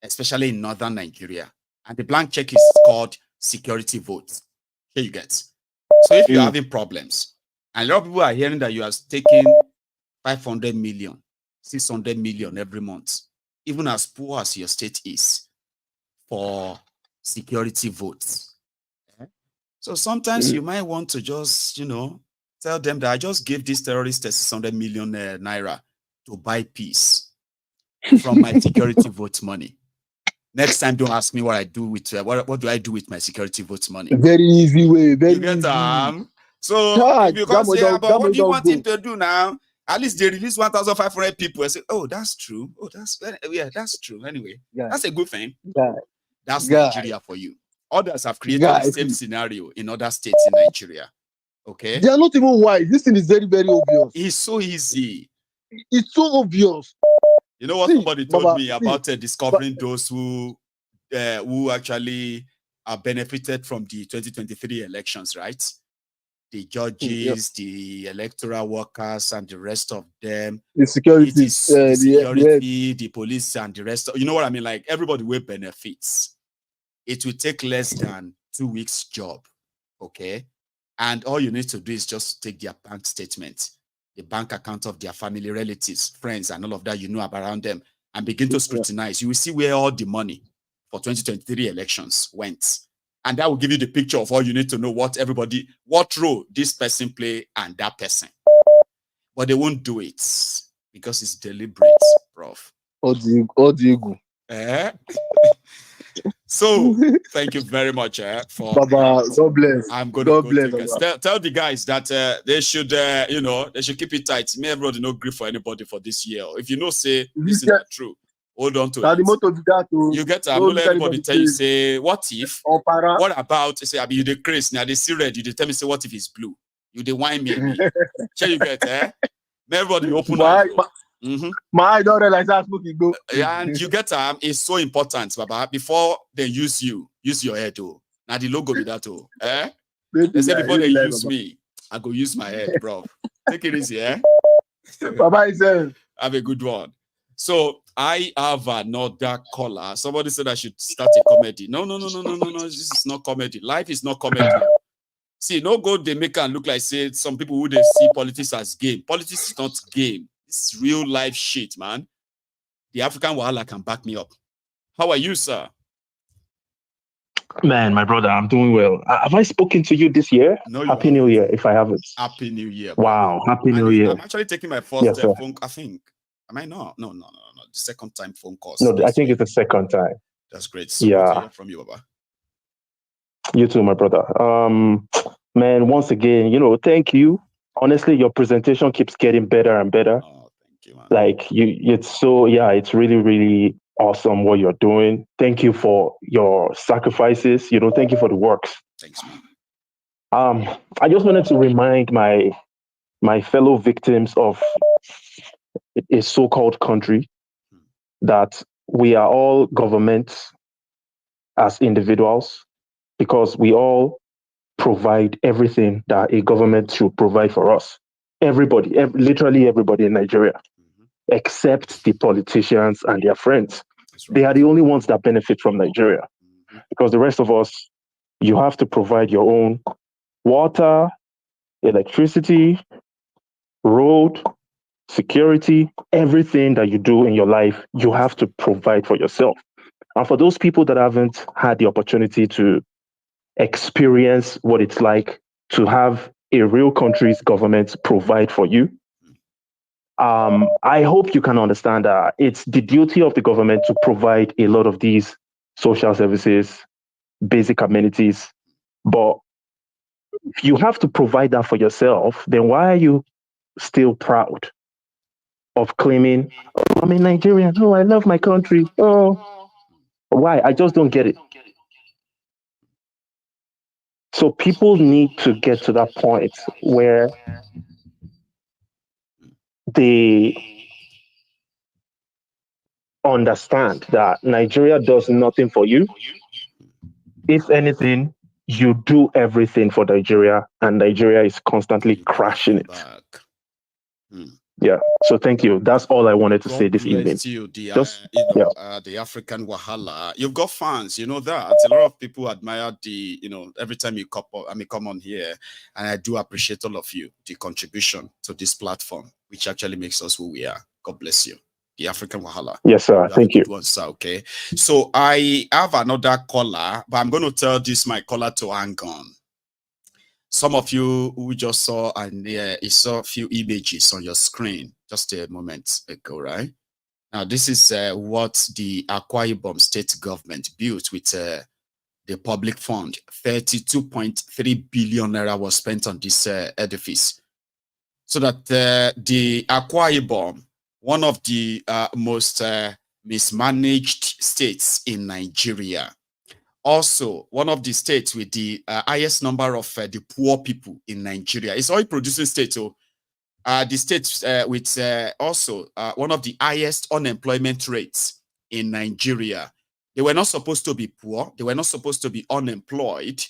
especially in northern Nigeria. And the blank check is called security votes. Here you get. So if you're having problems, and a lot of people are hearing that you are taking 500 million, 600 million every month, even as poor as your state is, for security votes. So sometimes you might want to just, tell them that I just gave these terrorists 600 million naira to buy peace from my security vote money. Next time, don't ask me what I do with what do I do with my security vote money. Very easy way. Very you get easy. So if you can say, but what do you want him to do now? At least they release 1,500 people. I say, oh, that's true. Oh, that's true. Anyway, that's a good thing. That's Nigeria for you. Others have created the same scenario in other states in Nigeria. Okay. They are not even wise. This thing is very, very obvious. It's so easy. It's so obvious. You know what somebody told me about discovering those who actually are benefited from the 2023 elections, right? The judges, the electoral workers, and the rest of them. The security, the police, and the rest. You know what I mean? Like everybody will benefits. It will take less than 2 weeks' job, okay? And all you need to do is just take their bank statement, the bank account of their family, relatives, friends, and all of that you know around them, and begin to scrutinize. You will see where all the money for 2023 elections went. And that will give you the picture of all you need to know what role this person play and that person. But they won't do it because it's deliberate, prof. So thank you very much for Baba. God bless. I'm going to tell the guys that they should they should keep it tight. May everybody no grief for anybody for this year. If you know say this is not true, hold on to it. You get to let everybody tell you say what if what about say you the Chris now they see red, you tell me say what if it's blue, you the wine me. Shall you get May everybody open up. My eye don't realize that smoking go. And you get it's so important, Baba. Before they use your head too. Now the logo be that too. They say before they use me, I go use my head, bro. Take it easy, Baba is have a good one. So I have another caller. Somebody said I should start a comedy. No. This is not comedy. Life is not comedy. See, no go they make and look like say some people who they see politics as game. Politics is not game. It's real life shit, man. The African Wahala can back me up. How are you, sir? Man, my brother, I'm doing well. Have I spoken to you this year? No, Happy New Year, if I haven't. Happy New Year. Wow, Happy New Year. I'm actually taking my first phone. I think. Am I not? No. The second time phone calls. No, I think it's the second time. That's great. So good to hear from you, Baba. You too, my brother. Man, once again, thank you. Honestly, your presentation keeps getting better and better. Oh, thank you, man. Like it's really, really awesome what you're doing. Thank you for your sacrifices. Thank you for the works. Thanks, man. I just wanted to remind my fellow victims of a so-called country that we are all governments as individuals because we all provide everything that a government should provide for us. Everybody, literally everybody in Nigeria, except the politicians and their friends. Right. They are the only ones that benefit from Nigeria. Because the rest of us, you have to provide your own water, electricity, road, security, everything that you do in your life, you have to provide for yourself. And for those people that haven't had the opportunity to experience what it's like to have a real country's government provide for you, I hope you can understand that it's the duty of the government to provide a lot of these social services, basic amenities. But if you have to provide that for yourself, then why are you still proud of claiming, oh, I'm a Nigerian, oh, I love my country, oh, why? I just don't get it. So people need to get to that point where they understand that Nigeria does nothing for you. If anything, you do everything for Nigeria, and Nigeria is constantly crashing it. Yeah. So thank you. That's all I wanted to say this evening. You, the African Wahala. You've got fans, you know that. A lot of people admire the, every time you come on here, and I do appreciate all of you, the contribution to this platform, which actually makes us who we are. God bless you. The African Wahala. Yes, sir. Thank you. One, sir, okay. So I have another caller, but I'm going to tell my caller to hang on. Some of you who just saw you saw a few images on your screen just a moment ago, right? Now, this is what the Akwa Ibom state government built with the public fund. 32.3 billion naira was spent on this edifice. So that the Akwa Ibom, one of the most mismanaged states in Nigeria, also one of the states with the highest number of the poor people in Nigeria. It's oil producing state. So the states with also one of the highest unemployment rates in Nigeria. They were not supposed to be poor. They were not supposed to be unemployed.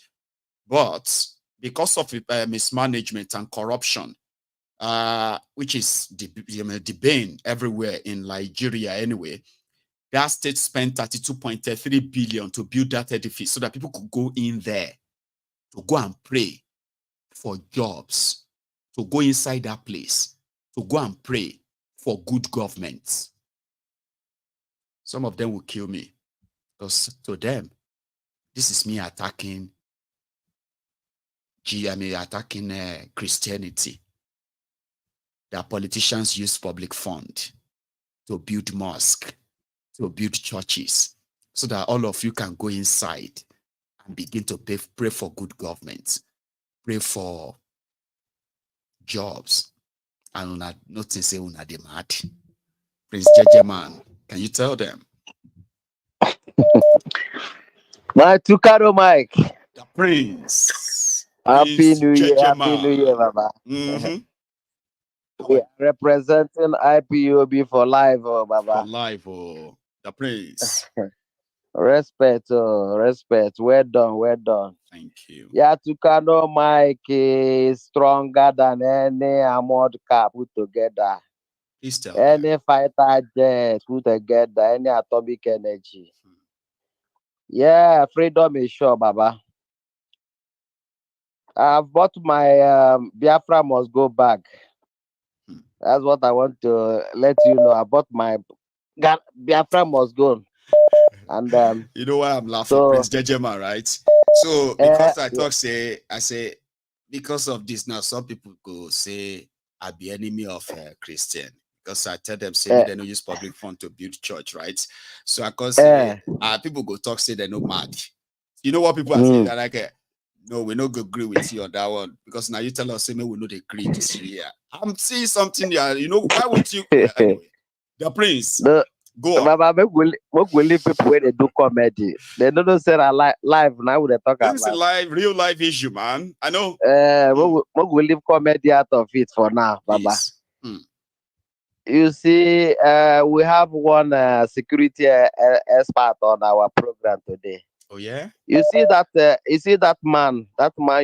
But because of mismanagement and corruption, which is the bane everywhere in Nigeria anyway, that state spent 32.3 billion to build that edifice so that people could go in there to go and pray for jobs, to go inside that place, to go and pray for good government. Some of them will kill me because to them, this is me attacking Christianity. That politicians use public fund to build mosque, to build churches, so that all of you can go inside and begin to pray for good government, pray for jobs, and not to say una de mad. Prince Jejeman, can you tell them? My Tukaro Mike. The Prince. Happy New Year, Baba. We are representing IPOB for life, Baba. For life, the Prince. Respect. Well done. Thank you. Yeah, Tukano Mike is stronger than any armored car put together. Any fighter jet put together, any atomic energy. Yeah, freedom is sure, Baba. I've bought my Biafra must go back. That's what I want to let you know. I bought my Biafra must go. And you know why I'm laughing, so, Prince Jejema, right? So because I say because of this now, some people go say I be enemy of Christian. Because I tell them say they don't use public fund to build church, right? So I can say people go talk say they're not mad. You know what people are saying? They're like, no, we not go agree with you on that one because now you tell us say we not agree this year. I'm seeing something here. You know why would you? Anyway, the Prince. Go on. Baba, we leave people where they do comedy. They don't say live now. They talk about this is live, real life issue, man. I know. We leave comedy out of it for now, Baba. You see, we have one security expert on our program today. Oh yeah. You see that man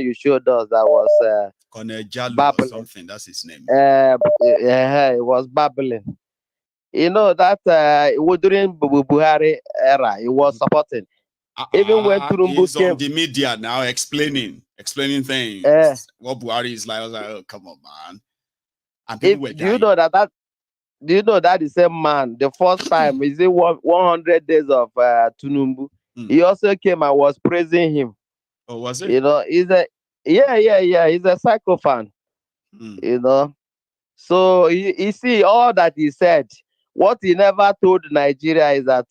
you showed us that was Colonel Jallo or something. That's his name. He was babbling. You know that during Buhari era, he was supporting. Even when Tinubu came on the media now explaining things. What Buhari is like, I was like, oh come on, man. And people were dying. Do you know that the same man, the first time, is it 100 days of Tinubu? He also came and was praising him. Oh, was it? You know, he's a he's a psycho fan. You know. So you see all that he said. What he never told Nigeria is that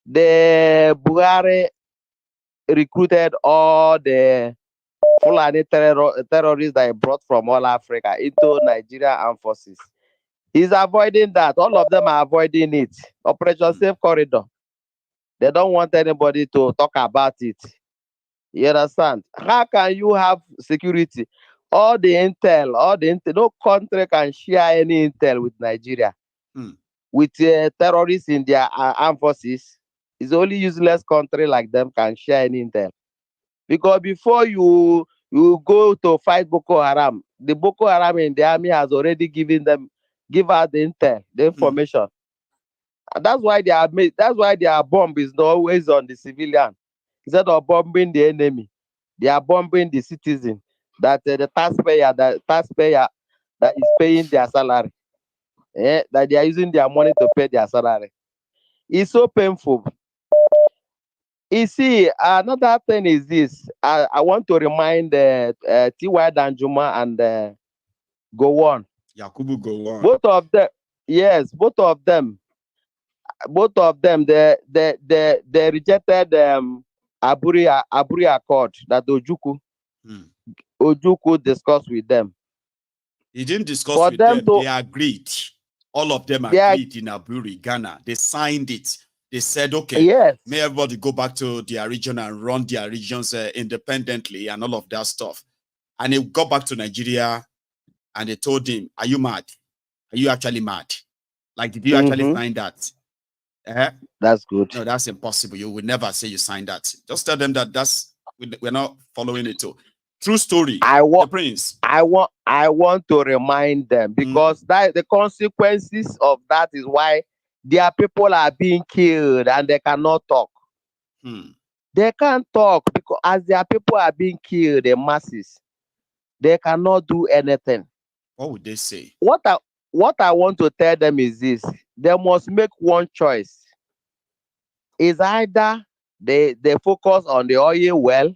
the Buhari recruited all the Fulani terrorists that he brought from all Africa into Nigeria armed forces. He's avoiding that. All of them are avoiding it. Operation Safe Corridor. They don't want anybody to talk about it. You understand? How can you have security? All the intel, no country can share any intel with Nigeria. With terrorists in their armed forces. It's only useless country like them can share any intel. Because before you go to fight Boko Haram, the Boko Haram in the army has already give out the intel, the information. And that's why their bomb is not always on the civilian. Instead of bombing the enemy, they are bombing the citizen. That the taxpayer that is paying their salary. That they are using their money to pay their salary. It's so painful. You see, another thing is this. I want to remind T.Y. Danjuma and Gowon. Yakubu Gowon. Both of them, yes, both of them, they rejected Aburi Accord that Ojukwu discussed with them. He didn't discuss with them. They agreed. All of them agreed in Aburi, Ghana. They signed it. They said, okay, may everybody go back to their region and run their regions independently and all of that stuff. And he got back to Nigeria and they told him, are you mad? Are you actually mad? Like, did you actually sign that? That's good. No, that's impossible. You would never say you signed that. Just tell them that we're not following it too. True story. The prince. I want to remind them because that the consequences of that is why their people are being killed and they cannot talk. They can't talk because as their people are being killed, the masses, they cannot do anything. What would they say? What I want to tell them is this: they must make one choice. Is either they focus on the oil well,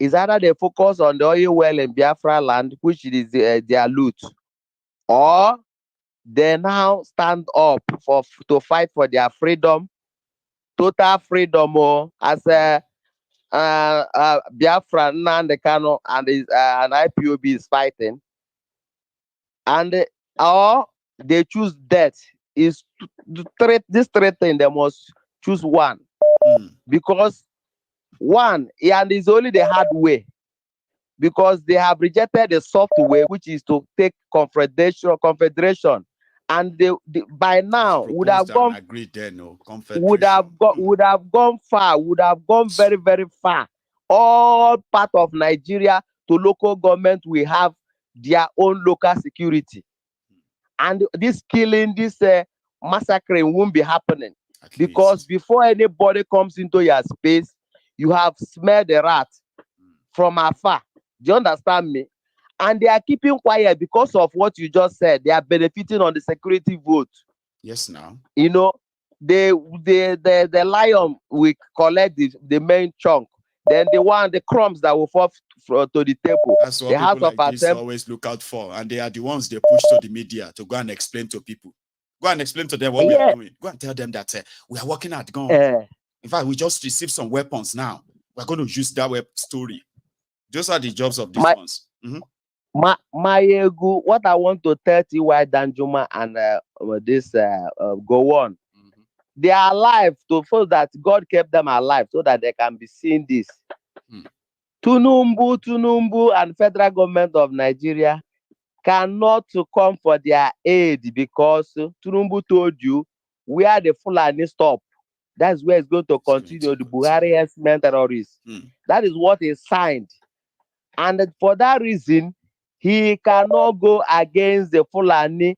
is either they focus on the oil well in Biafra land, which is their loot, or they now stand up to fight for their freedom, total freedom, as a Biafra Nandekano and IPOB is fighting, and or they choose death. Is this three things they must choose one, because one, and it's only the hard way, because they have rejected the soft way, which is to take confederation, and they by now would have gone far, would have gone very, very far. All part of Nigeria to local government will have their own local security, and this killing, this massacring won't be happening because before anybody comes into your space, you have smelled the rat from afar. Do you understand me? And they are keeping quiet because of what you just said. They are benefiting on the security vote. Yes, now. You know, the lion will collect the main chunk. Then the crumbs that will fall to the table. That's what the people like this always look out for. And they are the ones they push to the media to go and explain to people. Go and explain to them what we are doing. Go and tell them that we are working at gun. In fact, we just received some weapons now. We're going to use that web story. Those are the jobs of these ones. What I want to tell T.Y. Danjuma and go on. They are alive to feel that God kept them alive so that they can be seeing this. Tinubu and federal government of Nigeria cannot come for their aid because Tinubu told you where the Fulani stop. That's where it's going to continue. The Buhari herdsmen terrorists. That is what is signed. And for that reason, he cannot go against the Fulani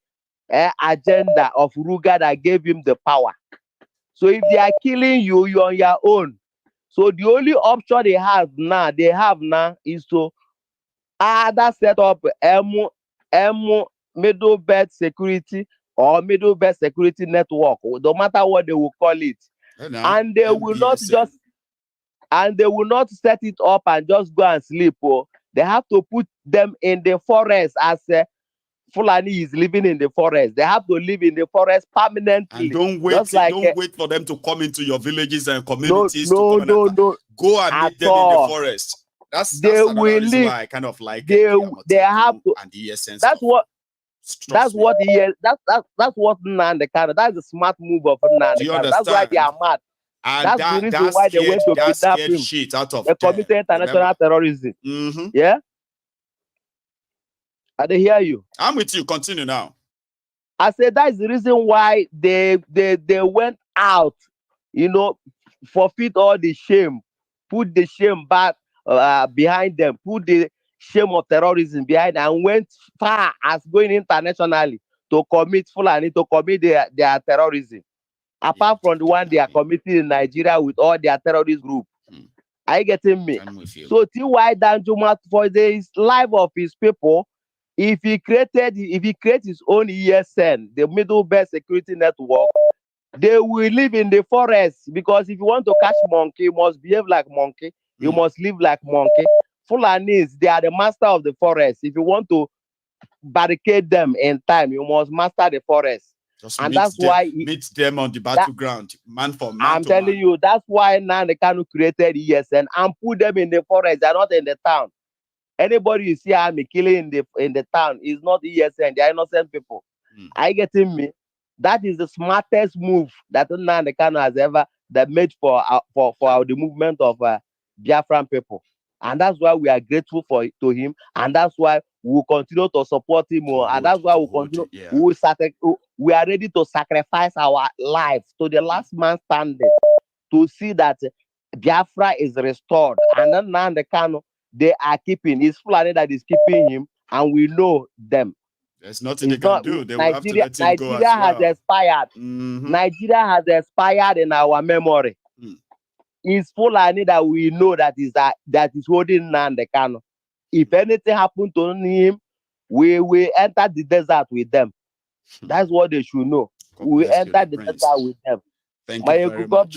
agenda of Ruga that gave him the power. So if they are killing you, you're on your own. So the only option they have now is to either set up middle belt security or middle belt security network, no matter what they will call it. And they will not set it up and just go and sleep. They have to put them in the forest as Fulani is living in the forest. They have to live in the forest permanently. And don't wait. Just like, don't wait for them to come into your villages and communities. No. Go and meet them in the forest. That's another reason why I kind of like they have to, and the essence. That's what Nande Kano. That's the smart move of Nande Kano. That's why they are mad. And that's the reason why they went to kidnap him. Shit out of they committed international terrorism. Yeah. I didn't hear you. I'm with you. Continue now. I said that's the reason why they went out, you know, forfeit all the shame, put the shame back behind them, put the shame of terrorism behind, and went far as going internationally to commit Fulani, to commit their terrorism. Apart from the one they are committing in Nigeria with all their terrorist group. Are you getting me? So T.Y. Danjuma, for the life of his people, if he creates his own ESN, the Middle Belt Security Network, they will live in the forest, because if you want to catch monkey, you must behave like monkey. You must live like monkey. Fulanis, they are the master of the forest. If you want to barricade them in time, you must master the forest. And that's why meet them on the battleground, man for man. I'm telling you, that's why Nande Kanu created ESN and put them in the forest. They're not in the town. Anybody you see army killing in the town is not ESN. They are innocent people. Are you getting me? That is the smartest move that Nande Kanu has ever made for the movement of Biafran people. And that's why we are grateful to him, and that's why we will continue to support him more. And that's why we continue. We are ready to sacrifice our lives to the last man standing to see that Biafra is restored. And then Nande Kanu, they are keeping. It's Fulani that is keeping him, and we know them. There's nothing they can do. They will have to let him go as well. Nigeria has expired. Nigeria has expired in our memory. It's Fulani that we know that is holding Nande Kanu. If anything happened to him, we will enter the desert with them. That's what they should know. We enter the desert with them. Thank you very much.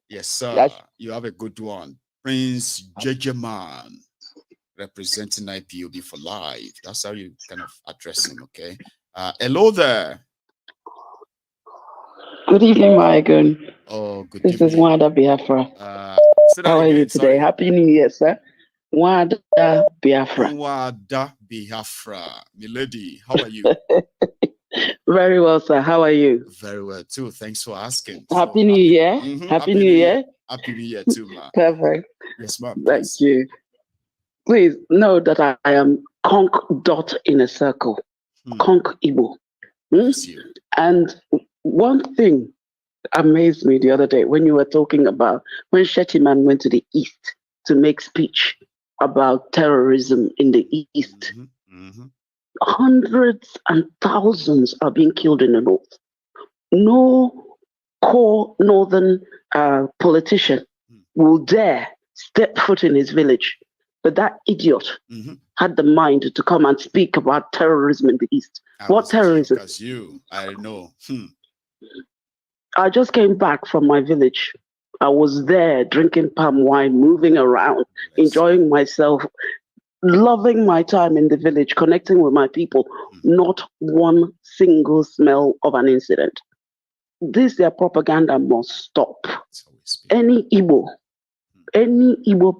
Yes, sir. Yes. You have a good one. Prince Jejeman, representing IPOB for life. That's how you kind of address him, okay? Hello there. Good evening, Michael. Oh, good evening. This is Wanda Biafra. How are you today? Sorry. Happy New Year, sir. Wanda Biafra. Wanda Biafra. Milady, how are you? Very well, sir. How are you? Very well, too. Thanks for asking. Happy New Year. Happy New Year. Happy New Year, too, ma. Perfect. Yes, ma'am. Thank you. Please know that I am conch dot in a circle. Conch Igbo. And one thing amazed me the other day when you were talking about when Shettyman went to the East to make speech about terrorism in the East. Hundreds and thousands are being killed in the North. No core Northern politician will dare step foot in his village. But that idiot had the mind to come and speak about terrorism in the East. What terrorism? Because I know. I just came back from my village. I was there drinking palm wine, moving around, enjoying myself, loving my time in the village, connecting with my people. Not one single smell of an incident. Their propaganda must stop. Any Igbo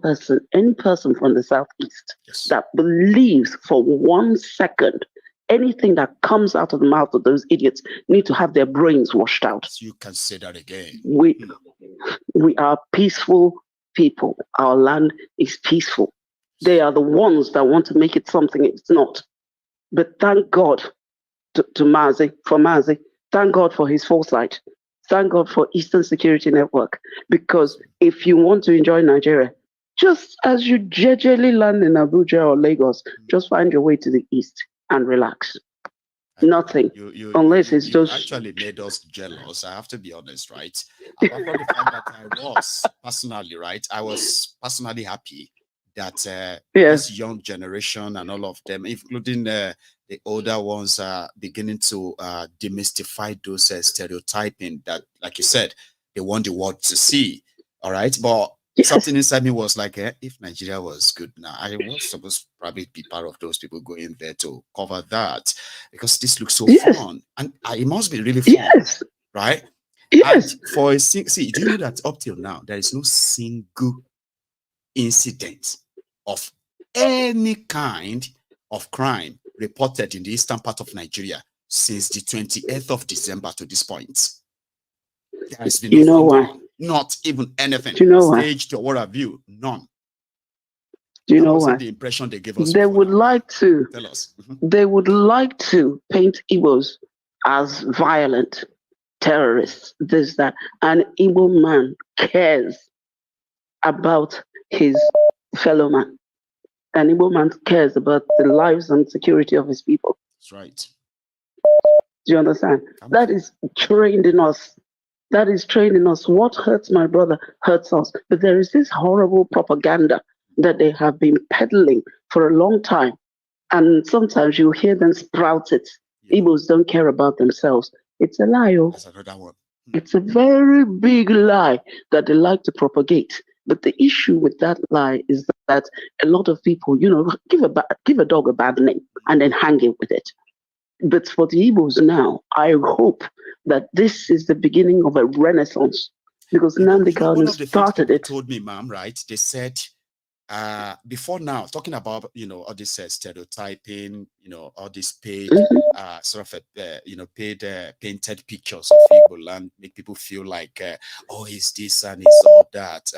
person, any person from the Southeast that believes for 1 second anything that comes out of the mouth of those idiots need to have their brains washed out. You can say that again. We are peaceful people. Our land is peaceful. They are the ones that want to make it something it's not. But thank God to Mazi, thank God for his foresight. Thank God for Eastern Security Network. Because if you want to enjoy Nigeria, just as you gingerly land in Abuja or Lagos, just find your way to the East and relax. Nothing. Unless it's just... actually made us jealous. I have to be honest, right? Apart from the fact that I was personally, right? I was personally happy that this young generation and all of them, including the older ones, are beginning to demystify those stereotyping that, like you said, they want the world to see. All right. But something inside me was like, if Nigeria was good now, I was supposed to probably be part of those people going there to cover that, because this looks so fun, and it must be really fun, right? Yes. And for a see, do you know that up till now there is no single incident of any kind of crime reported in the eastern part of Nigeria since the 28th of December to this point? There has been not even anything. Do you know staged or what have you? None. Do you know why? The impression they gave us. They would like to. Tell us. They would like to paint Igbos as violent terrorists. This, that. An Igbo man cares about his fellow man. An Igbo man cares about the lives and security of his people. That's right. Do you understand? That is trained in us. That is trained in us. What hurts my brother hurts us. But there is this horrible propaganda that they have been peddling for a long time. And sometimes you hear them sprout it. Igbos don't care about themselves. It's a lie. Oh. That's another one. It's a very big lie that they like to propagate. But the issue with that lie is that a lot of people, give a dog a bad name and then hang it with it. But for the Igbos now, I hope that this is the beginning of a renaissance, because Nnamdi Kanu started it. Told me, ma'am, right? They said before now, talking about all this stereotyping, all this paid paid painted pictures of Igbo land, make people feel like it's this and it's all that.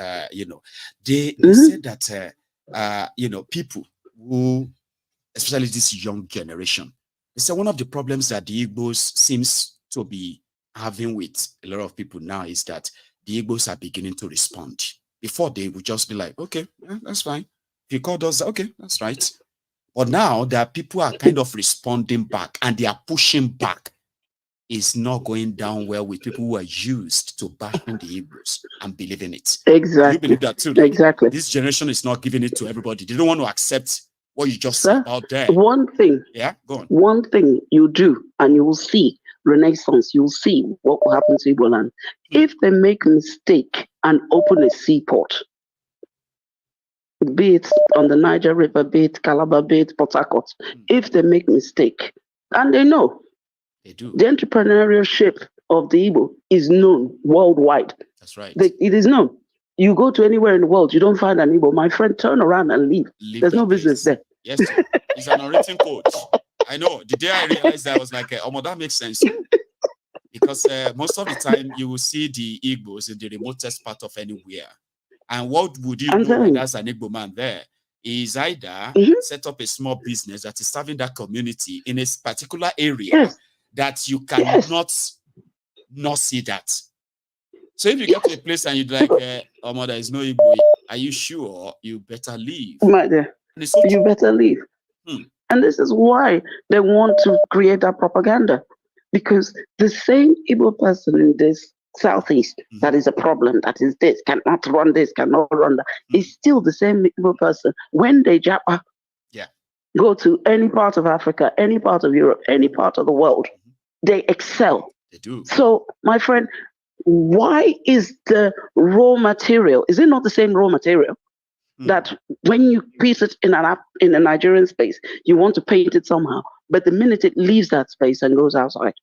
They said that people who, especially this young generation, they said one of the problems that the Igbos seems to be having with a lot of people now is that the Igbos are beginning to respond. Before, they would just be like, okay, that's fine. If you called us, okay, that's right. But now there are people are kind of responding back, and they are pushing back. It's not going down well with people who are used to bashing the Igbos and believing it. Exactly. You believe that too? Exactly. This generation is not giving it to everybody. They don't want to accept what you just said about there. One thing. Yeah, go on. One thing you do, and you will see renaissance. You'll see what will happen to Igbo land. If they make a mistake and open a seaport, be it on the Niger River, be it Calabar, be it Port Harcourt, if they make mistake, and they know, they do. The entrepreneurship of the Igbo is known worldwide. That's right. It is known. You go to anywhere in the world, you don't find an Igbo. My friend, turn around and leave. There's no business there. Yes, sir. It's an unwritten code. I know. The day I realized that, I was like, oh, that makes sense. Because most of the time, you will see the Igbos in the remotest part of anywhere. And what would you do as an Igbo man there? Is either set up a small business that is serving that community in a particular area that you cannot not see that. So if you get to a place and you're like, there is no Igbo, are you sure? You better leave. My dear, you better leave. And this is why they want to create that propaganda. Because the same Igbo person in this southeast that is a problem, that is this, cannot run this, cannot run that, is still the same Igbo person. When they go to any part of Africa, any part of Europe, any part of the world, they excel. They do. So, my friend, why is the raw material, is it not the same raw material? That when you piece it in a Nigerian space, you want to paint it somehow. But the minute it leaves that space and goes outside,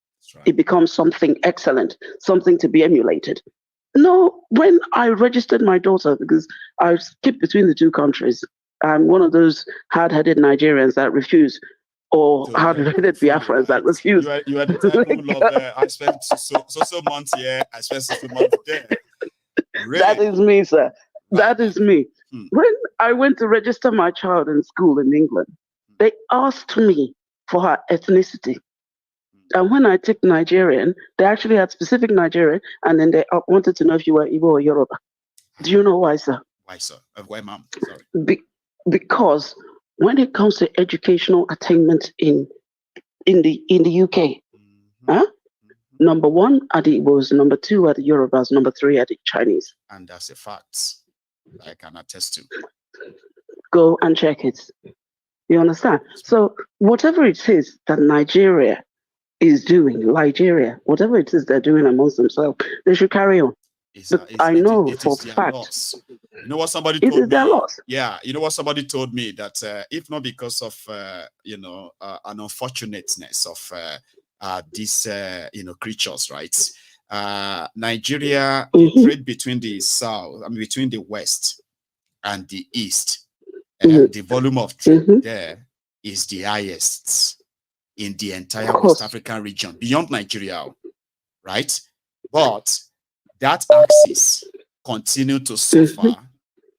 it becomes something excellent, something to be emulated. No, when I registered my daughter, because I skipped between the two countries, I'm one of those hard-headed Nigerians that refuse, or hard-headed Biafrans that refuse. You are the type of I spent so months here, I spent so months there. Really? That is me, sir. That is me. When I went to register my child in school in England, they asked me for her ethnicity. And when I took Nigerian, they actually had specific Nigerian, and then they wanted to know if you were Igbo or Yoruba. Do you know why, sir? Why, sir? Why, ma'am? Sorry. Because when it comes to educational attainment in the UK, number one are the Igbos, number two are the Yorubas, number three are the Chinese. And that's a fact I can attest to. Go and check it. You understand? So whatever it is that Nigeria is doing, whatever it is they're doing amongst themselves, they should carry on. I know for a fact loss. You know what somebody it told is their me? loss. Yeah, you know what somebody told me that if not because of an unfortunateness of these creatures, right? Nigeria, the trade between the between the West and the East, the volume of trade there is the highest in the entire West African region, beyond Nigeria, right? But that axis continue to suffer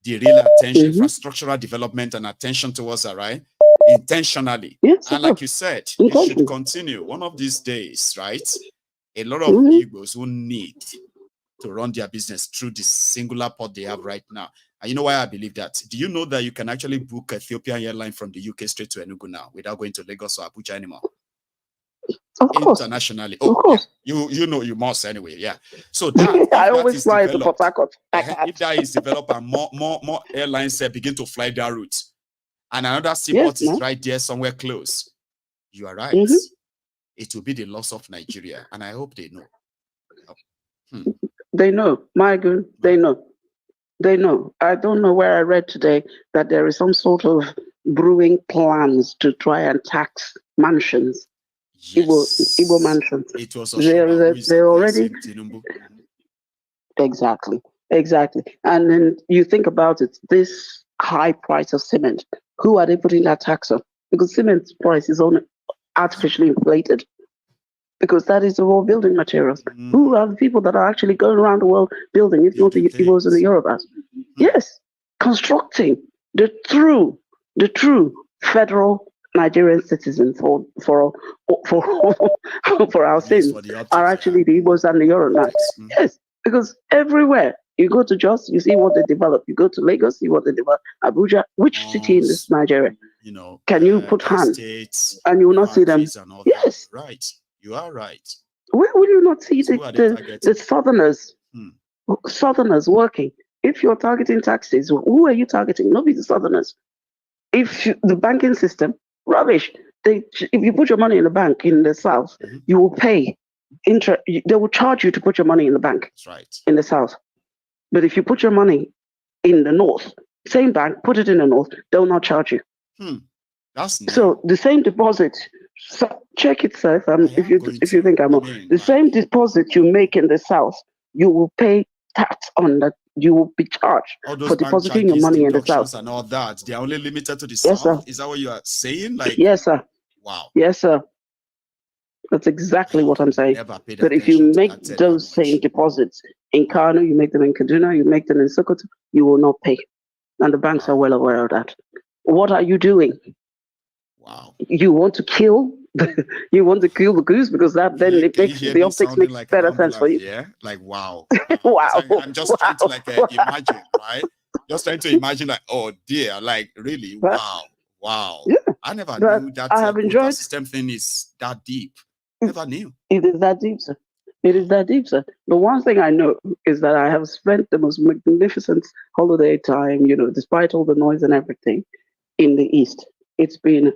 the real attention, infrastructural development and attention towards that, right? Intentionally. Yes, and like you said, it should continue. One of these days, right? A lot of Igbos who need to run their business through this singular port they have right now. And you know why I believe that? Do you know that you can actually book Ethiopian airline from the UK straight to Enugu now without going to Lagos or Abuja anymore? Of course. Internationally. Of course. Yeah. You know you must anyway. Yeah. So that I always fly to Port Harcourt. If that is developed and more airlines begin to fly that route, and another seaport is right there somewhere close, you are right. It will be the loss of Nigeria, and I hope they know. They know, my good, they know. They know. I don't know where I read today that there is some sort of brewing plans to try and tax mansions. Yes. Igbo mansions. It was they're already Tinubu. Exactly. And then you think about it, this high price of cement, who are they putting that tax on? Because cement price is only artificially inflated. Because that is the raw building materials. Who are the people that are actually going around the world building, if not the Igbos and the Yorubas? Yes, constructing the true federal Nigerian citizen for our sins are actually the Igbos and the Yorubas. Yes, because everywhere you go to Jos, you see what they develop. You go to Lagos, see what they develop. Abuja, which city in this Nigeria? Can you put hands and you will not see them? Yes, right. You are right. Where will you not see the Southerners working? If you're targeting taxes, who are you targeting? Nobody the Southerners. The banking system, rubbish. If you put your money in the bank in the South, you will pay interest. They will charge you to put your money in the bank. That's right. In the South. But if you put your money in the North, same bank, put it in the North, they will not charge you. That's nice. So the same deposit. So check it, sir. If you think I'm wrong, the same deposit you make in the South, you will pay tax on that. You will be charged for depositing your money in the South. And all that, they are only limited to the Yes, South. sir. Is that what you are saying? Like, yes, sir. Wow. Yes, sir. That's exactly what I'm saying. But if you make those same deposits in Kano, you make them in Kaduna, you make them in Sokoto, you will not pay, and the banks are well aware of that. What are you doing? Wow. You want to kill the goose because that then it makes the optics make like better sense for you. Yeah, like wow. Wow. I'm just trying to imagine, right? Just trying to imagine, like, oh dear, like really, wow. Yeah. I never knew that I have enjoyed system thing is that deep. Never knew. It is that deep, sir. It is that deep, sir. The one thing I know is that I have spent the most magnificent holiday time, despite all the noise and everything, in the East. It's been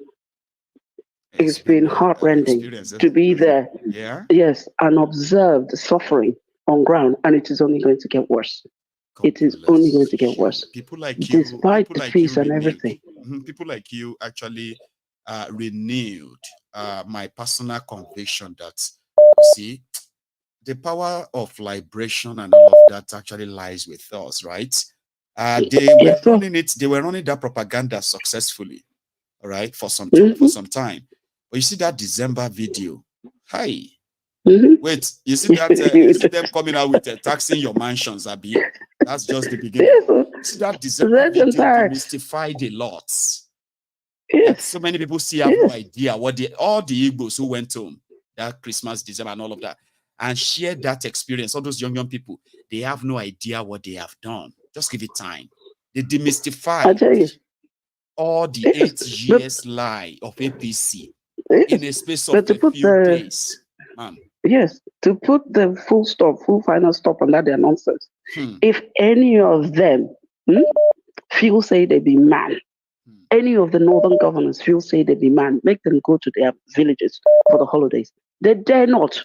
heartrending to be there. Yeah. Yes, and observe the suffering on ground, and it is only going to get worse. It is only going to get worse. People like you, despite the peace and everything. People like you actually renewed my personal conviction that, you see, the power of liberation and all of that actually lies with us, right? They were running that propaganda successfully, all right, for some time. But you see that December video, hi. Wait, you see that you see them coming out with taxing your mansions, Abi? That's just the beginning. You see that December video demystified a lot. Yes. So many people have no idea what all the Igbos who went home that Christmas, December, and all of that, and shared that experience. All those young people, they have no idea what they have done. Just give it time. They demystified all the 8 years lie of APC in a space of a few days. Man. Yes, to put the full final stop on that their nonsense. If any of them feel say they be man, any of the northern governors feel say they be man, make them go to their villages for the holidays. They dare not.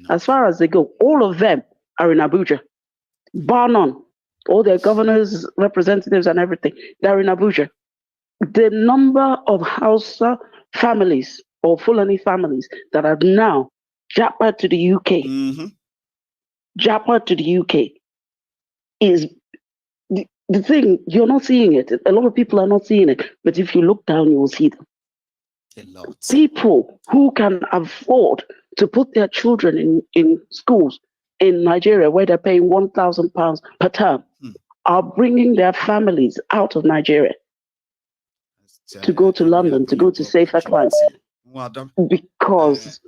As far as they go, all of them are in Abuja. bar none. All their governors, representatives, and everything, they're in Abuja. The number of Hausa families or Fulani families that are now jackpot to the UK, jackpot to the UK, is the thing. You're not seeing it. A lot of people are not seeing it. But if you look down, you will see them. People who can afford to put their children in schools in Nigeria where they're paying £1,000 per term are bringing their families out of Nigeria to go to London, to go to safer climes, because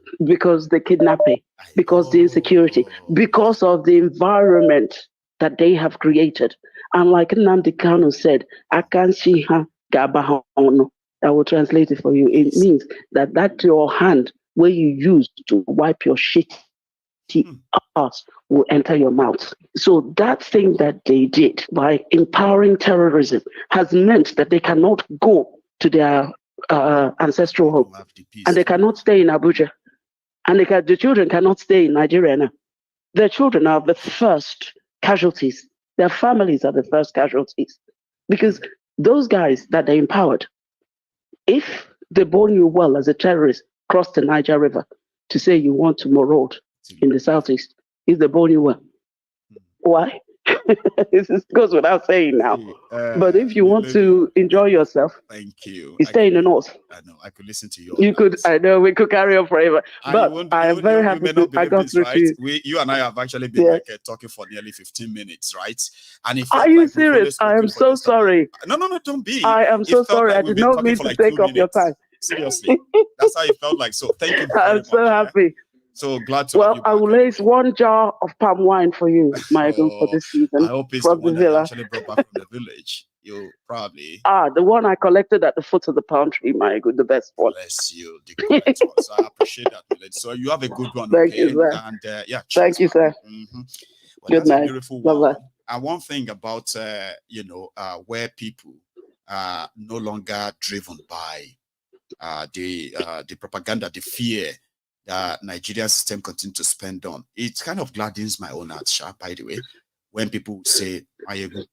the kidnapping, because the insecurity, because of the environment that they have created. And like Nnamdi Kanu said, Akanshiha Gabahono. I will translate it for you. It means that your hand where you use to wipe your shitty ass will enter your mouth. So that thing that they did by empowering terrorism has meant that they cannot go to their ancestral home, and they cannot stay in Abuja, and the children cannot stay in Nigeria now. Their children are the first casualties. Their families are the first casualties, because those guys that they empowered, if they born you well as a terrorist, cross the Niger River to say you want to maraud in the southeast, if they born you well, why? This goes without saying now. But if you want to enjoy yourself, thank you. You stay in the north. I know. I could listen to you. You could. I know we could carry on forever. But I am very happy I got through to you. You and I have actually been talking for nearly 15 minutes, right? And if are you serious? I am so sorry. No, don't be. I am so sorry. I did not mean to take up your time. Seriously, that's how it felt like. So thank you. I'm so happy. So glad to. Well, I will raise one jar of palm wine for you, Michael, for this season. I hope it's the one that actually brought back from the village. You probably the one I collected at the foot of the palm tree, Michael, the best one. Bless you, the correct one. So I appreciate that, village. So you have a good one. Thank you, sir. And yeah, thank you, sir. Well, good night. Beautiful. Bye-bye. And one thing about where people are no longer driven by the propaganda, the fear that Nigerian system continue to spend on. It kind of gladdens my own heart, by the way, when people say, forget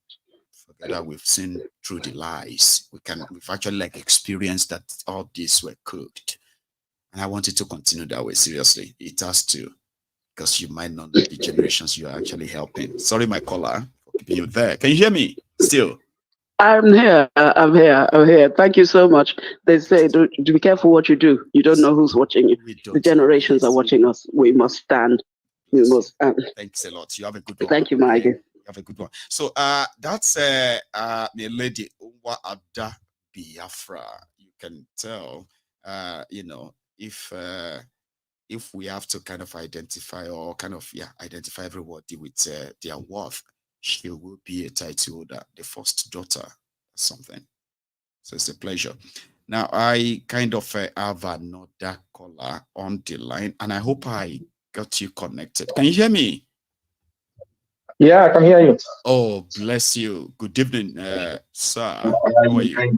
that we've seen through the lies. We've actually experienced that all these were cooked. And I want it to continue that way, seriously. It has to, because you might not know the generations you are actually helping. Sorry, my caller, for keeping you there. Can you hear me still? I'm here. I'm here. Thank you so much. They say, do be careful what you do. You don't know who's watching you. The generations are watching us. We must stand. We must stand. Thanks a lot. You have a good one. Thank you, Maggie. You have a good one. So that's the lady Umar Ada Biafra. You can tell, if we have to kind of identify identify everybody with their worth, she will be a title holder, the first daughter, or something. So it's a pleasure. Now, I kind of have another caller on the line, and I hope I got you connected. Can you hear me? Yeah, I can hear you. Oh, bless you. Good evening, sir. How are you?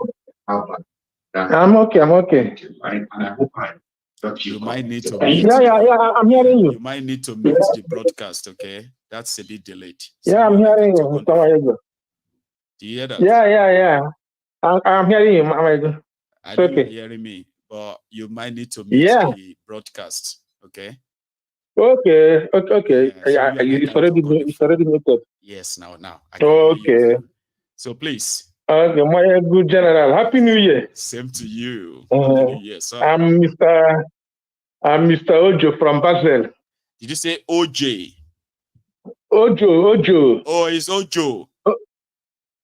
I'm okay. And I hope you might need to meet. Yeah, I'm hearing you. You might need to mute the broadcast, okay? That's a bit delayed. So yeah, I'm hearing you. Do you hear that? Yeah. I'm hearing you. I know you're hearing me, but you might need to mute the broadcast, okay? Okay. Yeah, so it's already muted. Yes, now. Okay. So please. Okay, my good general. Happy New Year. Same to you. Happy New Year, sir. I'm Mr. Ojo from Basel. Did you say OJ? Ojo. Oh, it's Ojo.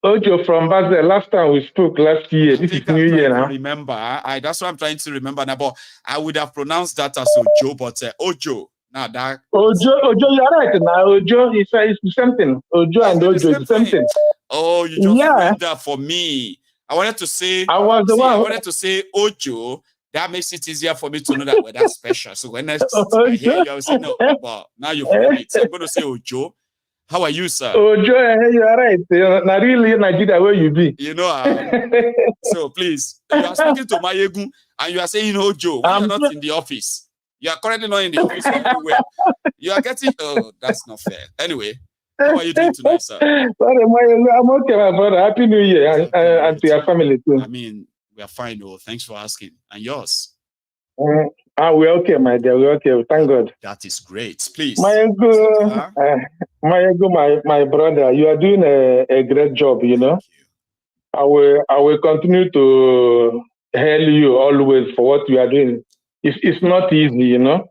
Ojo from Basel. Last time we spoke last year. This is New Year now. Remember, that's what I'm trying to remember now. But I would have pronounced that as Ojo, but Ojo. Now that Ojo, you're right. Now Ojo is the same thing. Ojo and Ojo is the same thing. Oh, you just ruined that for me. I wanted to say I wanted to say Ojo. That makes it easier for me to know that that's special. So when I hear you, I will say no. But now you've heard it. So I'm going to say Ojo. How are you, sir? Ojo, you are right. Not really Nigeria where you be. You know. So please, you are speaking to Mayegu and you are saying Ojo. We are not in the office. You are currently not in the office everywhere. You are getting. Oh, that's not fair. Anyway, How are you doing tonight, sir? Sorry, I'm okay, my brother. Happy New Year and to your family too. I mean, we are fine, though. Thanks for asking. And yours? We're okay, my dear. We're okay. Thank God. That is great. Please. My brother, you are doing a great job, you know. I will continue to hail you always for what you are doing. It's not easy, you know.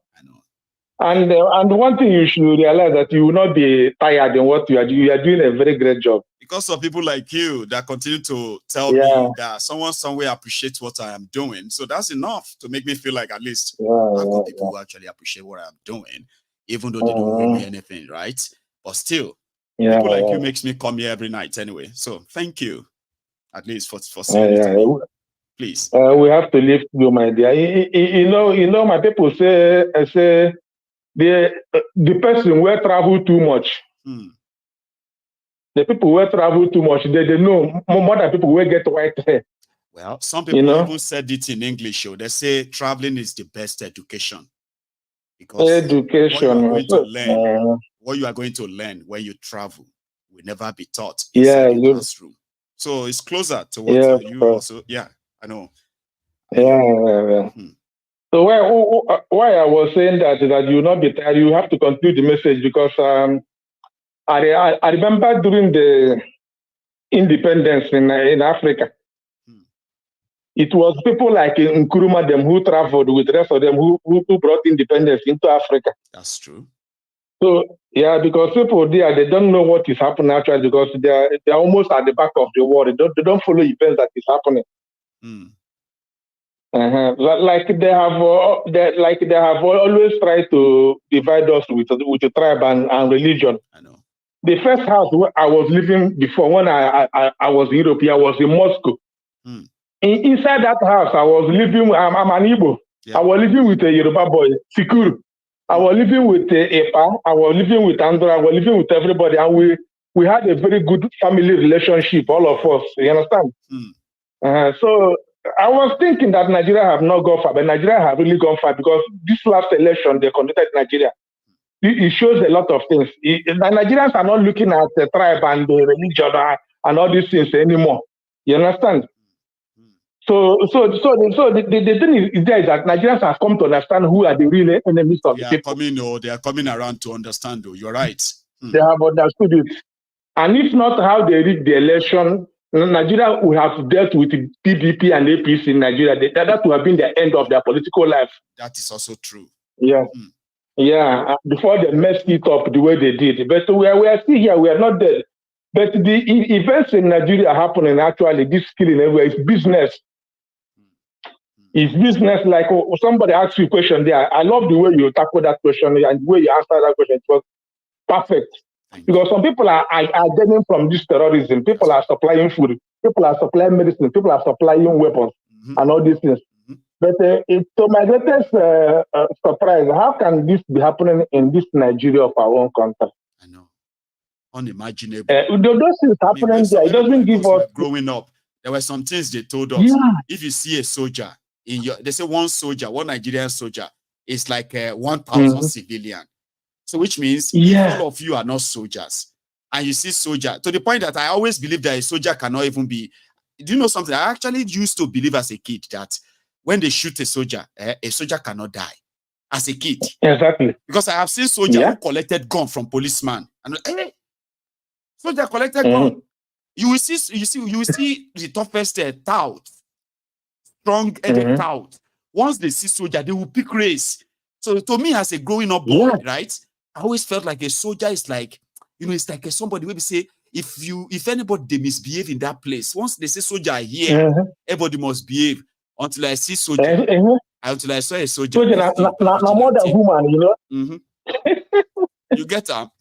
And one thing you should realize that you will not be tired in what you are doing. You are doing a very great job. Because of people like you that continue to tell me that someone somewhere appreciates what I am doing. So that's enough to make me feel like at least I've got people who actually appreciate what I'm doing, even though they don't owe me anything, right? But still, people like you makes me come here every night anyway. So thank you, at least for saying it to me. Please. We have to lift you, my dear. You know, my people say the person will travel too much. The people who travel too much, they know more than people who get white hair. Well, some people even said it in English. They say traveling is the best education. Because what you are going to learn when you travel will never be taught inside the classroom. So it's closer to what you also. Yeah, I know. So why I was saying that you will not be tired, you have to conclude the message because I remember during the independence in Africa, it was people like Nkrumah them who traveled with the rest of them who brought independence into Africa. That's true. So yeah, because people there, they don't know what is happening actually because they're almost at the back of the war. They don't follow events that is happening. Like they have always tried to divide us with the tribe and religion. I know. The first house where I was living before, when I was in Europe, I was in Moscow. Inside that house, I was living. I'm an Igbo. I was living with a Yoruba boy, Sikuru. I was living with Epa. I was living with Andra. I was living with everybody, and we had a very good family relationship, all of us. You understand? So I was thinking that Nigeria have not gone far, but Nigeria have really gone far because this last election they conducted in Nigeria, it shows a lot of things. The Nigerians are not looking at the tribe and the religion and all these things anymore. You understand? So the thing is there is that Nigerians have come to understand who are the real enemies of the people. They are coming around to understand, though. You're right. They have understood it. And if not how they read the election, Nigeria will have dealt with PDP and APC in Nigeria. That would have been the end of their political life. That is also true. Yeah. Yeah. Before they messed it up the way they did. But we are still here. We are not dead. But the events in Nigeria are happening actually. This killing everywhere is business. It's business. Like somebody asked you a question there. I love the way you tackle that question and the way you answer that question. It was perfect. Because some people are getting from this terrorism. People are supplying food. People are supplying medicine. People are supplying weapons and all these things. But to my greatest surprise, how can this be happening in this Nigeria of our own country? I know. Unimaginable. Those things happening there, it doesn't give us... Growing up, there were some things they told us. If you see a soldier, they say one Nigerian soldier is like 1,000 civilian. So which means all of you are not soldiers. And you see soldier, to the point that I always believe that a soldier cannot even be... Do you know something? I actually used to believe as a kid that when they shoot a soldier cannot die. As a kid. Exactly. Because I have seen soldiers who collected gun from policeman. And soldier collected gun. You will see the toughest tout, strong-headed tout. Once they see soldier, they will pick race. So to me, as a growing up boy, right, I always felt like a soldier is like, it's like somebody will say, if anybody they misbehave in that place, once they say soldier here, everybody must behave. Until I see soldier, until I saw a soldier. Soldier, not more than woman, you know. You get up.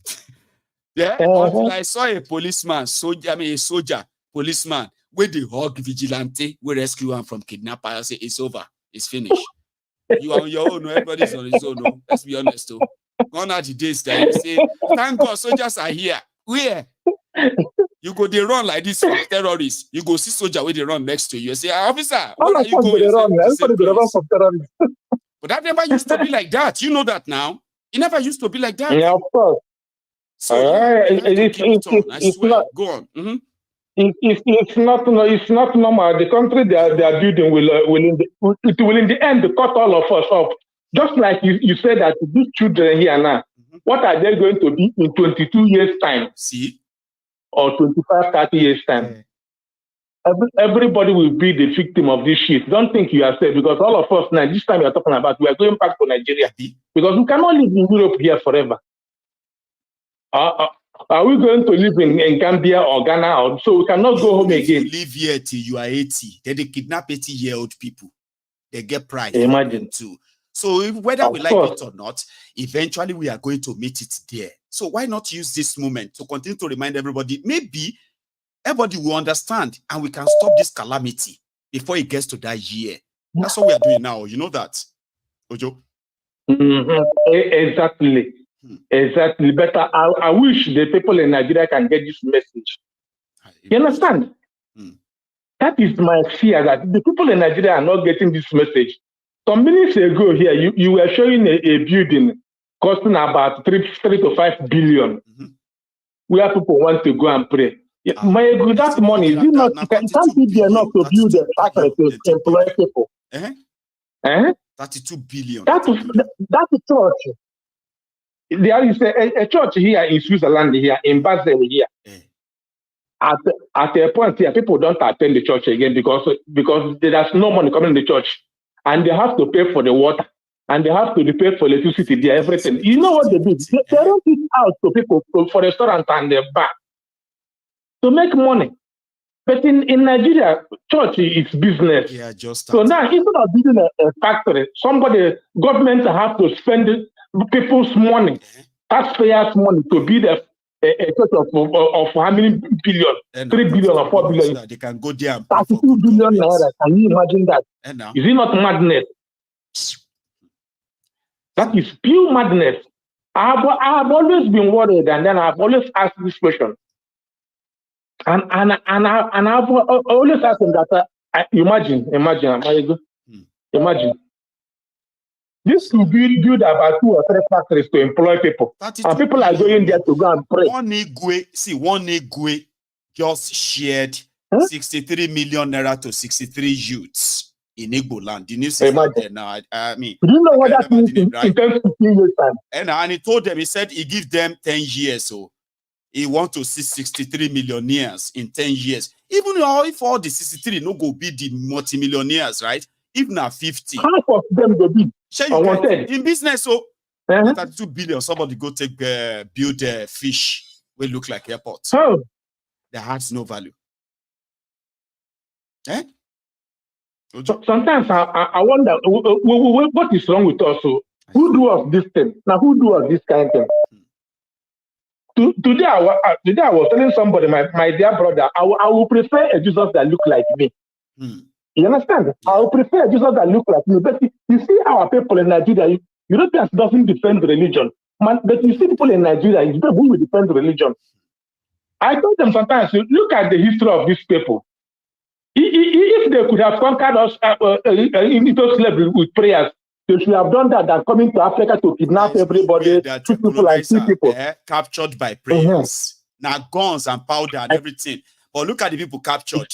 Until I saw a policeman, a soldier, policeman, where they hug vigilante, we rescue him from kidnapper. I say it's over, it's finished. You are on your own, everybody's on his own. No? Let's be honest, too. Gone are the days that you say, thank God, soldiers are here. Where? You go, they run like this from terrorists. You go see soldier where they run next to you. You say, officer, where are you going? But that never used to be like that. You know that now. It never used to be like that. Yeah, of course. So it's not. Go on. Mm-hmm. It's not normal. The country they are building will in the end cut all of us off. Just like you said that these children here now, what are they going to be in 22 years' time? See? Or 25, 30 years' time? Everybody will be the victim of this shit. Don't think you are safe, because all of us now, this time you are talking about, we are going back to Nigeria. Because we cannot live in Europe here forever. Are we going to live in Gambia or Ghana? So we cannot go home again. You live here till you are 80. Then they kidnap 80-year-old people. They get pride. Imagine. Too. So whether we like it or not, eventually we are going to meet it there. So why not use this moment to continue to remind everybody? Maybe everybody will understand and we can stop this calamity before it gets to that year. That's what we are doing now. You know that, Ojo? Exactly. Exactly. But I wish the people in Nigeria can get this message. You understand? That is my fear, that the people in Nigeria are not getting this message. Some minutes ago here, you were showing a building costing about 3 to 5 billion, where people want to go and pray. That money, it can't be enough to build a factory to employ people. 32 billion. That's a church. There is a church here in Switzerland, here in Basel, here. At a point here, people don't attend the church again because there's no money coming in the church. And they have to pay for the water. And they have to pay for electricity, there, everything. You know what they do? They rent it out to people for restaurant and the bar to make money. But in Nigeria, church is business. Yeah, so now, instead of building a factory, government have to spend people's money, taxpayers' money, to build a church of how many billion? 3 billion or 4 billion. So they can go there and 32 billion naira. Can you imagine that? Is it not madness? That is pure madness. I have always been worried, and then I've always asked this question. And I've always asked them that, imagine. This will build about 2 or 3 factories to employ people. And people are going there to go and pray. One Igwe just shared 63 million naira to 63 youths in Igbo land. The news is out there now. I mean, do you know what that means in 10 to 15 years time? And he told them, he said he give them 10 years. So he want to see 63 millionaires in 10 years. Even if all the 63 no go be the multimillionaires, right? If not 50. Half of them go be. In business, so 32 billion, somebody go take build fish will look like airports. That has no value. So sometimes I wonder what is wrong with us. So who do us this thing? Now who do us this kind of thing? Today I was telling somebody, my dear brother, I will prefer a Jesus that look like me. You understand? I will prefer a Jesus that look like me. But you see our people in Nigeria, Europeans doesn't defend religion. But you see people in Nigeria, it's people who will defend religion. I told them sometimes, look at the history of these people. If they could have conquered us into slavery with prayers, they should have done that than coming to Africa to kidnap everybody, people and see people. Captured by prayers. Now guns and powder and everything. But look at the people captured.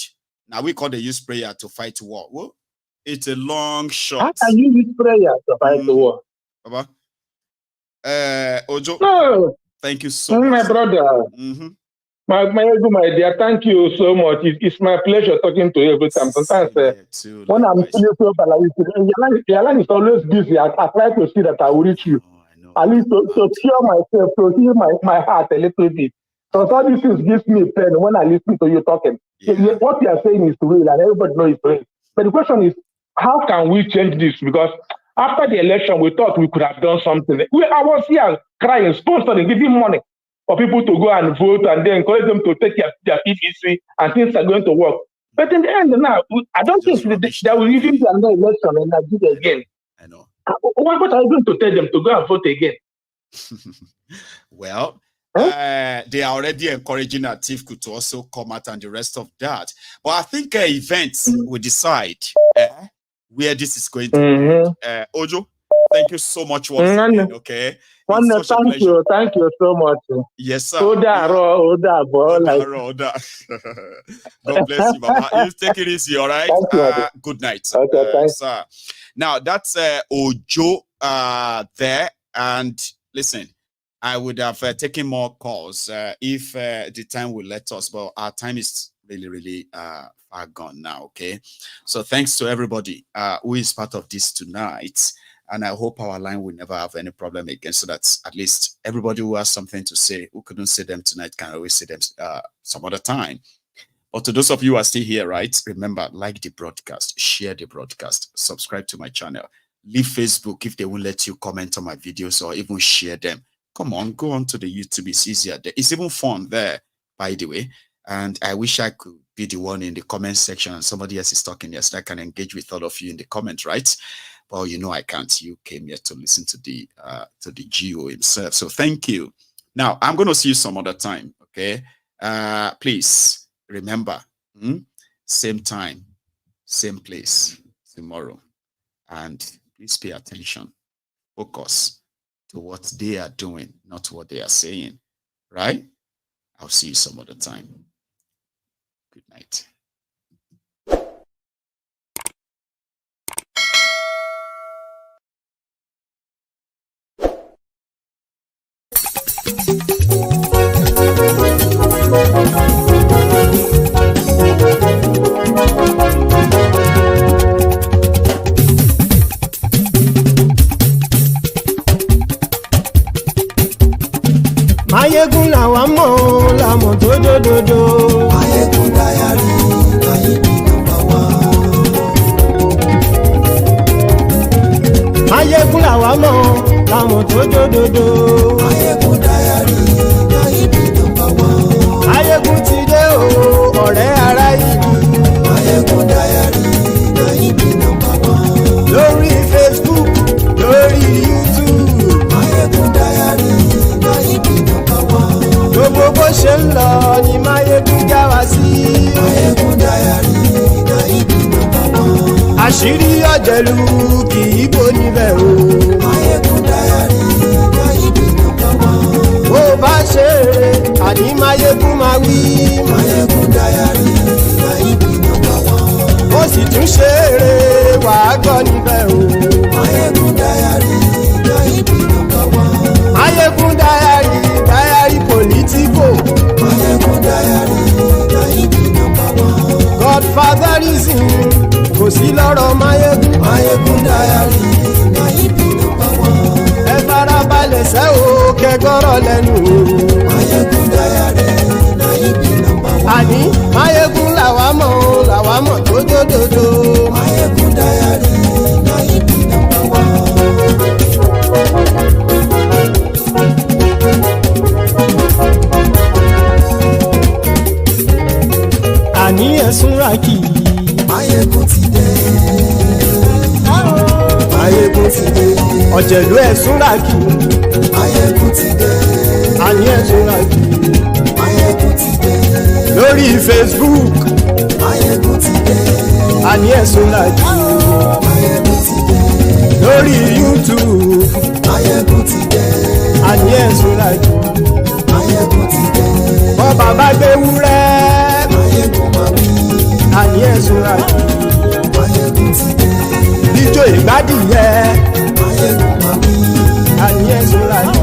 Now we call they use prayer to fight war. Well, it's a long shot. How can you use prayer to fight the war? Baba? Ojo, no. Thank you so much. My brother. My dear, thank you so much. It's my pleasure talking to you every time. Sometimes when I'm feeling so bad, the line is always busy. I try to see that I will reach you. At least to cure myself, to heal my heart a little bit. So all these things gives me pain when I listen to you talking. What you are saying is real, and everybody knows it's real. But the question is, how can we change this? Because after the election, we thought we could have done something. I was here crying, sponsoring, giving money for people to go and vote, and then encourage them to take their PVC, and things are going to work. But in the end, now, I don't think there will even be another election in Nigeria again. I know. What are you going to tell them to go and vote again? Well, they are already encouraging Atiku to also come out and the rest of that. But I think events will decide where this is going to go. Ojo, Thank you so much once again, okay? Thank you so much. Yes, sir. Oda. God bless you, Baba. You take it easy, all right? Good night, sir. Now, that's Ojo there. And listen, I would have taken more calls if the time will let us, but our time is really far gone now, okay? So thanks to everybody who is part of this tonight. And I hope our line will never have any problem again, so that at least everybody who has something to say, who couldn't say them tonight, can always say them some other time. But to those of you who are still here, right, remember, like the broadcast, share the broadcast, subscribe to my channel, leave Facebook if they won't let you comment on my videos or even share them. Come on, go on to the YouTube. It's easier there. It's even fun there, by the way. And I wish I could be the one in the comment section and somebody else is talking there so I can engage with all of you in the comments, right? Well, you know I can't. You came here to listen to the GO himself. So thank you. Now, I'm going to see you some other time, okay? Please remember, same time, same place tomorrow. And please pay attention. Focus to what they are doing, not what they are saying, right? I'll see you some other time. Good night. Mayegun làwa mọ̀ làmọ̀ tó dòdòdò. Mayegun dayari Mayegun number one. Mayegun làwa mọ̀ làmọ̀ tó dòdòdò. Mayegun dayari Mayegun number one. Mayegun ti dé o ọ̀rẹ́ ara ìlú. Mayegun dayari Mayegun number one. Lórí Facebook, lórí YouTube. Mayegun dayari Mayegun number one. Gbogbo bó ṣe ń lọ ni Mayegun já wa sí. Mayegun dayari Mayegun number one. Àṣírí ọ̀jẹ̀lú kì í bò níbẹ̀ o. Mayegun dayari Mayegun number one. Bó bá ṣe eré àní Mayegun máa wí. Mayegun dayari Mayegun number one. Ó sì tún ṣe eré wàá gbọ́ níbẹ̀ o. Mayegun dayari Mayegun number one. Mayegun dayari politico. Mayegun dayari Mayegun number one. Godfatherism kò sí lọ́rọ̀ Mayegun. Mayegun dayari Mayegun number one. Ẹ farabalẹ̀ sẹ́ o kẹgọ́rọ̀ lẹ́nu o. Mayegun dayari Mayegun number one. Àní Mayegun làwa mọ̀ tó dòdòdò. Mayegun dayari Mayegun number one. Àní ẹ̀sùn ràkì. Mayegun ti dé. Mayegun ti dé. Ọ̀jẹ̀lú ẹ̀sùn ràkì. Mayegun ti dé. Àní ẹ̀sùn ràkì. Mayegun ti dé. Lórí Facebook. Mayegun ti dé. Àní ẹ̀sùn ràkì. Mayegun ti dé. Lórí YouTube. Mayegun ti dé. Àní ẹ̀sùn ràkì. Mayegun ti dé. Bọ́ bàbá gbé wúrẹ́. Mayegun máa wí. Àní ẹ̀sùn ràkì. Mayegun ti dé. Ijó ìgbádìyẹ. Mayegun máa wí. Àní ẹ̀sùn ràkì.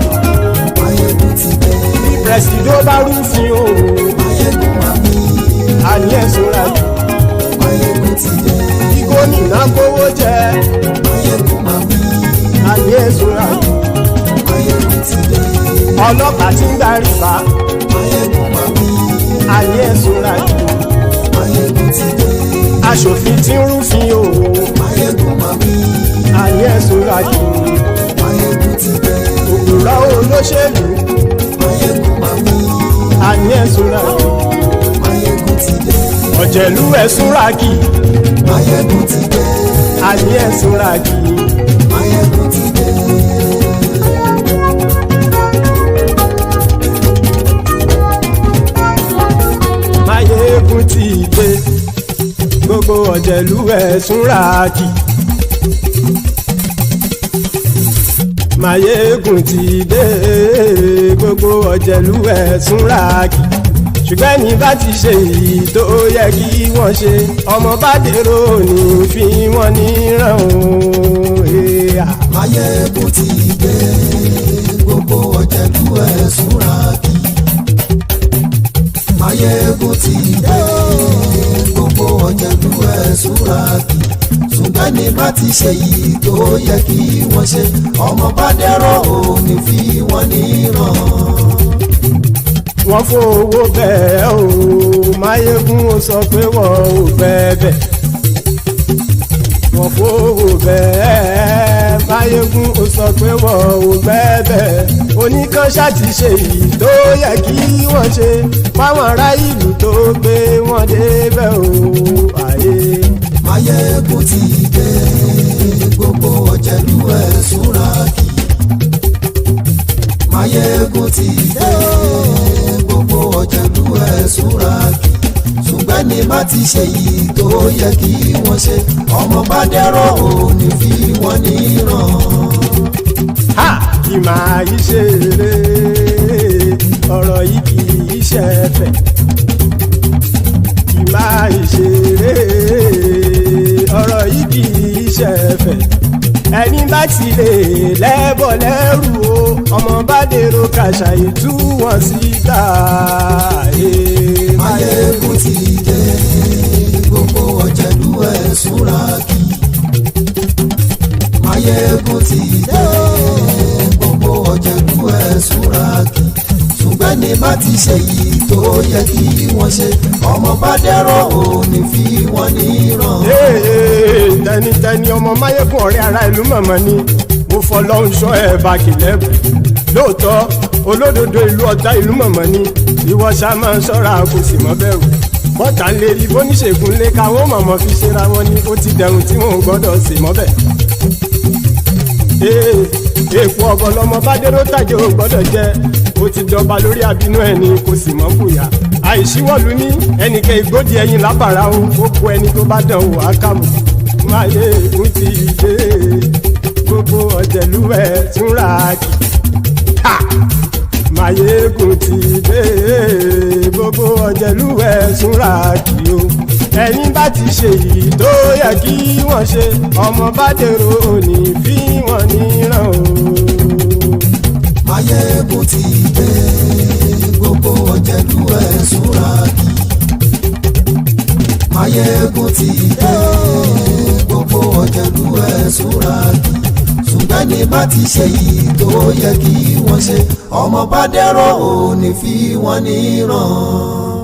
Mayegun ti dé. Bí pẹ̀sìdó bá rúfin o. Mayegun máa wí. Àní ẹ̀sùn ràkì. Mayegun ti dé. Bí gómìnà kówó jẹ. Mayegun máa wí. Àní ẹ̀sùn ràkì. Mayegun ti dé. Ọlọ́pàá tí ń darí bá. Mayegun máa wí. Àní ẹ̀sùn ràkì. Mayegun ti dé. Aṣòfin tí ń rúfin o. Mayegun máa wí. Àní ẹ̀sùn ràkì. Mayegun ti dé. Òpùrọ́ olóṣèlú. Mayegun máa wí. Àní ẹ̀sùn ràkì. Mayegun ti dé. Ọ̀jẹ̀lú ẹ̀sùn ràkì. Mayegun ti dé. Àní ẹ̀sùn ràkì. Mayegun ti dé. Mayegun ti dé. Gbogbo ọ̀jẹ̀lú ẹ̀sùn ràkì. Máyégún ti dé gbogbo ọ̀jẹ̀lú ẹ̀ súnra kì ṣùgbọ́n ní bá ti ṣe èyí tó yẹ kí wọ́n ṣe ọmọ bá dèrò ní fi wọ́n níran o. Máyégún ti dé gbogbo ọ̀jẹ̀lú ẹ̀ súnra kì Máyégún ti dé gbogbo ọ̀jẹ̀lú ẹ̀ súnra kì ṣùgbọ́n ní bá ti ṣe yìí tó yẹ kí wọ́n ṣe ọmọ bá dẹ́rọ̀ ò ní fi wọ́n níran. Wọ́n fowó bẹ́ẹ̀ o Máyégún ó sọ pé wọ́n ò fẹ́ bẹ̀. Wọ́n fowó bẹ́ẹ̀ Máyégún ó sọ pé wọ́n ò fẹ́ bẹ̀. Oníkan ṣáàtì ṣe yìí tó yẹ kí wọ́n ṣe fáwọn ará ìlú tó gbé wọn débẹ̀ o. Máyégún ti dé gbogbo ọ̀jẹ̀lú ẹ̀ súnra kì Máyégún ti dé gbogbo ọ̀jẹ̀lú ẹ̀ súnra kì ṣùgbọ́n ní bá ti ṣe yìí tó yẹ kí wọ́n ṣe ọmọ bá dẹ́rọ̀ ò ní fi wọ́n níran. Kì máa yí ṣe eré ọ̀rọ̀ yìí kì í ṣe ẹ̀fẹ̀. Kì máa yí ṣe eré ọ̀rọ̀ yìí kì í ṣe ẹ̀fẹ̀. Ẹni bá ti lè lẹ́bọ̀ lẹ́rù o ọmọ bá dèrò kàṣàyè tú wọn síta. Máyégún ti dé gbogbo ọ̀jẹ̀lú ẹ̀ súnra kì Máyégún ti dé gbogbo ọ̀jẹ̀lú ẹ̀ súnra kì ṣùgbọ́n ní bá ti ṣe yìí tó yẹ kí wọ́n ṣe ọmọ bá dẹ́rọ̀ ò ní fi wọ́n níran. Tẹnitẹni ọmọ Máyégún ọ̀rẹ́ ara ìlú mọ̀mọ́ ni mo fọlọ́run ṣọ́ ẹ̀ bá kìlẹ́bù lóòótọ́ olódodo ìlú ọ̀tá ìlú mọ̀mọ́ ni ìwọ ṣá máa ń ṣọ́ra kò sì mọ́ bẹ̀rù bọ́tà ń lè rí bóníṣègùn lé káwọn mọ̀mọ́ fi ṣera wọn ni ó ti dẹrùn tí wọn ò gbọ́dọ̀ sì mọ́ bẹ̀. Èèpo ọ̀gọ̀ lọmọ bá dérò tàjẹ́ ò gbọ́dọ̀ jẹ́ ó ti jọba lórí abínú ẹni kò sì mọ́ fòyà àìsíwọ́lu ní ẹnìkẹ́ ìgbódì ẹyin lábàrá o ó kó ẹni tó bá dán o ákàmù. Máyégún ti dé gbogbo ọ̀jẹ̀lú ẹ̀ súnra kì Máyégún ti dé gbogbo ọ̀jẹ̀lú ẹ̀ súnra kì o. Ẹni bá ti ṣe yìí tó yẹ kí wọ́n ṣe ọmọ bá dèrò òní fi wọ́n níran o. Máyégún ti dé gbogbo ọ̀jẹ̀lú ẹ̀ súnra kì Máyégún ti dé gbogbo ọ̀jẹ̀lú ẹ̀ súnra kì ṣùgbọ́n ní bá ti ṣe yìí tó yẹ kí wọ́n ṣe ọmọ bá dẹ́rọ̀ ò ní fi wọ́n níran.